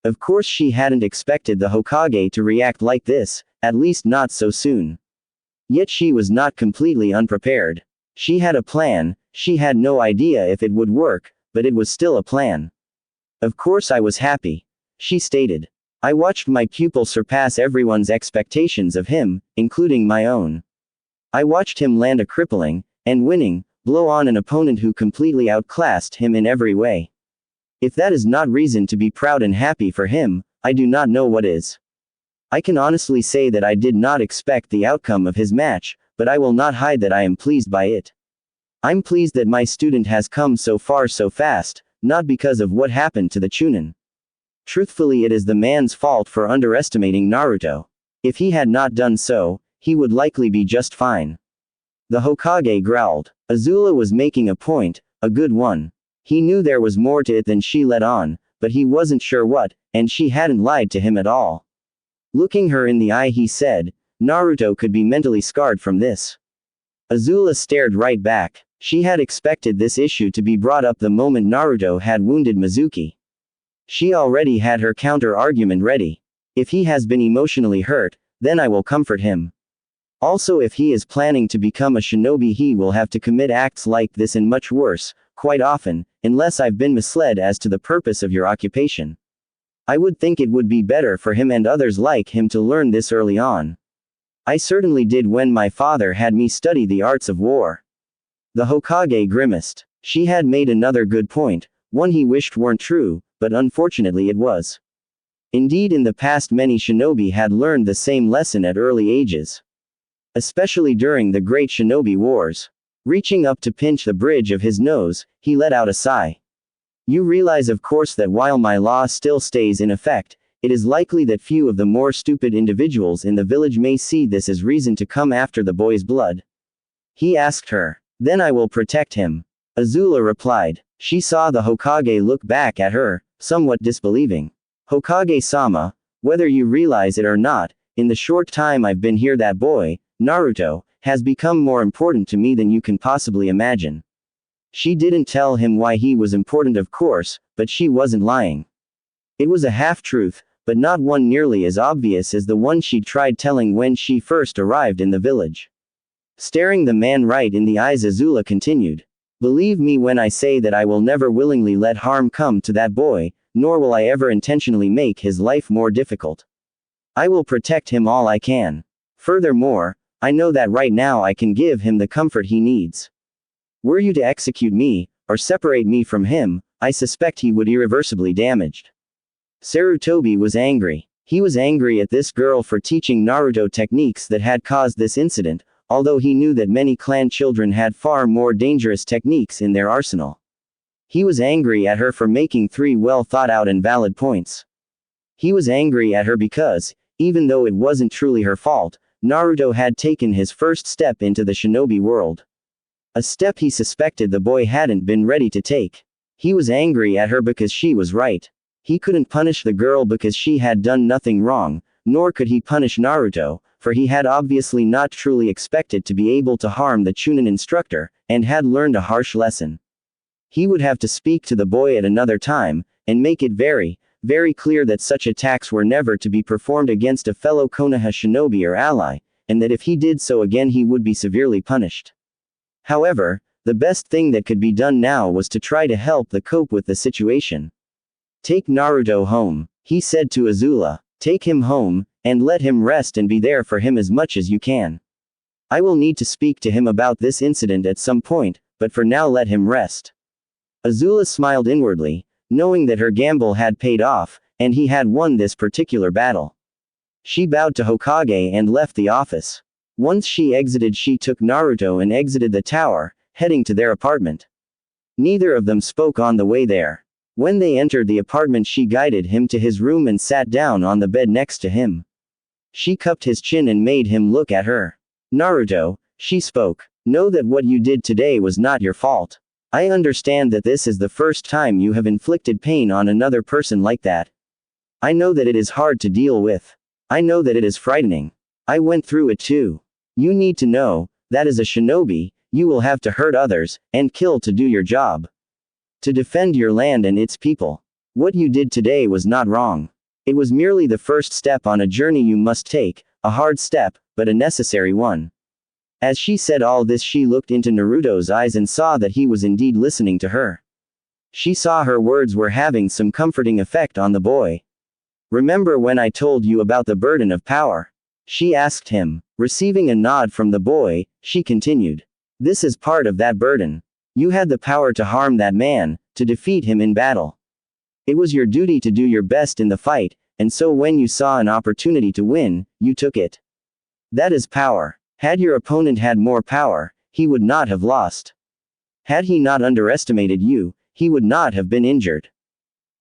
Of course she hadn't expected the Hokage to react like this, at least not so soon. Yet she was not completely unprepared. She had a plan, she had no idea if it would work, but it was still a plan. Of course I was happy, she stated. I watched my pupil surpass everyone's expectations of him, including my own. I watched him land a crippling, and winning, blow on an opponent who completely outclassed him in every way. If that is not reason to be proud and happy for him, I do not know what is. I can honestly say that I did not expect the outcome of his match, but I will not hide that I am pleased by it. I'm pleased that my student has come so far so fast, not because of what happened to the Chunin. Truthfully, it is the man's fault for underestimating Naruto. If he had not done so, he would likely be just fine. The Hokage growled. Azula was making a point, a good one. He knew there was more to it than she let on, but he wasn't sure what, and she hadn't lied to him at all. Looking her in the eye he said, Naruto could be mentally scarred from this. Azula stared right back. She had expected this issue to be brought up the moment Naruto had wounded Mizuki. She already had her counter-argument ready. If he has been emotionally hurt, then I will comfort him. Also, if he is planning to become a shinobi, he will have to commit acts like this and much worse, quite often, unless I've been misled as to the purpose of your occupation. I would think it would be better for him and others like him to learn this early on. I certainly did when my father had me study the arts of war. The Hokage grimaced. She had made another good point, one he wished weren't true, but unfortunately it was. Indeed, in the past many shinobi had learned the same lesson at early ages. Especially during the Great Shinobi Wars. Reaching up to pinch the bridge of his nose, he let out a sigh. You realize of course that while my law still stays in effect, it is likely that few of the more stupid individuals in the village may see this as reason to come after the boy's blood. He asked her. Then I will protect him. Azula replied. She saw the Hokage look back at her, somewhat disbelieving. Hokage-sama, whether you realize it or not, in the short time I've been here that boy, Naruto, has become more important to me than you can possibly imagine. She didn't tell him why he was important of course, but she wasn't lying. It was a half-truth, but not one nearly as obvious as the one she'd tried telling when she first arrived in the village. Staring the man right in the eyes, Azula continued. Believe me when I say that I will never willingly let harm come to that boy, nor will I ever intentionally make his life more difficult. I will protect him all I can. Furthermore, I know that right now I can give him the comfort he needs. Were you to execute me, or separate me from him, I suspect he would irreversibly damaged. Sarutobi was angry. He was angry at this girl for teaching Naruto techniques that had caused this incident, although he knew that many clan children had far more dangerous techniques in their arsenal. He was angry at her for making 3 well thought out and valid points. He was angry at her because, even though it wasn't truly her fault, Naruto had taken his first step into the shinobi world. A step he suspected the boy hadn't been ready to take. He was angry at her because she was right. He couldn't punish the girl because she had done nothing wrong, nor could he punish Naruto, for he had obviously not truly expected to be able to harm the Chunin instructor, and had learned a harsh lesson. He would have to speak to the boy at another time, and make it very, very clear that such attacks were never to be performed against a fellow Konoha shinobi or ally, and that if he did so again he would be severely punished. However, the best thing that could be done now was to try to help the cope with the situation. Take Naruto home, he said to Azula. Take him home, and let him rest and be there for him as much as you can. I will need to speak to him about this incident at some point, but for now let him rest. Azula smiled inwardly, knowing that her gamble had paid off, and he had won this particular battle. She bowed to Hokage and left the office. Once she exited, she took Naruto and exited the tower, heading to their apartment. Neither of them spoke on the way there. When they entered the apartment, she guided him to his room and sat down on the bed next to him. She cupped his chin and made him look at her. Naruto, she spoke. Know that what you did today was not your fault. I understand that this is the first time you have inflicted pain on another person like that. I know that it is hard to deal with. I know that it is frightening. I went through it too. You need to know, that as a shinobi, you will have to hurt others, and kill to do your job. To defend your land and its people. What you did today was not wrong. It was merely the first step on a journey you must take, a hard step, but a necessary one. As she said all this, she looked into Naruto's eyes and saw that he was indeed listening to her. She saw her words were having some comforting effect on the boy. Remember when I told you about the burden of power? She asked him. Receiving a nod from the boy, she continued. This is part of that burden. You had the power to harm that man, to defeat him in battle. It was your duty to do your best in the fight, and so when you saw an opportunity to win, you took it. That is power. Had your opponent had more power, he would not have lost. Had he not underestimated you, he would not have been injured.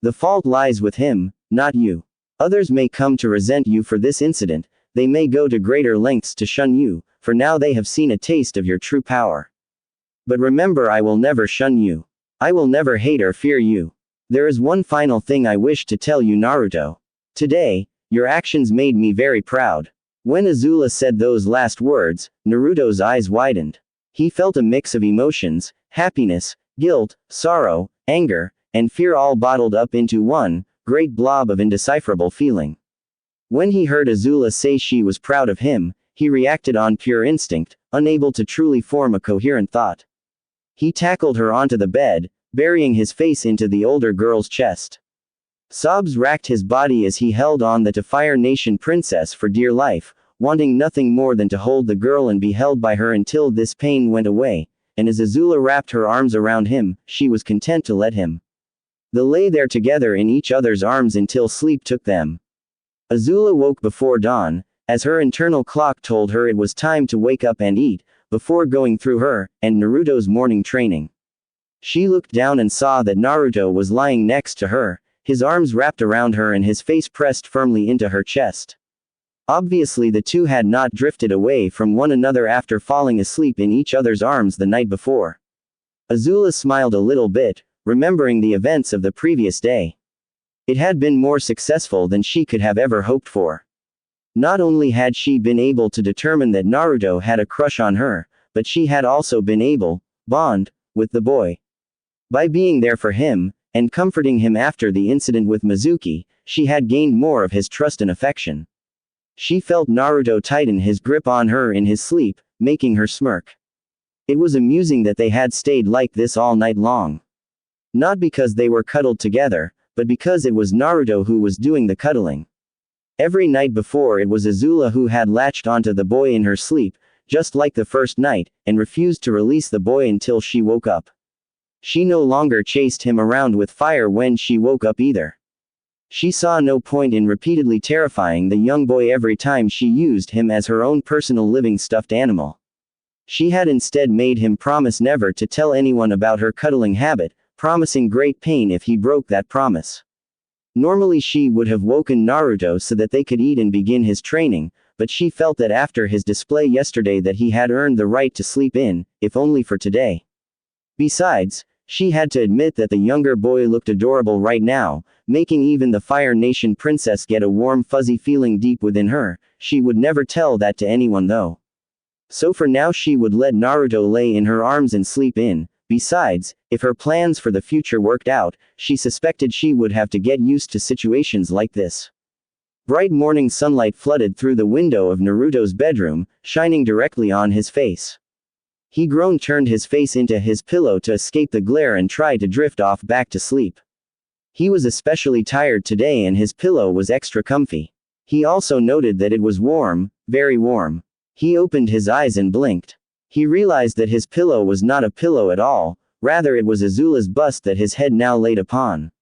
The fault lies with him, not you. Others may come to resent you for this incident, they may go to greater lengths to shun you, for now they have seen a taste of your true power. But remember, I will never shun you. I will never hate or fear you. There is one final thing I wish to tell you, Naruto. Today, your actions made me very proud. When Azula said those last words, Naruto's eyes widened. He felt a mix of emotions, happiness, guilt, sorrow, anger, and fear all bottled up into one great blob of indecipherable feeling. When he heard Azula say she was proud of him, he reacted on pure instinct, unable to truly form a coherent thought. He tackled her onto the bed, burying his face into the older girl's chest. Sobs racked his body as he held on to Fire Nation princess for dear life, wanting nothing more than to hold the girl and be held by her until this pain went away, and as Azula wrapped her arms around him, she was content to let him. They lay there together in each other's arms until sleep took them. Azula woke before dawn, as her internal clock told her it was time to wake up and eat, before going through her and Naruto's morning training. She looked down and saw that Naruto was lying next to her, his arms wrapped around her and his face pressed firmly into her chest. Obviously the two had not drifted away from one another after falling asleep in each other's arms the night before. Azula smiled a little bit, remembering the events of the previous day. It had been more successful than she could have ever hoped for. Not only had she been able to determine that Naruto had a crush on her, but she had also been able bond with the boy. By being there for him, and comforting him after the incident with Mizuki, she had gained more of his trust and affection. She felt Naruto tighten his grip on her in his sleep, making her smirk. It was amusing that they had stayed like this all night long. Not because they were cuddled together, but because it was Naruto who was doing the cuddling. Every night before it was Azula who had latched onto the boy in her sleep, just like the first night, and refused to release the boy until she woke up. She no longer chased him around with fire when she woke up either. She saw no point in repeatedly terrifying the young boy every time she used him as her own personal living stuffed animal. She had instead made him promise never to tell anyone about her cuddling habit, promising great pain if he broke that promise. Normally she would have woken Naruto so that they could eat and begin his training, but she felt that after his display yesterday that he had earned the right to sleep in, if only for today. Besides, she had to admit that the younger boy looked adorable right now, making even the Fire Nation princess get a warm fuzzy feeling deep within her. She would never tell that to anyone though. So for now she would let Naruto lay in her arms and sleep in. Besides, if her plans for the future worked out, she suspected she would have to get used to situations like this. Bright morning sunlight flooded through the window of Naruto's bedroom, shining directly on his face. He groaned, turned his face into his pillow to escape the glare and tried to drift off back to sleep. He was especially tired today and his pillow was extra comfy. He also noted that it was warm, very warm. He opened his eyes and blinked. He realized that his pillow was not a pillow at all, rather it was Azula's bust that his head now laid upon.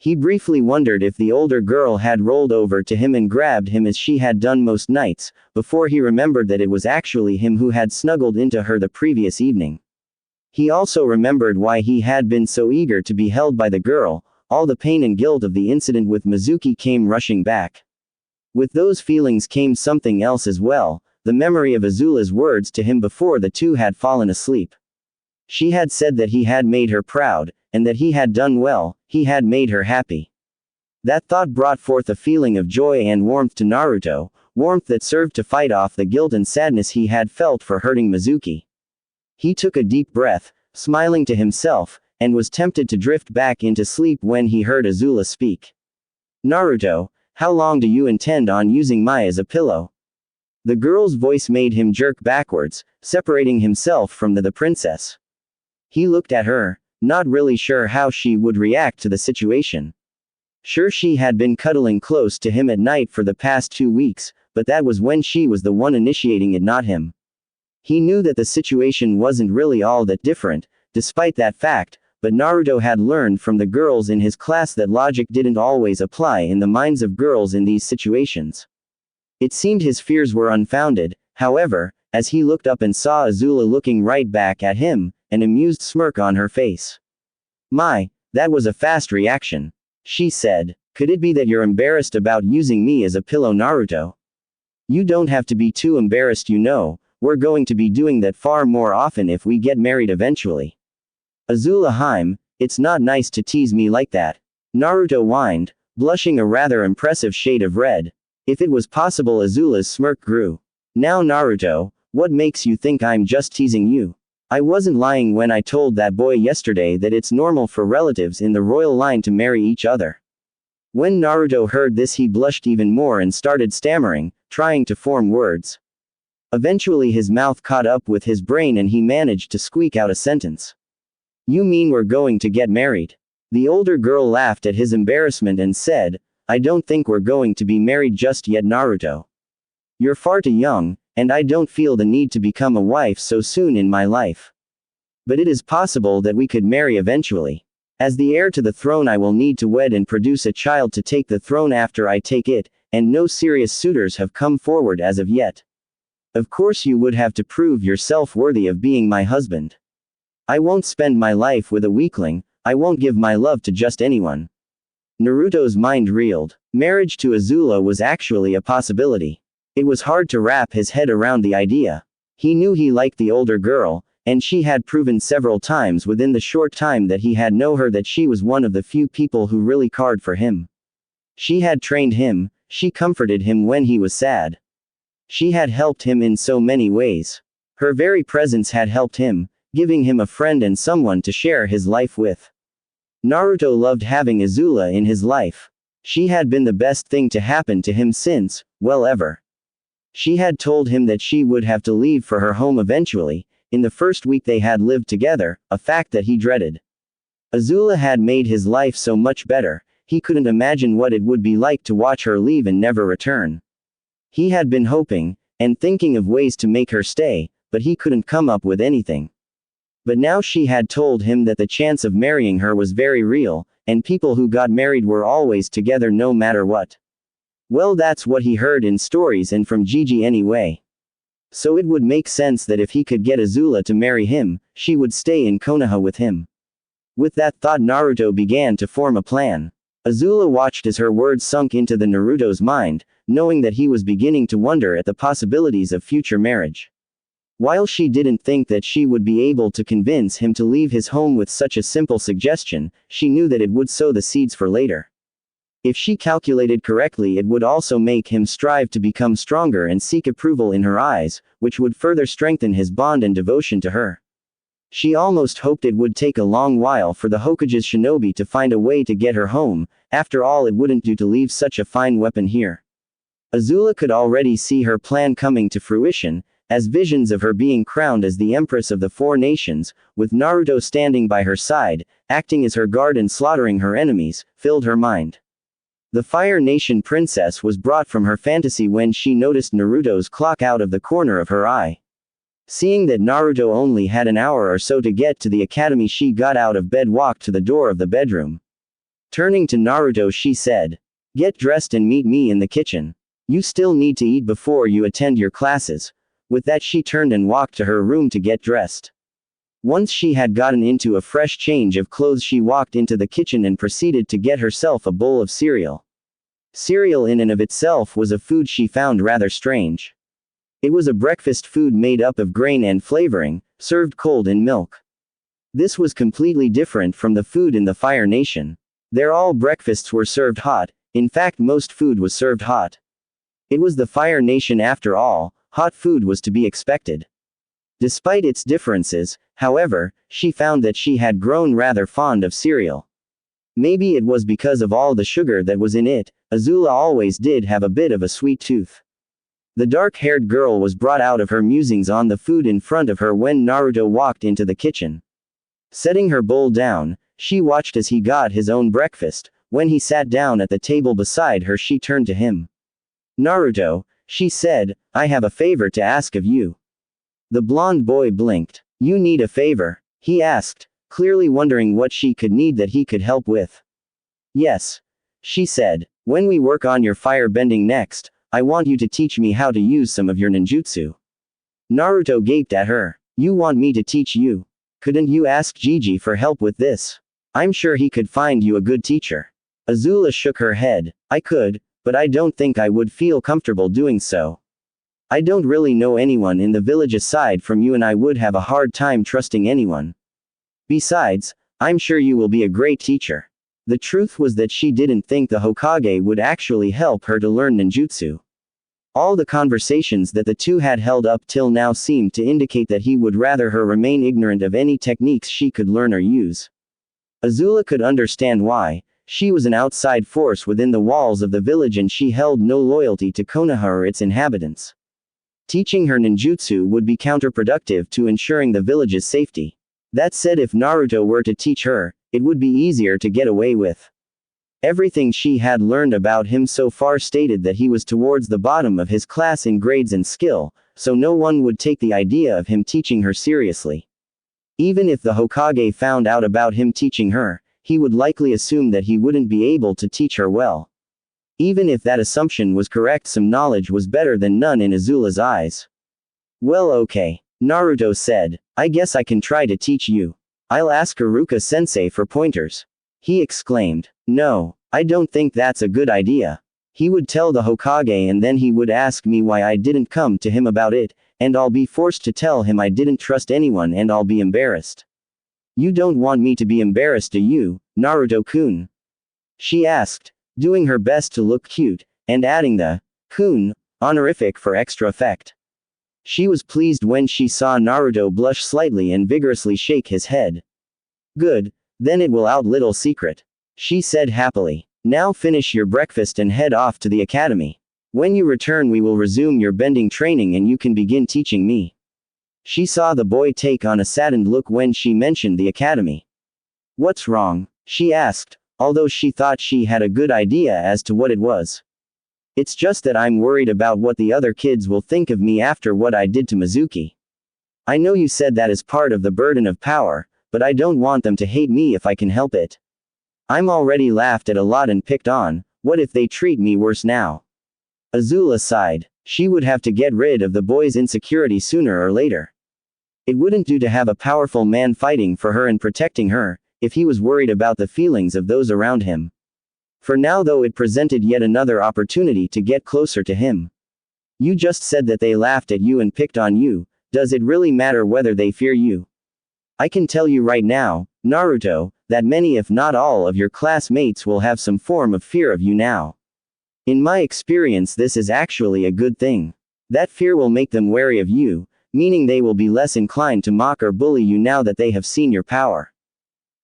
He briefly wondered if the older girl had rolled over to him and grabbed him as she had done most nights, before he remembered that it was actually him who had snuggled into her the previous evening. He also remembered why he had been so eager to be held by the girl. All the pain and guilt of the incident with Mizuki came rushing back. With those feelings came something else as well, the memory of Azula's words to him before the two had fallen asleep. She had said that he had made her proud, and that he had done well, he had made her happy. That thought brought forth a feeling of joy and warmth to Naruto, warmth that served to fight off the guilt and sadness he had felt for hurting Mizuki. He took a deep breath, smiling to himself, and was tempted to drift back into sleep when he heard Azula speak. Naruto, how long do you intend on using Mai as a pillow? The girl's voice made him jerk backwards, separating himself from the princess. He looked at her, not really sure how she would react to the situation. Sure, she had been cuddling close to him at night for the past 2 weeks, but that was when she was the one initiating it, not him. He knew that the situation wasn't really all that different, despite that fact, but Naruto had learned from the girls in his class that logic didn't always apply in the minds of girls in these situations. It seemed his fears were unfounded, however, as he looked up and saw Azula looking right back at him, an amused smirk on her face. My, that was a fast reaction. She said, could it be that you're embarrassed about using me as a pillow, Naruto? You don't have to be too embarrassed, you know. We're going to be doing that far more often if we get married eventually. Azula, it's not nice to tease me like that. Naruto whined, blushing a rather impressive shade of red. If it was possible, Azula's smirk grew. Now Naruto, what makes you think I'm just teasing you? I wasn't lying when I told that boy yesterday that it's normal for relatives in the royal line to marry each other. When Naruto heard this, he blushed even more and started stammering, trying to form words. Eventually his mouth caught up with his brain and he managed to squeak out a sentence. You mean we're going to get married? The older girl laughed at his embarrassment and said, I don't think we're going to be married just yet, Naruto. You're far too young, and I don't feel the need to become a wife so soon in my life. But it is possible that we could marry eventually. As the heir to the throne, I will need to wed and produce a child to take the throne after I take it, and no serious suitors have come forward as of yet. Of course you would have to prove yourself worthy of being my husband. I won't spend my life with a weakling, I won't give my love to just anyone. Naruto's mind reeled. Marriage to Azula was actually a possibility. It was hard to wrap his head around the idea. He knew he liked the older girl, and she had proven several times within the short time that he had known her that she was one of the few people who really cared for him. She had trained him, she comforted him when he was sad. She had helped him in so many ways. Her very presence had helped him, giving him a friend and someone to share his life with. Naruto loved having Azula in his life. She had been the best thing to happen to him since, well, ever. She had told him that she would have to leave for her home eventually, in the first week they had lived together, a fact that he dreaded. Azula had made his life so much better, he couldn't imagine what it would be like to watch her leave and never return. He had been hoping, and thinking of ways to make her stay, but he couldn't come up with anything. But now she had told him that the chance of marrying her was very real, and people who got married were always together no matter what. Well, that's what he heard in stories and from Gigi anyway. So it would make sense that if he could get Azula to marry him, she would stay in Konoha with him. With that thought, Naruto began to form a plan. Azula watched as her words sunk into the Naruto's mind, knowing that he was beginning to wonder at the possibilities of future marriage. While she didn't think that she would be able to convince him to leave his home with such a simple suggestion, she knew that it would sow the seeds for later. If she calculated correctly, it would also make him strive to become stronger and seek approval in her eyes, which would further strengthen his bond and devotion to her. She almost hoped it would take a long while for the Hokage's shinobi to find a way to get her home. After all, it wouldn't do to leave such a fine weapon here. Azula could already see her plan coming to fruition, as visions of her being crowned as the Empress of the Four Nations, with Naruto standing by her side, acting as her guard and slaughtering her enemies, filled her mind. The Fire Nation princess was brought from her fantasy when she noticed Naruto's clock out of the corner of her eye. Seeing that Naruto only had an hour or so to get to the academy, she got out of bed, walked to the door of the bedroom. Turning to Naruto, she said, "Get dressed and meet me in the kitchen. You still need to eat before you attend your classes." With that, she turned and walked to her room to get dressed. Once she had gotten into a fresh change of clothes, she walked into the kitchen and proceeded to get herself a bowl of cereal. Cereal in and of itself was a food she found rather strange. It was a breakfast food made up of grain and flavoring, served cold in milk. This was completely different from the food in the Fire Nation. There all breakfasts were served hot, in fact most food was served hot. It was the Fire Nation after all, hot food was to be expected. Despite its differences, however, she found that she had grown rather fond of cereal. Maybe it was because of all the sugar that was in it. Azula always did have a bit of a sweet tooth. The dark-haired girl was brought out of her musings on the food in front of her when Naruto walked into the kitchen. Setting her bowl down, she watched as he got his own breakfast. When he sat down at the table beside her, she turned to him. "Naruto," she said, "I have a favor to ask of you." The blonde boy blinked. "You need a favor?" he asked, clearly wondering what she could need that he could help with. "Yes," she said. "When we work on your firebending next, I want you to teach me how to use some of your ninjutsu." Naruto gaped at her. "You want me to teach you? Couldn't you ask Gigi for help with this? I'm sure he could find you a good teacher." Azula shook her head. "I could, but I don't think I would feel comfortable doing so. I don't really know anyone in the village aside from you and I would have a hard time trusting anyone. Besides, I'm sure you will be a great teacher. The truth was that she didn't think the Hokage would actually help her to learn ninjutsu. All the conversations that the two had held up till now seemed to indicate that he would rather her remain ignorant of any techniques she could learn or use. Azula could understand why. She was an outside force within the walls of the village and she held no loyalty to Konoha or its inhabitants. Teaching her ninjutsu would be counterproductive to ensuring the village's safety. That said, if Naruto were to teach her, it would be easier to get away with. Everything she had learned about him so far stated that he was towards the bottom of his class in grades and skill, so no one would take the idea of him teaching her seriously. Even if the Hokage found out about him teaching her, he would likely assume that he wouldn't be able to teach her well. Even if that assumption was correct, some knowledge was better than none in Azula's eyes. Well, okay, Naruto said. I guess I can try to teach you. I'll ask Iruka-sensei for pointers. He exclaimed. No, I don't think that's a good idea. He would tell the Hokage and then he would ask me why I didn't come to him about it, and I'll be forced to tell him I didn't trust anyone and I'll be embarrassed. You don't want me to be embarrassed, do you, Naruto-kun? She asked, doing her best to look cute, and adding the kun honorific for extra effect. She was pleased when she saw Naruto blush slightly and vigorously shake his head. Good, then it will out little secret. She said happily. Now finish your breakfast and head off to the academy. When you return we will resume your bending training and you can begin teaching me. She saw the boy take on a saddened look when she mentioned the academy. What's wrong? She asked, although she thought she had a good idea as to what it was. It's just that I'm worried about what the other kids will think of me after what I did to Mizuki. I know you said that is part of the burden of power, but I don't want them to hate me if I can help it. I'm already laughed at a lot and picked on, what if they treat me worse now? Azula sighed. She would have to get rid of the boy's insecurity sooner or later. It wouldn't do to have a powerful man fighting for her and protecting her, if he was worried about the feelings of those around him. For now though, it presented yet another opportunity to get closer to him. You just said that they laughed at you and picked on you. Does it really matter whether they fear you? I can tell you right now, Naruto, that many if not all of your classmates will have some form of fear of you now. In my experience this is actually a good thing. That fear will make them wary of you, meaning they will be less inclined to mock or bully you now that they have seen your power.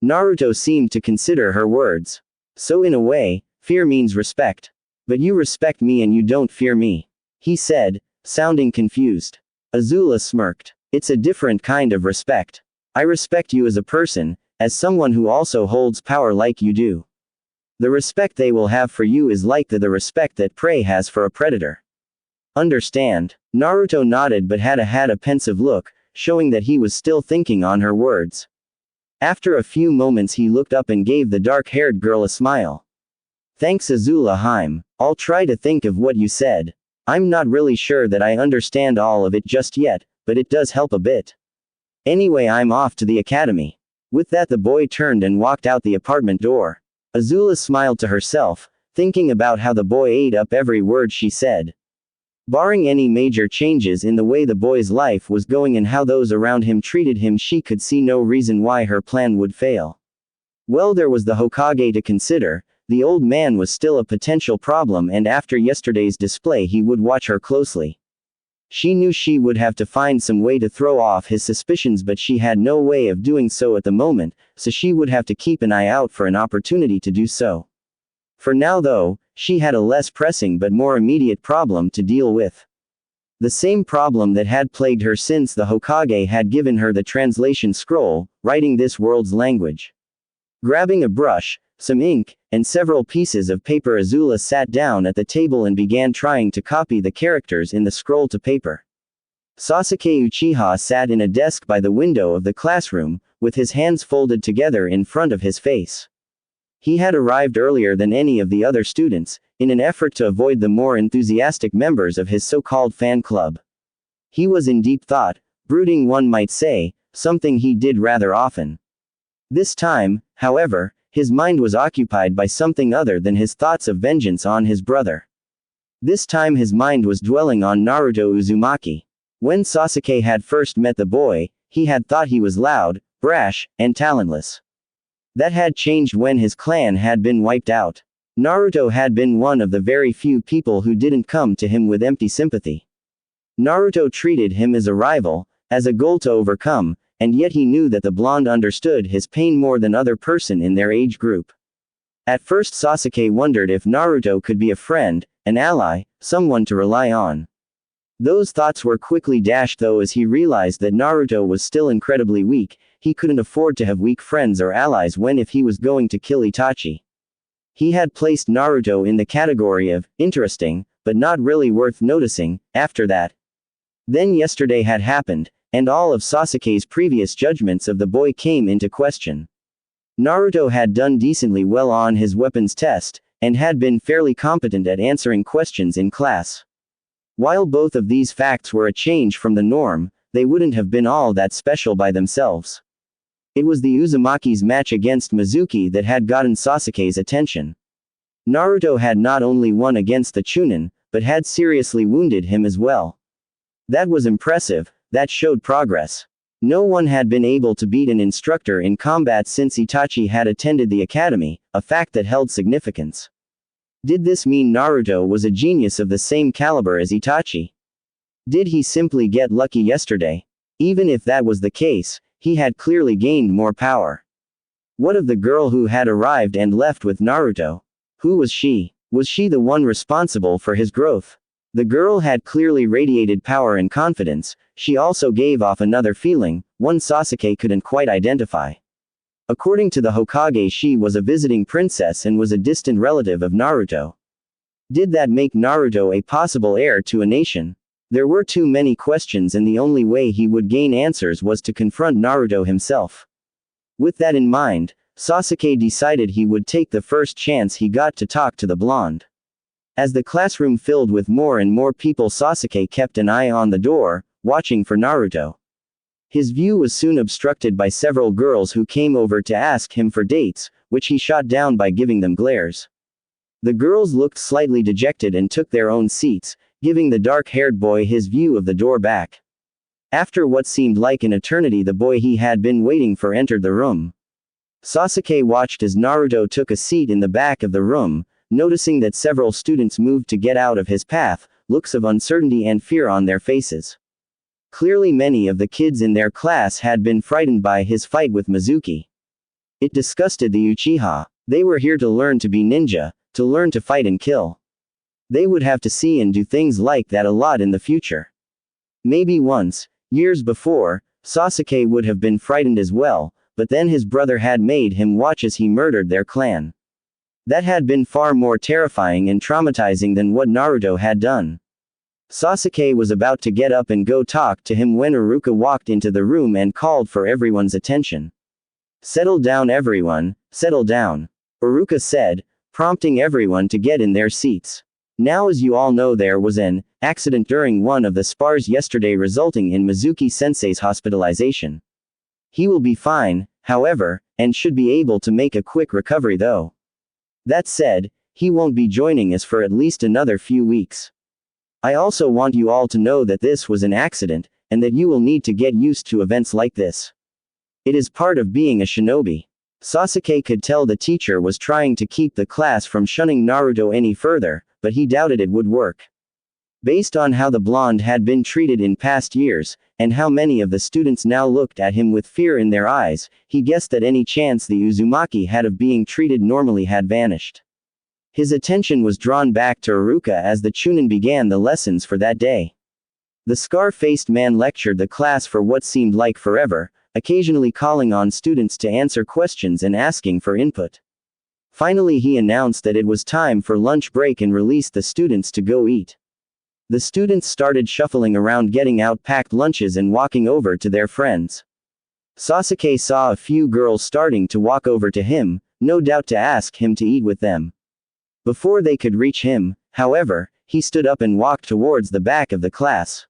Naruto seemed to consider her words. So in a way, fear means respect. But you respect me and you don't fear me, he said, sounding confused. Azula smirked. It's a different kind of respect. I respect you as a person, as someone who also holds power like you do. The respect they will have for you is like the respect that prey has for a predator. Understand? Naruto nodded but had a pensive look, showing that he was still thinking on her words. After a few moments he looked up and gave the dark-haired girl a smile. Thanks Azula-hime, I'll try to think of what you said. I'm not really sure that I understand all of it just yet, but it does help a bit. Anyway, I'm off to the academy. With that the boy turned and walked out the apartment door. Azula smiled to herself, thinking about how the boy ate up every word she said. Barring any major changes in the way the boy's life was going and how those around him treated him, she could see no reason why her plan would fail. Well, there was the Hokage to consider. The old man was still a potential problem, and after yesterday's display he would watch her closely. She knew she would have to find some way to throw off his suspicions, but she had no way of doing so at the moment, so she would have to keep an eye out for an opportunity to do so. For now though, she had a less pressing but more immediate problem to deal with. The same problem that had plagued her since the Hokage had given her the translation scroll, writing this world's language. Grabbing a brush, some ink, and several pieces of paper, Azula sat down at the table and began trying to copy the characters in the scroll to paper. Sasuke Uchiha sat in a desk by the window of the classroom, with his hands folded together in front of his face. He had arrived earlier than any of the other students, in an effort to avoid the more enthusiastic members of his so-called fan club. He was in deep thought, brooding one might say, something he did rather often. This time, however, his mind was occupied by something other than his thoughts of vengeance on his brother. This time his mind was dwelling on Naruto Uzumaki. When Sasuke had first met the boy, he had thought he was loud, brash, and talentless. That had changed when his clan had been wiped out. Naruto had been one of the very few people who didn't come to him with empty sympathy. Naruto treated him as a rival, as a goal to overcome, and yet he knew that the blonde understood his pain more than other person in their age group. At first Sasuke wondered if Naruto could be a friend, an ally, someone to rely on. Those thoughts were quickly dashed though as he realized that Naruto was still incredibly weak. He couldn't afford to have weak friends or allies when if he was going to kill Itachi. He had placed Naruto in the category of interesting, but not really worth noticing, after that. Then yesterday had happened, and all of Sasuke's previous judgments of the boy came into question. Naruto had done decently well on his weapons test, and had been fairly competent at answering questions in class. While both of these facts were a change from the norm, they wouldn't have been all that special by themselves. It was the Uzumaki's match against Mizuki that had gotten Sasuke's attention. Naruto had not only won against the Chunin, but had seriously wounded him as well. That was impressive, that showed progress. No one had been able to beat an instructor in combat since Itachi had attended the academy, a fact that held significance. Did this mean Naruto was a genius of the same caliber as Itachi? Did he simply get lucky yesterday? Even if that was the case, he had clearly gained more power. What of the girl who had arrived and left with Naruto? Who was she? Was she the one responsible for his growth? The girl had clearly radiated power and confidence. She also gave off another feeling, one Sasuke couldn't quite identify. According to the Hokage, she was a visiting princess and was a distant relative of Naruto. Did that make Naruto a possible heir to a nation? There were too many questions and the only way he would gain answers was to confront Naruto himself. With that in mind, Sasuke decided he would take the first chance he got to talk to the blonde. As the classroom filled with more and more people, Sasuke kept an eye on the door, watching for Naruto. His view was soon obstructed by several girls who came over to ask him for dates, which he shot down by giving them glares. The girls looked slightly dejected and took their own seats, giving the dark-haired boy his view of the door back. After what seemed like an eternity, the boy he had been waiting for entered the room. Sasuke watched as Naruto took a seat in the back of the room, noticing that several students moved to get out of his path, looks of uncertainty and fear on their faces. Clearly many of the kids in their class had been frightened by his fight with Mizuki. It disgusted the Uchiha. They were here to learn to be ninja, to learn to fight and kill. They would have to see and do things like that a lot in the future. Maybe once, years before, Sasuke would have been frightened as well, but then his brother had made him watch as he murdered their clan. That had been far more terrifying and traumatizing than what Naruto had done. Sasuke was about to get up and go talk to him when Iruka walked into the room and called for everyone's attention. "Settle down everyone, settle down," Iruka said, prompting everyone to get in their seats. Now, as you all know, there was an accident during one of the spars yesterday resulting in Mizuki-sensei's hospitalization. He will be fine, however, and should be able to make a quick recovery though. That said, he won't be joining us for at least another few weeks. I also want you all to know that this was an accident, and that you will need to get used to events like this. It is part of being a shinobi. Sasuke could tell the teacher was trying to keep the class from shunning Naruto any further, but he doubted it would work. Based on how the blonde had been treated in past years, and how many of the students now looked at him with fear in their eyes, he guessed that any chance the Uzumaki had of being treated normally had vanished. His attention was drawn back to Iruka as the Chunin began the lessons for that day. The scar-faced man lectured the class for what seemed like forever, occasionally calling on students to answer questions and asking for input. Finally he announced that it was time for lunch break and released the students to go eat. The students started shuffling around getting out packed lunches and walking over to their friends. Sasuke saw a few girls starting to walk over to him, no doubt to ask him to eat with them. Before they could reach him, however, he stood up and walked towards the back of the class.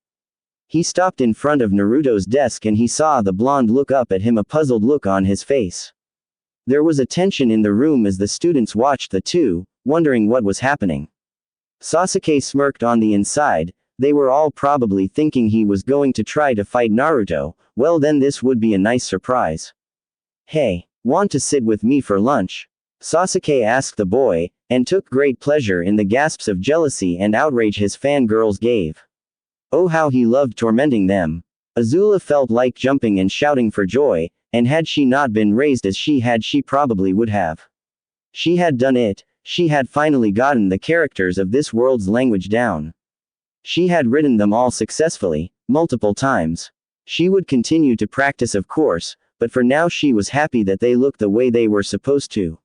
He stopped in front of Naruto's desk and he saw the blonde look up at him, a puzzled look on his face. There was a tension in the room as the students watched the two, wondering what was happening. Sasuke smirked on the inside. They were all probably thinking he was going to try to fight Naruto. Well, then this would be a nice surprise. Hey, want to sit with me for lunch? Sasuke asked the boy, and took great pleasure in the gasps of jealousy and outrage his fangirls gave. Oh, how he loved tormenting them. Azula felt like jumping and shouting for joy, and had she not been raised as she had, she probably would have. She had done it. She had finally gotten the characters of this world's language down. She had written them all successfully, multiple times. She would continue to practice, of course, but for now she was happy that they looked the way they were supposed to.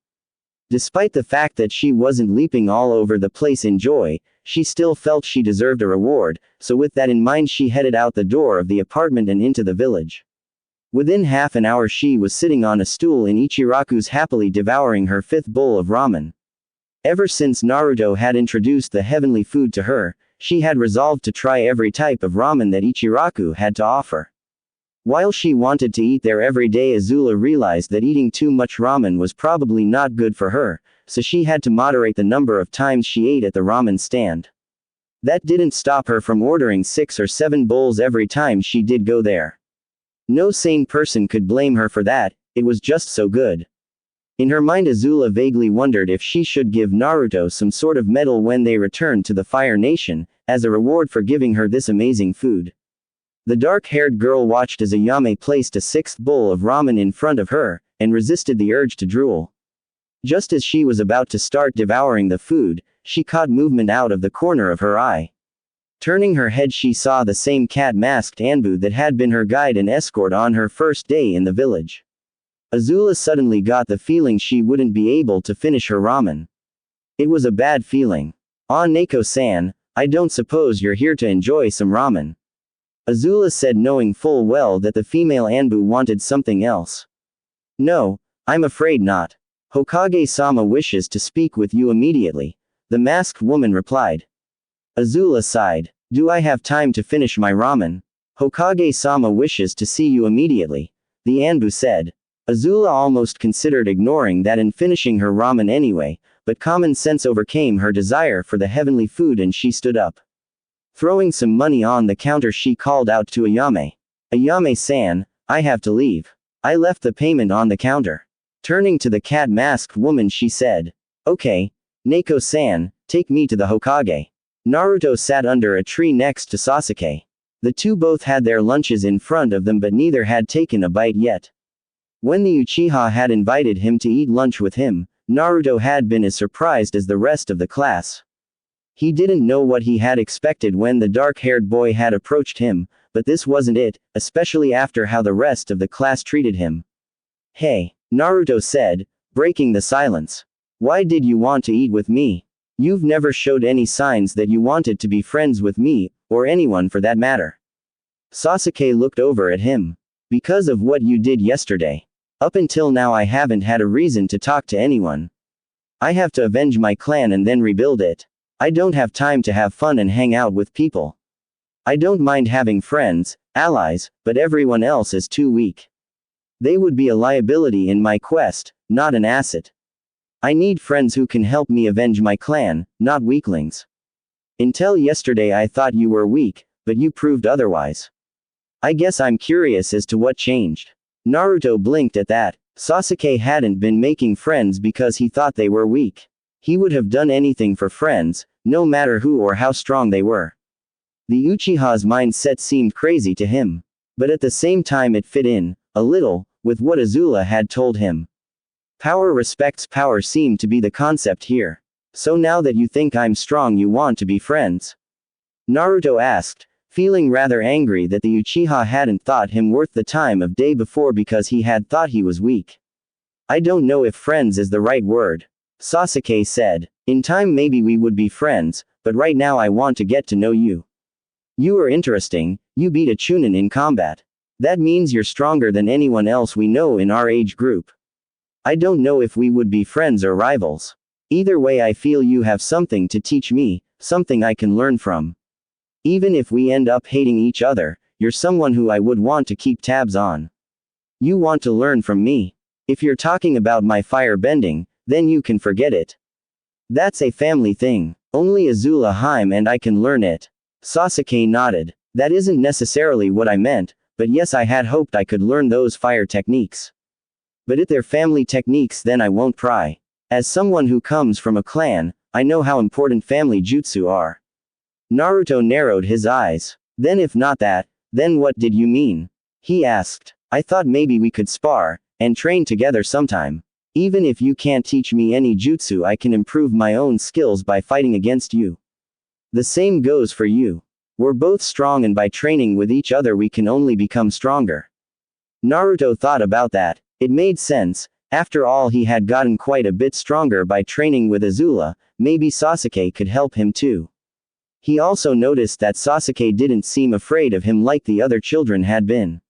Despite the fact that she wasn't leaping all over the place in joy, she still felt she deserved a reward, so with that in mind she headed out the door of the apartment and into the village. Within half an hour she was sitting on a stool in Ichiraku's, happily devouring her 5th bowl of ramen. Ever since Naruto had introduced the heavenly food to her, she had resolved to try every type of ramen that Ichiraku had to offer. While she wanted to eat there every day, Azula realized that eating too much ramen was probably not good for her, so she had to moderate the number of times she ate at the ramen stand. That didn't stop her from ordering 6 or 7 bowls every time she did go there. No sane person could blame her for that, it was just so good. In her mind, Azula vaguely wondered if she should give Naruto some sort of medal when they returned to the Fire Nation, as a reward for giving her this amazing food. The dark-haired girl watched as Ayame placed a 6th bowl of ramen in front of her, and resisted the urge to drool. Just as she was about to start devouring the food, she caught movement out of the corner of her eye. Turning her head, she saw the same cat-masked Anbu that had been her guide and escort on her first day in the village. Azula suddenly got the feeling she wouldn't be able to finish her ramen. It was a bad feeling. "Ah, Neko-san, I don't suppose you're here to enjoy some ramen?" Azula said, knowing full well that the female Anbu wanted something else. "No, I'm afraid not. Hokage-sama wishes to speak with you immediately," the masked woman replied. Azula sighed. "Do I have time to finish my ramen?" "Hokage-sama wishes to see you immediately," the Anbu said. Azula almost considered ignoring that and finishing her ramen anyway, but common sense overcame her desire for the heavenly food and she stood up. Throwing some money on the counter, she called out to Ayame. "Ayame-san, I have to leave. I left the payment on the counter." Turning to the cat-masked woman, she said, "Okay, Neko-san, take me to the Hokage." Naruto sat under a tree next to Sasuke. The two both had their lunches in front of them, but neither had taken a bite yet. When the Uchiha had invited him to eat lunch with him, Naruto had been as surprised as the rest of the class. He didn't know what he had expected when the dark-haired boy had approached him, but this wasn't it, especially after how the rest of the class treated him. "Hey," Naruto said, breaking the silence. "Why did you want to eat with me? You've never showed any signs that you wanted to be friends with me, or anyone for that matter." Sasuke looked over at him. "Because of what you did yesterday. Up until now I haven't had a reason to talk to anyone. I have to avenge my clan and then rebuild it. I don't have time to have fun and hang out with people. I don't mind having friends, allies, but everyone else is too weak. They would be a liability in my quest, not an asset. I need friends who can help me avenge my clan, not weaklings. Until yesterday I thought you were weak, but you proved otherwise. I guess I'm curious as to what changed." Naruto blinked at that. Sasuke hadn't been making friends because he thought they were weak. He would have done anything for friends, no matter who or how strong they were. The Uchiha's mindset seemed crazy to him. But at the same time it fit in, a little, with what Azula had told him. Power respects power seemed to be the concept here. "So now that you think I'm strong, you want to be friends?" Naruto asked, feeling rather angry that the Uchiha hadn't thought him worth the time of day before because he had thought he was weak. "I don't know if friends is the right word," Sasuke said. "In time maybe we would be friends, but right now I want to get to know you. You are interesting, you beat a Chunin in combat. That means you're stronger than anyone else we know in our age group. I don't know if we would be friends or rivals. Either way I feel you have something to teach me, something I can learn from. Even if we end up hating each other, you're someone who I would want to keep tabs on. You want to learn from me. If you're talking about my firebending, then you can forget it. That's a family thing. Only Azula Haim and I can learn it. Sasuke nodded. That isn't necessarily what I meant, but yes, I had hoped I could learn those fire techniques. But if they're family techniques, then I won't pry. As someone who comes from a clan, I know how important family jutsu are. Naruto narrowed his eyes. Then if not that, then what did you mean? He asked. I thought maybe we could spar, and train together sometime. Even if you can't teach me any jutsu, I can improve my own skills by fighting against you. The same goes for you. We're both strong, and by training with each other we can only become stronger. Naruto thought about that. It made sense. After all, he had gotten quite a bit stronger by training with Azula. Maybe Sasuke could help him too. He also noticed that Sasuke didn't seem afraid of him like the other children had been.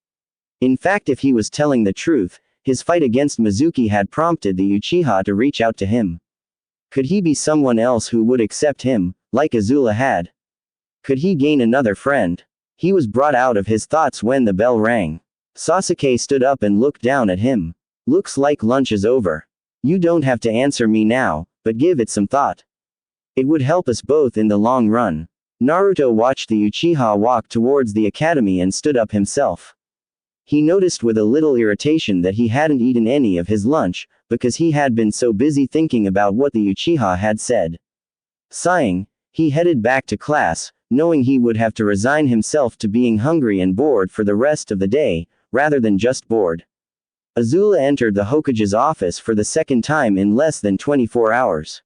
In fact, if he was telling the truth, his fight against Mizuki had prompted the Uchiha to reach out to him. Could he be someone else who would accept him, like Azula had? Could he gain another friend? He was brought out of his thoughts when the bell rang. Sasuke stood up and looked down at him. Looks like lunch is over. You don't have to answer me now, but give it some thought. It would help us both in the long run. Naruto watched the Uchiha walk towards the academy and stood up himself. He noticed with a little irritation that he hadn't eaten any of his lunch, because he had been so busy thinking about what the Uchiha had said. Sighing, he headed back to class, knowing he would have to resign himself to being hungry and bored for the rest of the day, rather than just bored. Azula entered the Hokage's office for the second time in less than 24 hours.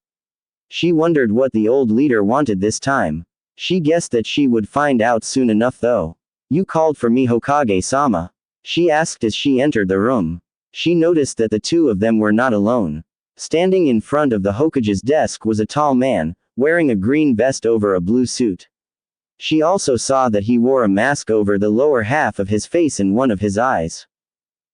She wondered what the old leader wanted this time. She guessed that she would find out soon enough though. You called for me, Hokage-sama? She asked as she entered the room. She noticed that the two of them were not alone. Standing in front of the Hokage's desk was a tall man, wearing a green vest over a blue suit. She also saw that he wore a mask over the lower half of his face and one of his eyes.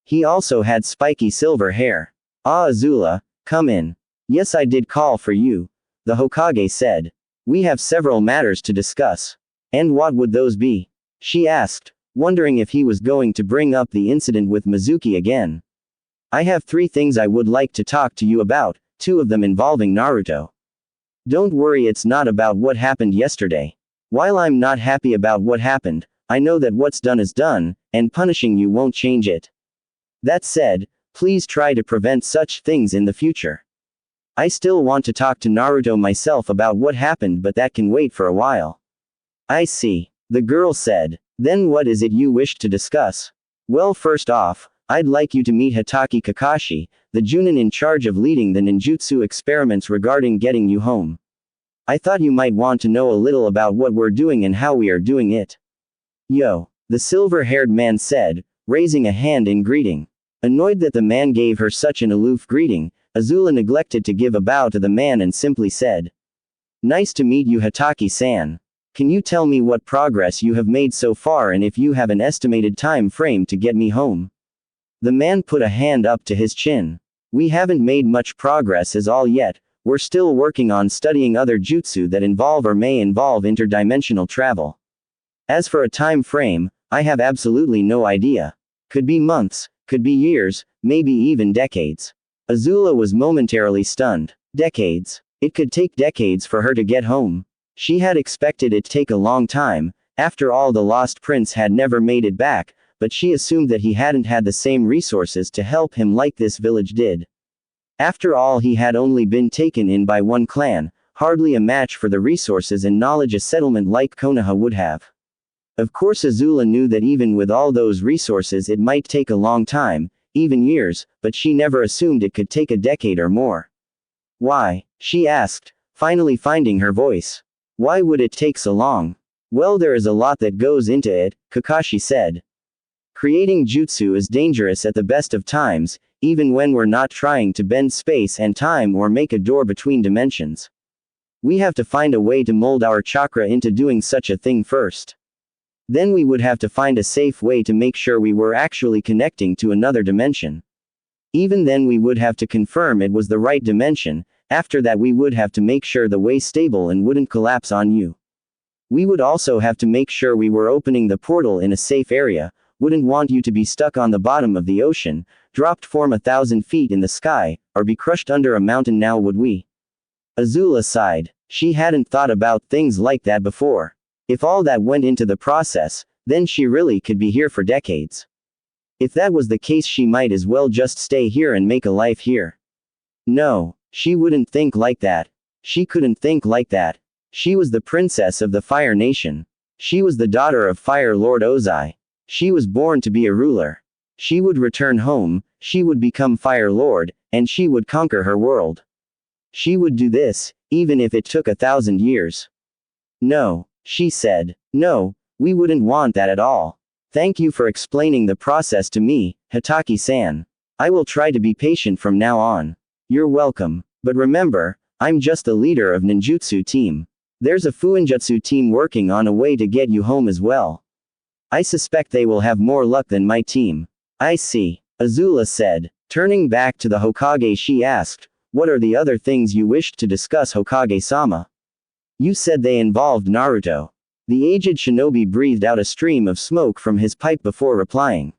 He also had spiky silver hair. Ah, Azula, come in. Yes, I did call for you, the Hokage said. We have several matters to discuss. And what would those be? She asked, wondering if he was going to bring up the incident with Mizuki again. I have 3 things I would like to talk to you about, 2 of them involving Naruto. Don't worry, it's not about what happened yesterday. While I'm not happy about what happened, I know that what's done is done, and punishing you won't change it. That said, please try to prevent such things in the future. I still want to talk to Naruto myself about what happened, but that can wait for a while. I see, the girl said. Then what is it you wish to discuss? Well, first off, I'd like you to meet Hatake Kakashi, the Junin in charge of leading the ninjutsu experiments regarding getting you home. I thought you might want to know a little about what we're doing and how we are doing it. Yo, the silver-haired man said, raising a hand in greeting. Annoyed that the man gave her such an aloof greeting, Azula neglected to give a bow to the man and simply said, Nice to meet you, Hatake-san. Can you tell me what progress you have made so far and if you have an estimated time frame to get me home? The man put a hand up to his chin. We haven't made much progress as all yet. We're still working on studying other jutsu that involve or may involve interdimensional travel. As for a time frame, I have absolutely no idea. Could be months, could be years, maybe even decades. Azula was momentarily stunned. Decades. It could take decades for her to get home. She had expected it to take a long time. After all, the lost prince had never made it back, but she assumed that he hadn't had the same resources to help him like this village did. After all, he had only been taken in by one clan, hardly a match for the resources and knowledge a settlement like Konoha would have. Of course, Azula knew that even with all those resources it might take a long time, even years, but she never assumed it could take a decade or more. Why? She asked, finally finding her voice. Why would it take so long? Well, there is a lot that goes into it, Kakashi said. Creating jutsu is dangerous at the best of times, even when we're not trying to bend space and time or make a door between dimensions. We have to find a way to mold our chakra into doing such a thing first. Then we would have to find a safe way to make sure we were actually connecting to another dimension. Even then we would have to confirm it was the right dimension. After that we would have to make sure the way stable and wouldn't collapse on you. We would also have to make sure we were opening the portal in a safe area, wouldn't want you to be stuck on the bottom of the ocean, dropped from 1,000 feet in the sky, or be crushed under a mountain now would we? Azula sighed. She hadn't thought about things like that before. If all that went into the process, then she really could be here for decades. If that was the case, she might as well just stay here and make a life here. No, she wouldn't think like that. She couldn't think like that. She was the princess of the Fire Nation. She was the daughter of Fire Lord Ozai. She was born to be a ruler. She would return home, she would become Fire Lord, and she would conquer her world. She would do this, even if it took 1,000 years. No, she said. No, we wouldn't want that at all. Thank you for explaining the process to me, Hataki-san. I will try to be patient from now on. You're welcome. But remember, I'm just the leader of ninjutsu team. There's a fuinjutsu team working on a way to get you home as well. I suspect they will have more luck than my team. I see, Azula said. Turning back to the Hokage, she asked, what are the other things you wished to discuss, Hokage-sama? You said they involved Naruto. The aged shinobi breathed out a stream of smoke from his pipe before replying.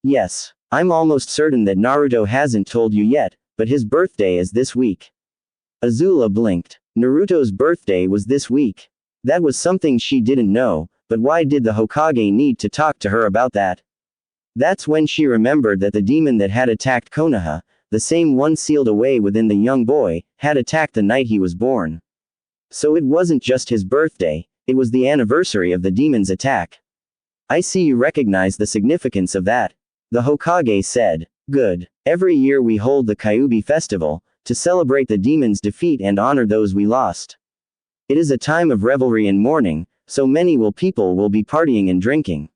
Yes, I'm almost certain that Naruto hasn't told you yet, but his birthday is this week. Azula blinked. Naruto's birthday was this week. That was something she didn't know, but why did the Hokage need to talk to her about that? That's when she remembered that the demon that had attacked Konoha, the same one sealed away within the young boy, had attacked the night he was born. So it wasn't just his birthday, it was the anniversary of the demon's attack. I see you recognize the significance of that. The Hokage said. Good. Every year we hold the Kyuubi festival, to celebrate the demon's defeat and honor those we lost. It is a time of revelry and mourning, so many people will be partying and drinking.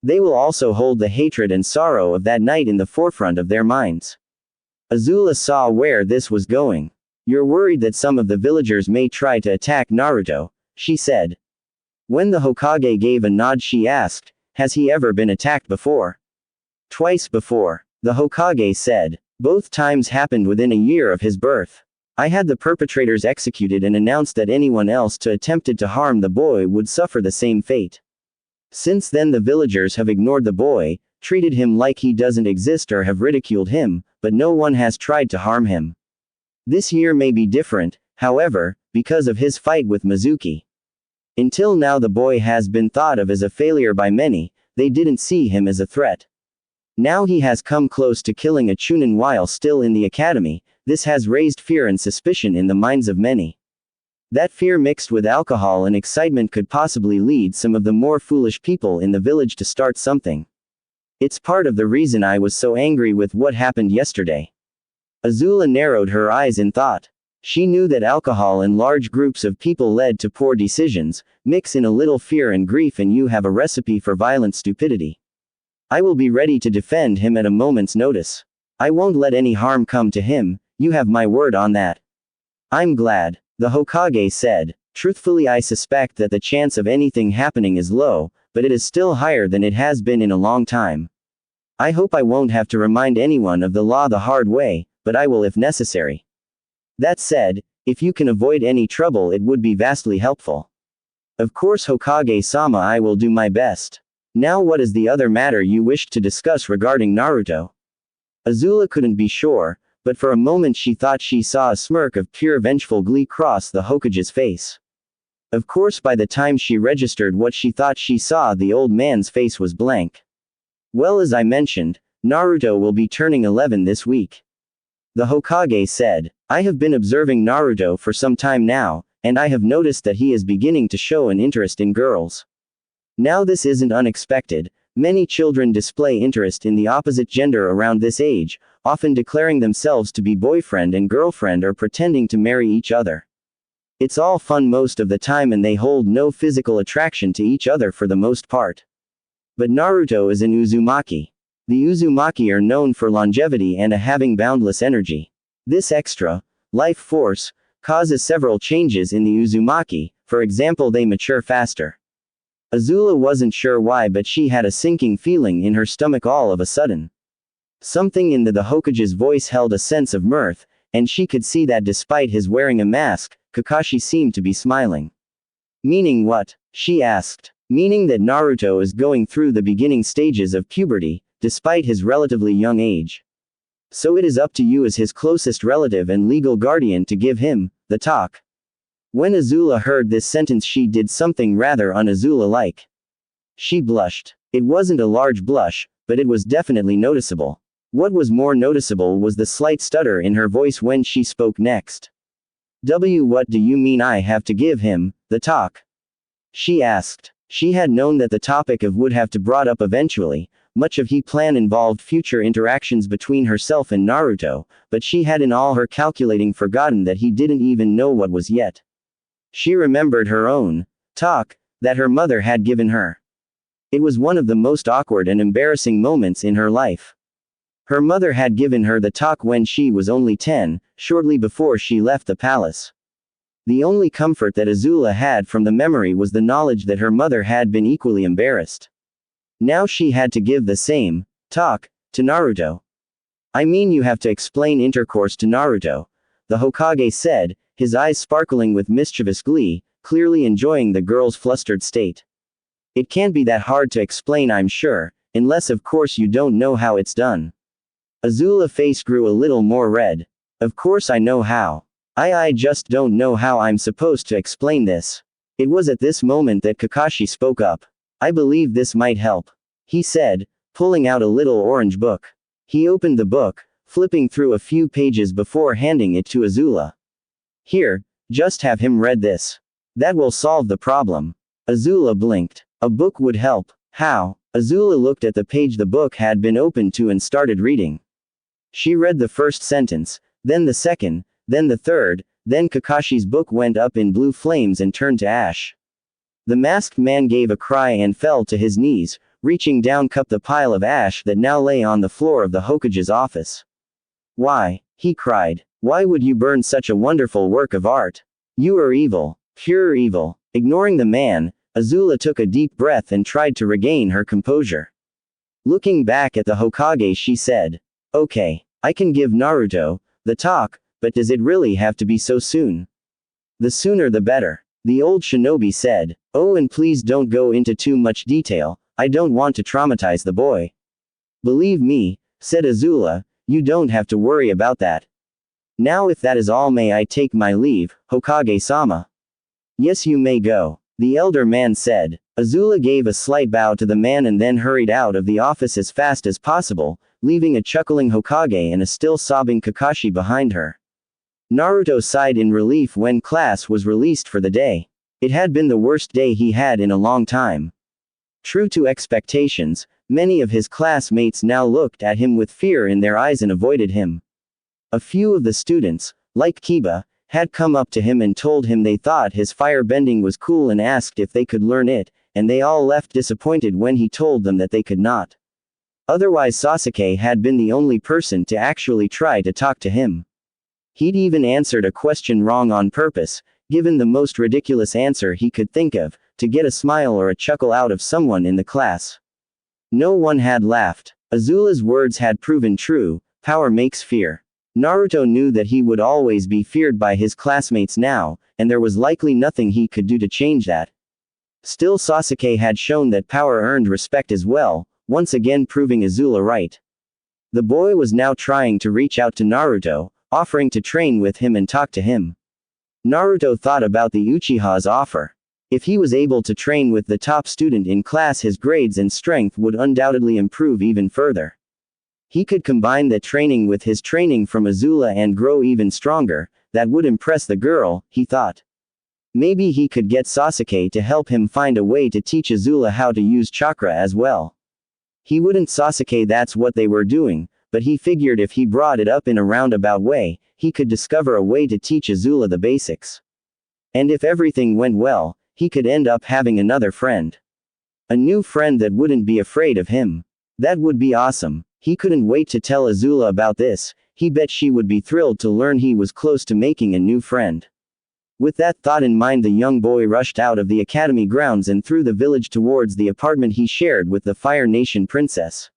They will also hold the hatred and sorrow of that night in the forefront of their minds. Azula saw where this was going. You're worried that some of the villagers may try to attack Naruto, she said. When the Hokage gave a nod, she asked, has he ever been attacked before? Twice before, the Hokage said. Both times happened within a year of his birth. I had the perpetrators executed and announced that anyone else who attempted to harm the boy would suffer the same fate. Since then the villagers have ignored the boy, treated him like he doesn't exist or have ridiculed him, but no one has tried to harm him. This year may be different, however, because of his fight with Mizuki. Until now the boy has been thought of as a failure by many, they didn't see him as a threat. Now he has come close to killing a Chunin while still in the academy, this has raised fear and suspicion in the minds of many. That fear mixed with alcohol and excitement could possibly lead some of the more foolish people in the village to start something. It's part of the reason I was so angry with what happened yesterday. Azula narrowed her eyes in thought. She knew that alcohol and large groups of people led to poor decisions, mix in a little fear and grief and you have a recipe for violent stupidity. I will be ready to defend him at a moment's notice. I won't let any harm come to him, you have my word on that. I'm glad, the Hokage said. Truthfully, I suspect that the chance of anything happening is low, but it is still higher than it has been in a long time. I hope I won't have to remind anyone of the law the hard way, but I will if necessary. That said, if you can avoid any trouble it would be vastly helpful. Of course Hokage-sama, I will do my best. Now what is the other matter you wished to discuss regarding Naruto? Azula couldn't be sure, but for a moment she thought she saw a smirk of pure vengeful glee cross the Hokage's face. Of course by the time she registered what she thought she saw, the old man's face was blank. Well, as I mentioned, Naruto will be turning 11 this week. The Hokage said. I have been observing Naruto for some time now, and I have noticed that he is beginning to show an interest in girls. Now this isn't unexpected, many children display interest in the opposite gender around this age, often declaring themselves to be boyfriend and girlfriend or pretending to marry each other. It's all fun most of the time and they hold no physical attraction to each other for the most part. But Naruto is an Uzumaki. The Uzumaki are known for longevity and having boundless energy. This extra life force causes several changes in the Uzumaki, for example they mature faster. Azula wasn't sure why, but she had a sinking feeling in her stomach all of a sudden. Something in the Hokage's voice held a sense of mirth, and she could see that despite his wearing a mask, Kakashi seemed to be smiling. Meaning what? She asked. Meaning that Naruto is going through the beginning stages of puberty, despite his relatively young age. So it is up to you as his closest relative and legal guardian to give him the talk. When Azula heard this sentence, she did something rather un-Azula-like. She blushed. It wasn't a large blush, but it was definitely noticeable. What was more noticeable was the slight stutter in her voice when she spoke next. What do you mean I have to give him the talk? She asked. She had known that the topic of would have to brought up eventually. Much of his plan involved future interactions between herself and Naruto, but she had in all her calculating forgotten that he didn't even know what was yet. She remembered her own talk that her mother had given her. It was one of the most awkward and embarrassing moments in her life. Her mother had given her the talk when she was only 10, shortly before she left the palace. The only comfort that Azula had from the memory was the knowledge that her mother had been equally embarrassed. Now she had to give the same talk to Naruto. I mean, you have to explain intercourse to Naruto, the Hokage said, his eyes sparkling with mischievous glee, clearly enjoying the girl's flustered state. It can't be that hard to explain, I'm sure, unless of course you don't know how it's done. Azula's face grew a little more red. Of course I know how. I just don't know how I'm supposed to explain this. It was at this moment that Kakashi spoke up. I believe this might help, he said, pulling out a little orange book. He opened the book, flipping through a few pages before handing it to Azula. Here, just have him read this. That will solve the problem. Azula blinked. A book would help. How? Azula looked at the page the book had been opened to and started reading. She read the first sentence, then the second, then the third, then Kakashi's book went up in blue flames and turned to ash. The masked man gave a cry and fell to his knees, reaching down cup the pile of ash that now lay on the floor of the Hokage's office. Why? He cried. Why would you burn such a wonderful work of art? You are evil. Pure evil. Ignoring the man, Azula took a deep breath and tried to regain her composure. Looking back at the Hokage, she said, Okay, I can give Naruto the talk, but does it really have to be so soon? The sooner the better, the old shinobi said. Oh, and please don't go into too much detail, I don't want to traumatize the boy. Believe me, said Azula, you don't have to worry about that. Now if that is all, may I take my leave, Hokage-sama? Yes, you may go, the elder man said. Azula gave a slight bow to the man and then hurried out of the office as fast as possible, leaving a chuckling Hokage and a still sobbing Kakashi behind her. Naruto sighed in relief when class was released for the day. It had been the worst day he had in a long time. True to expectations, many of his classmates now looked at him with fear in their eyes and avoided him. A few of the students, like Kiba, had come up to him and told him they thought his firebending was cool and asked if they could learn it, and they all left disappointed when he told them that they could not. Otherwise, Sasuke had been the only person to actually try to talk to him. He'd even answered a question wrong on purpose, given the most ridiculous answer he could think of, to get a smile or a chuckle out of someone in the class. No one had laughed. Azula's words had proven true, power makes fear. Naruto knew that he would always be feared by his classmates now, and there was likely nothing he could do to change that. Still, Sasuke had shown that power earned respect as well, once again proving Azula right. The boy was now trying to reach out to Naruto, offering to train with him and talk to him. Naruto thought about the Uchiha's offer. If he was able to train with the top student in class, his grades and strength would undoubtedly improve even further. He could combine the training with his training from Azula and grow even stronger. That would impress the girl, he thought. Maybe he could get Sasuke to help him find a way to teach Azula how to use chakra as well. He wouldn't Sasuke, that's what they were doing, but he figured if he brought it up in a roundabout way, he could discover a way to teach Azula the basics. And if everything went well, he could end up having another friend. A new friend that wouldn't be afraid of him. That would be awesome. He couldn't wait to tell Azula about this. He bet she would be thrilled to learn he was close to making a new friend. With that thought in mind, the young boy rushed out of the academy grounds and through the village towards the apartment he shared with the Fire Nation princess.